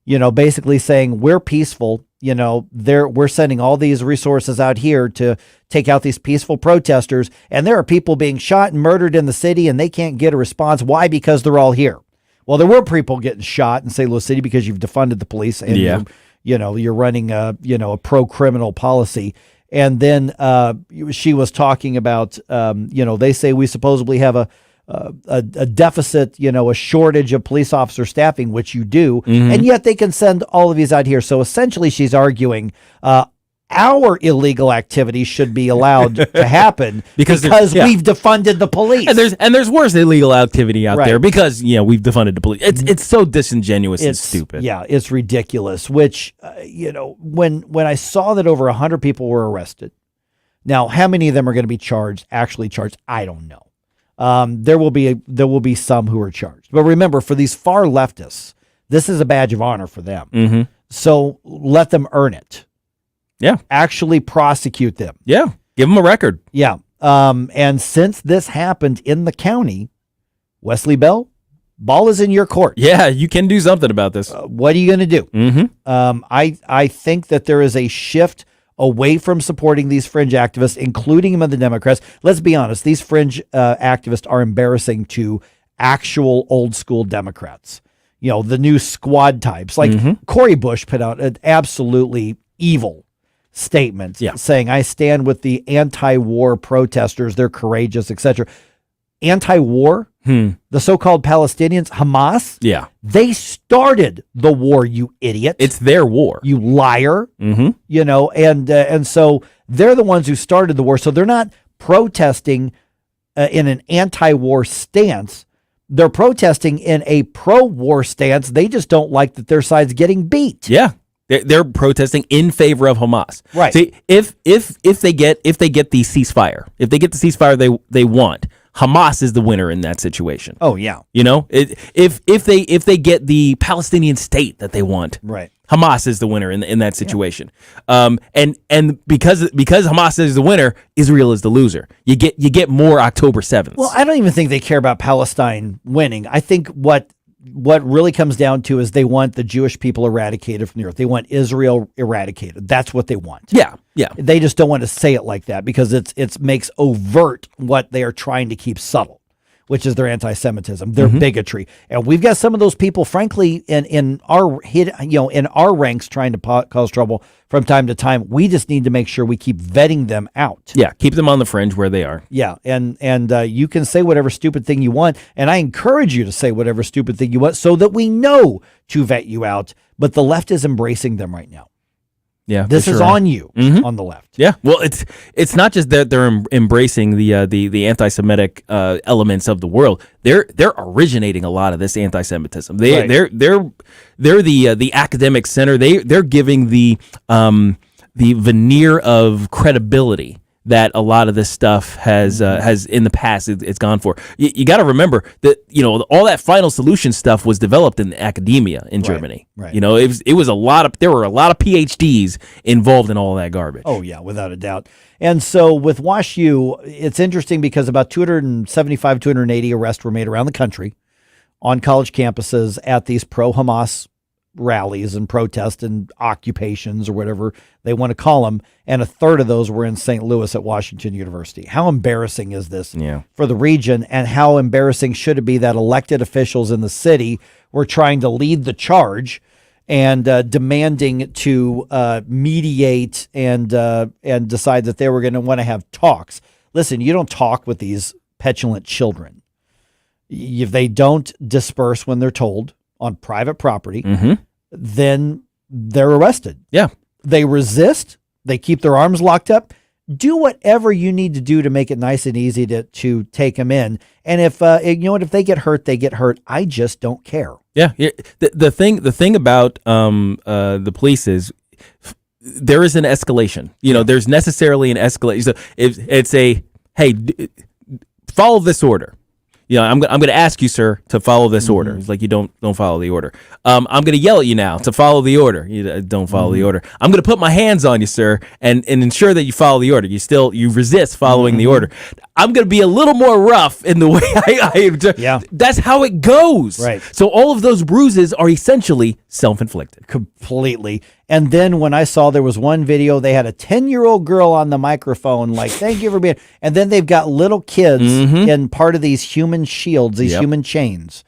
basically saying we're peaceful. We're sending all these resources out here to take out these peaceful protesters, and there are people being shot and murdered in the city, and they can't get a response. Why? Because they're all here. Well, there were people getting shot in St. Louis City because you've defunded the police, and you're running a pro-criminal policy. And then she was talking about they say we supposedly have a deficit, a shortage of police officer staffing, which you do, and yet they can send all of these out here. So essentially she's arguing our illegal activities should be allowed to happen because we've defunded the police. And there's worse illegal activity out there because we've defunded the police. It's so disingenuous and stupid. Yeah, it's ridiculous. Which when I saw that over 100 people were arrested, now how many of them are going to be actually charged? I don't know. There will be some who are charged. But remember, for these far leftists, this is a badge of honor for them. So let them earn it. Yeah. Actually prosecute them. Yeah. Give them a record. Yeah. And since this happened in the county, Wesley Bell, ball is in your court. Yeah, you can do something about this. What are you going to do? I think that there is a shift away from supporting these fringe activists, including them of the Democrats. Let's be honest, these fringe activists are embarrassing to actual old school Democrats. You know, the new squad types. Like Cory Bush put out an absolutely evil statement saying, I stand with the anti-war protesters. They're courageous, etc. Anti-war, the so-called Palestinians, Hamas, they started the war, you idiot. It's their war. You liar. You know, and so they're the ones who started the war. So they're not protesting in an anti-war stance. They're protesting in a pro-war stance. They just don't like that their side's getting beat. Yeah. They're protesting in favor of Hamas. Right. See, if they get the ceasefire, if they get the ceasefire they want, Hamas is the winner in that situation. Oh yeah. You know, if they get the Palestinian state that they want, right, Hamas is the winner in that situation. And because Hamas is the winner, Israel is the loser. You get more October 7th. Well, I don't even think they care about Palestine winning. I think what really comes down to is they want the Jewish people eradicated from the earth. They want Israel eradicated. That's what they want. Yeah. They just don't want to say it like that because it makes overt what they are trying to keep subtle, which is their anti-Semitism, their bigotry. And we've got some of those people, frankly, in our ranks trying to cause trouble from time to time. We just need to make sure we keep vetting them out. Yeah, keep them on the fringe where they are. Yeah, and you can say whatever stupid thing you want, and I encourage you to say whatever stupid thing you want so that we know to vet you out. But the left is embracing them right now. Yeah, this is on you on the left. Yeah, well, it's not just that they're embracing the anti-Semitic elements of the world. They're originating a lot of this anti-Semitism. They're the academic center. They're giving the veneer of credibility that a lot of this stuff has in the past it's gone for. You got to remember that all that final solution stuff was developed in academia in Germany. Right. It was there were a lot of PhDs involved in all that garbage. Oh yeah, without a doubt. And so with WashU, it's interesting because about 275, 280 arrests were made around the country on college campuses at these pro-Hamas rallies and protests and occupations or whatever they want to call them, and a third of those were in St. Louis at Washington University. How embarrassing is this for the region, and how embarrassing should it be that elected officials in the city were trying to lead the charge and demanding to mediate and decide that they were going to want to have talks. Listen, you don't talk with these petulant children. If they don't disperse when they're told on private property, then they're arrested. Yeah. They resist. They keep their arms locked up. Do whatever you need to do to make it nice and easy to take them in. And if if they get hurt, they get hurt. I just don't care. Yeah. The thing about the police is there is an escalation. There's necessarily an escalation. So it's hey, follow this order. I'm going to ask you, sir, to follow this order. It's like you don't follow the order. I'm going to yell at you now to follow the order. You don't follow the order. I'm going to put my hands on you, sir, and ensure that you follow the order. You resist following the order. I'm going to be a little more rough in the way I That's how it goes. Right. So all of those bruises are essentially self-inflicted. Completely. And then when I saw there was one video, they had a 10-year-old girl on the microphone, like, thank you for being, and then they've got little kids in part of these human shields, these human chains.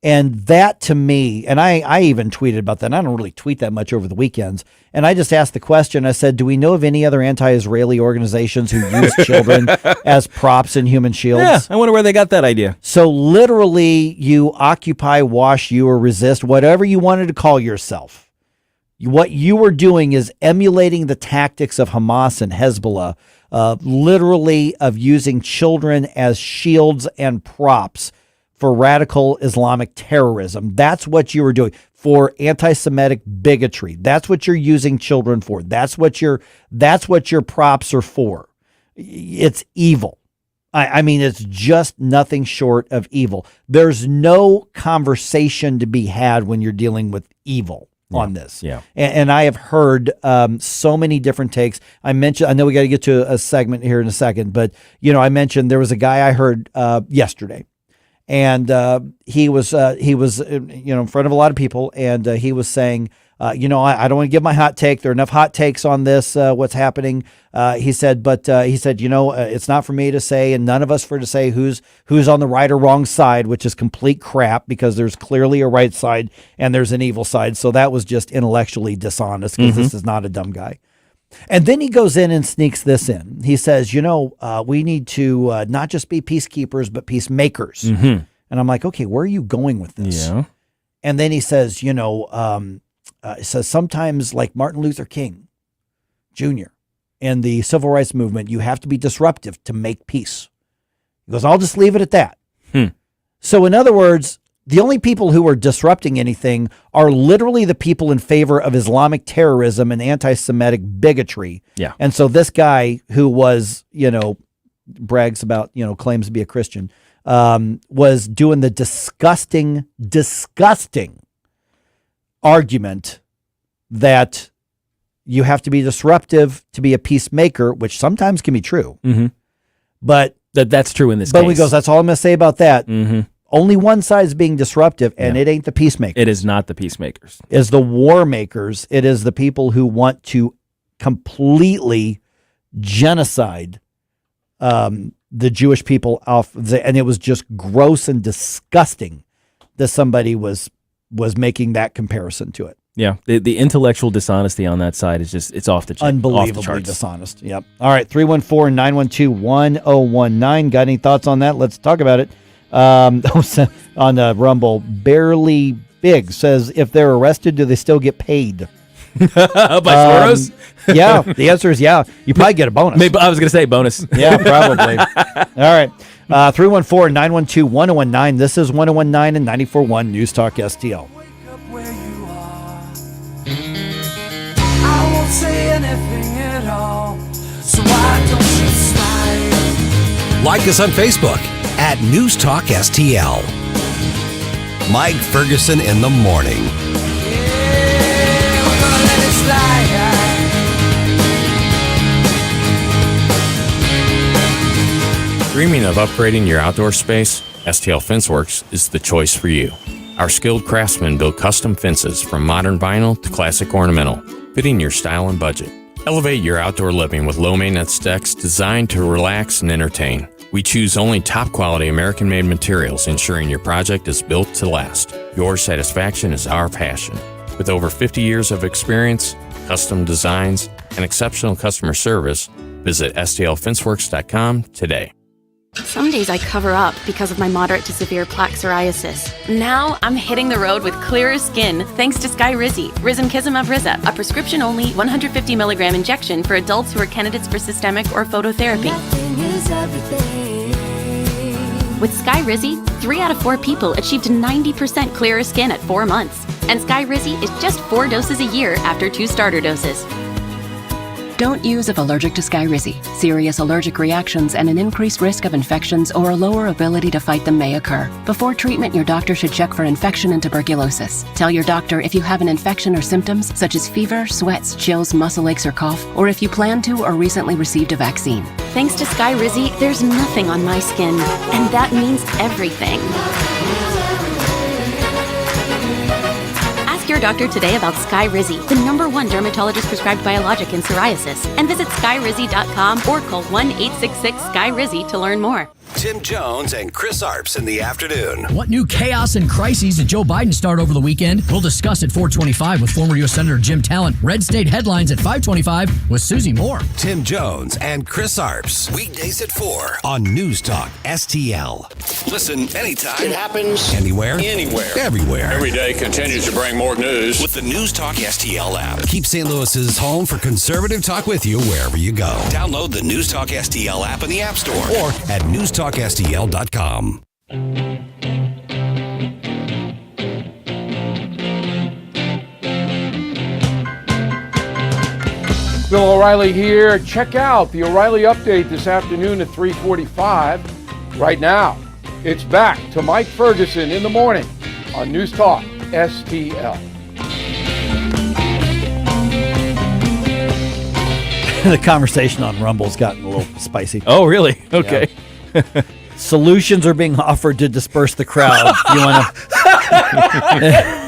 And that to me, and I even tweeted about that. I don't really tweet that much over the weekends. And I just asked the question, I said, do we know of any other anti-Israeli organizations who use children as props in human shields? Yeah, I wonder where they got that idea. So literally you occupy, wash, you or resist, whatever you wanted to call yourself. What you were doing is emulating the tactics of Hamas and Hezbollah, literally of using children as shields and props for radical Islamic terrorism. That's what you were doing for anti-Semitic bigotry. That's what you're using children for. That's what your props are for. It's evil. I mean, it's just nothing short of evil. There's no conversation to be had when you're dealing with evil on this. Yeah. And I have heard so many different takes. I know we got to get to a segment here in a second, but I mentioned there was a guy I heard yesterday, and he was in front of a lot of people, and he was saying, I don't want to give my hot take. There are enough hot takes on this, what's happening. He said, it's not for me to say, and none of us for to say who's on the right or wrong side, which is complete crap because there's clearly a right side and there's an evil side. So that was just intellectually dishonest because this is not a dumb guy. And then he goes in and sneaks this in. He says, we need to not just be peacekeepers, but peacemakers. And I'm like, okay, where are you going with this? Yeah. And then he says, sometimes like Martin Luther King Jr. and the civil rights movement, you have to be disruptive to make peace. He goes, I'll just leave it at that. So in other words, the only people who are disrupting anything are literally the people in favor of Islamic terrorism and anti-Semitic bigotry. Yeah. And so this guy who was, brags about, claims to be a Christian, was doing the disgusting argument that you have to be disruptive to be a peacemaker, which sometimes can be true. But that's true in this case. But he goes, that's all I'm going to say about that. Only one side is being disruptive, and it ain't the peacemakers. It is not the peacemakers. It's the war makers. It is the people who want to completely genocide the Jewish people off. And it was just gross and disgusting that somebody was making that comparison to it. Yeah, the intellectual dishonesty on that side is just, it's off the charts. Unbelievably dishonest. Yep. All right, 314-912-1019. Got any thoughts on that? Let's talk about it. On Rumble, Barely Big says, if they're arrested, do they still get paid? By Soros? Yeah, the answer is yeah. You probably get a bonus. Maybe, I was going to say bonus. Yeah, probably. All right. 314-912-1019. This is 1019 and 94.1 News Talk STL. I won't say anything at all, so why don't you slide? Like us on Facebook at News Talk STL. Mike Ferguson in the morning. Yeah, we're gonna let it slide. Dreaming of upgrading your outdoor space? STL Fenceworks is the choice for you. Our skilled craftsmen build custom fences from modern vinyl to classic ornamental, fitting your style and budget. Elevate your outdoor living with low-maintenance decks designed to relax and entertain. We choose only top-quality American-made materials, ensuring your project is built to last. Your satisfaction is our passion. With over 50 years of experience, custom designs, and exceptional customer service, visit stlfenceworks.com today. Some days I cover up because of my moderate to severe plaque psoriasis. Now I'm hitting the road with clearer skin thanks to Skyrizi, Risankizumab Riza, a prescription-only 150 milligram injection for adults who are candidates for systemic or phototherapy. With Skyrizi, 3 out of 4 people achieved 90% clearer skin at 4 months. And Skyrizi is just 4 doses a year after 2 starter doses. Don't use if allergic to Skyrizi. Serious allergic reactions and an increased risk of infections or a lower ability to fight them may occur. Before treatment, your doctor should check for infection and tuberculosis. Tell your doctor if you have an infection or symptoms such as fever, sweats, chills, muscle aches, or cough, or if you plan to or recently received a vaccine. Thanks to Skyrizi, there's nothing on my skin, and that means everything. Ask your doctor today about Skyrizi, the #1 dermatologist prescribed biologic in psoriasis, and visit skyrizi.com or call 1-866-SKY-RIZZI to learn more. Tim Jones and Chris Arps in the afternoon. What new chaos and crises did Joe Biden start over the weekend? We'll discuss at 4:25 with former U.S. Senator Jim Talent. Red State Headlines at 5:25 with Susie Moore. Tim Jones and Chris Arps. Weekdays at 4 on News Talk STL. Listen anytime. It happens anywhere. Anywhere. Everywhere. Every day continues to bring more news. With the News Talk STL app. Keep St. Louis's home for conservative talk with you wherever you go. Download the News Talk STL app in the App Store or at newstalkstl.com. Bill O'Reilly here. Check out the O'Reilly Update this afternoon at 3:45. Right now, it's back to Mike Ferguson in the morning on News Talk STL. The conversation on Rumble's gotten a little spicy. Oh, really? Okay. Yeah. Solutions are being offered to disperse the crowd. You want to?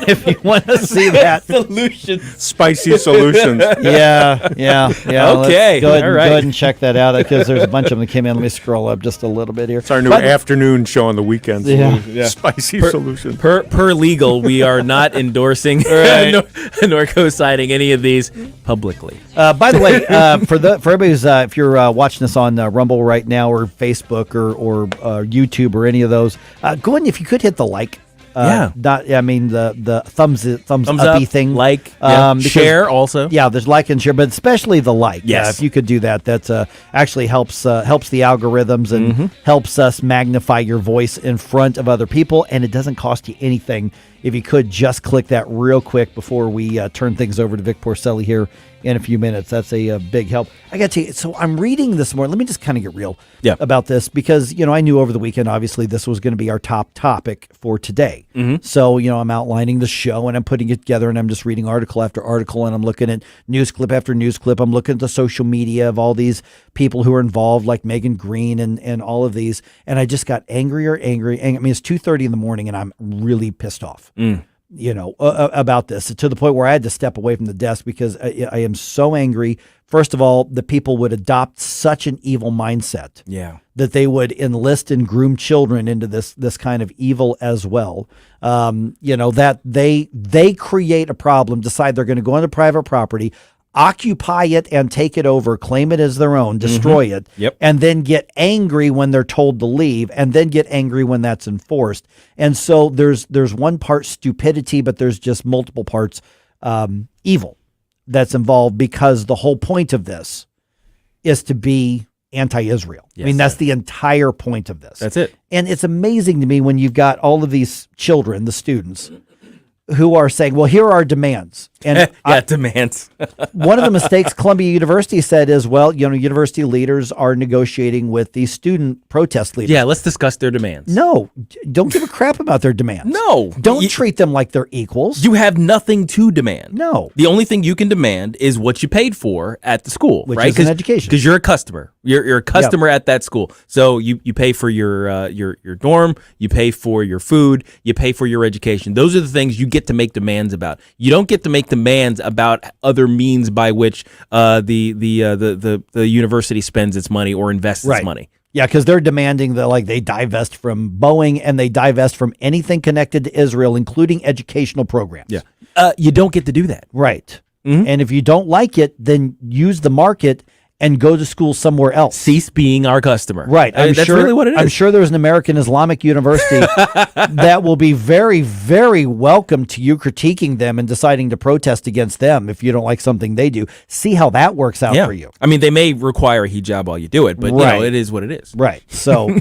if you want to see that. Solutions. Spicy solutions. Yeah. Okay. Go ahead, All right. go ahead and check that out because there's a bunch of them that came in. Let me scroll up just a little bit here. It's our new afternoon show on the weekends. Yeah. Spicy solutions. Per legal, we are not endorsing nor co-signing any of these publicly. By the way, for everybody who's if you're watching this on Rumble right now or Facebook or YouTube or any of those, go ahead, if you could hit the like. The thumbs uppy up, thing, like, share also. Yeah, there's like and share, but especially the like. Yes. If you could do that, that actually helps the algorithms and helps us magnify your voice in front of other people, and it doesn't cost you anything. If you could just click that real quick before we turn things over to Vic Porcelli here in a few minutes, that's a big help. I got to tell you, so I'm reading this morning. Let me just kind of get real about this because, I knew over the weekend, obviously, this was going to be our top topic for today. So, I'm outlining the show and I'm putting it together and I'm just reading article after article and I'm looking at news clip after news clip. I'm looking at the social media of all these people who are involved, like Megan Green and all of these. And I just got angry. I mean, it's 2:30 in the morning and I'm really pissed off. About this to the point where I had to step away from the desk because I am so angry. First of all, the people would adopt such an evil mindset that they would enlist and groom children into this kind of evil as well. That they create a problem, decide they're going to go onto private property, occupy it and take it over, claim it as their own, destroy it, and then get angry when they're told to leave, and then get angry when that's enforced. And so there's one part stupidity, but there's just multiple parts evil that's involved because the whole point of this is to be anti-Israel. Yes, I mean, that's the entire point of this. That's it. And it's amazing to me when you've got all of these children, the students, who are saying, well, here are our demands. And demands. One of the mistakes Columbia University said is, well, university leaders are negotiating with the student protest leaders. Yeah, let's discuss their demands. No, don't give a crap about their demands. No. Don't treat them like they're equals. You have nothing to demand. No. The only thing you can demand is what you paid for at the school, Which right? is an education. Because you're a customer. You're a customer at that school. So you pay for your dorm, you pay for your food, you pay for your education. Those are the things you get to make demands about. You don't get to make demands about other means by which the university spends its money or invests its money. Yeah, because they're demanding that they divest from Boeing and they divest from anything connected to Israel, including educational programs. Yeah, you don't get to do that. Right. And if you don't like it, then use the market and go to school somewhere else. Cease being our customer. Right. That's really what it is. I'm sure there's an American Islamic University that will be very, very welcome to you critiquing them and deciding to protest against them if you don't like something they do. See how that works out for you. I mean, they may require a hijab while you do it, but it is what it is. Right. So,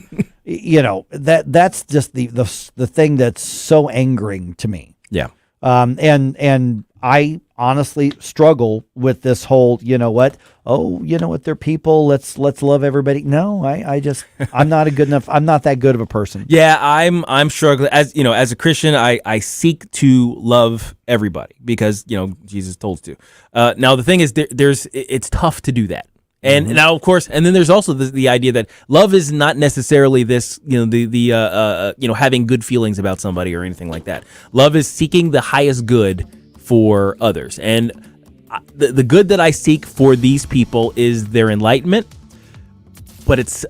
that's just the thing that's so angering to me. Yeah. And I honestly struggle with this whole, they're people. Let's love everybody. No, I'm not I'm not that good of a person. Yeah, I'm struggling as a Christian. I seek to love everybody because Jesus told us to. Now the thing is, it's tough to do that. And now, of course, and then there's also the idea that love is not necessarily this, having good feelings about somebody or anything like that. Love is seeking the highest good for others. And the good that I seek for these people is their enlightenment. But it's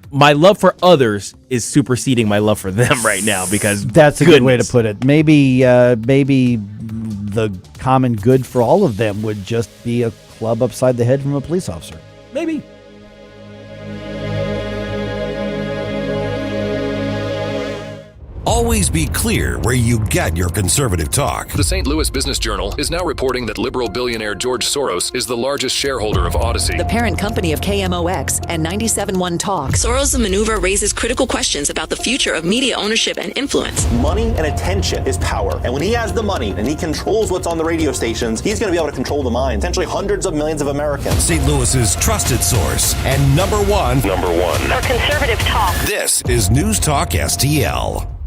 my love for others is superseding my love for them right now because that's a good way to put it. Maybe the common good for all of them would just be a club upside the head from a police officer. Maybe. Always be clear where you get your conservative talk. The St. Louis Business Journal is now reporting that liberal billionaire George Soros is the largest shareholder of Odyssey, the parent company of KMOX and 97.1 Talk. Soros' maneuver raises critical questions about the future of media ownership and influence. Money and attention is power. And when he has the money and he controls what's on the radio stations, he's going to be able to control the minds, potentially hundreds of millions of Americans. St. Louis's trusted source and number one for conservative talk. This is News Talk STL.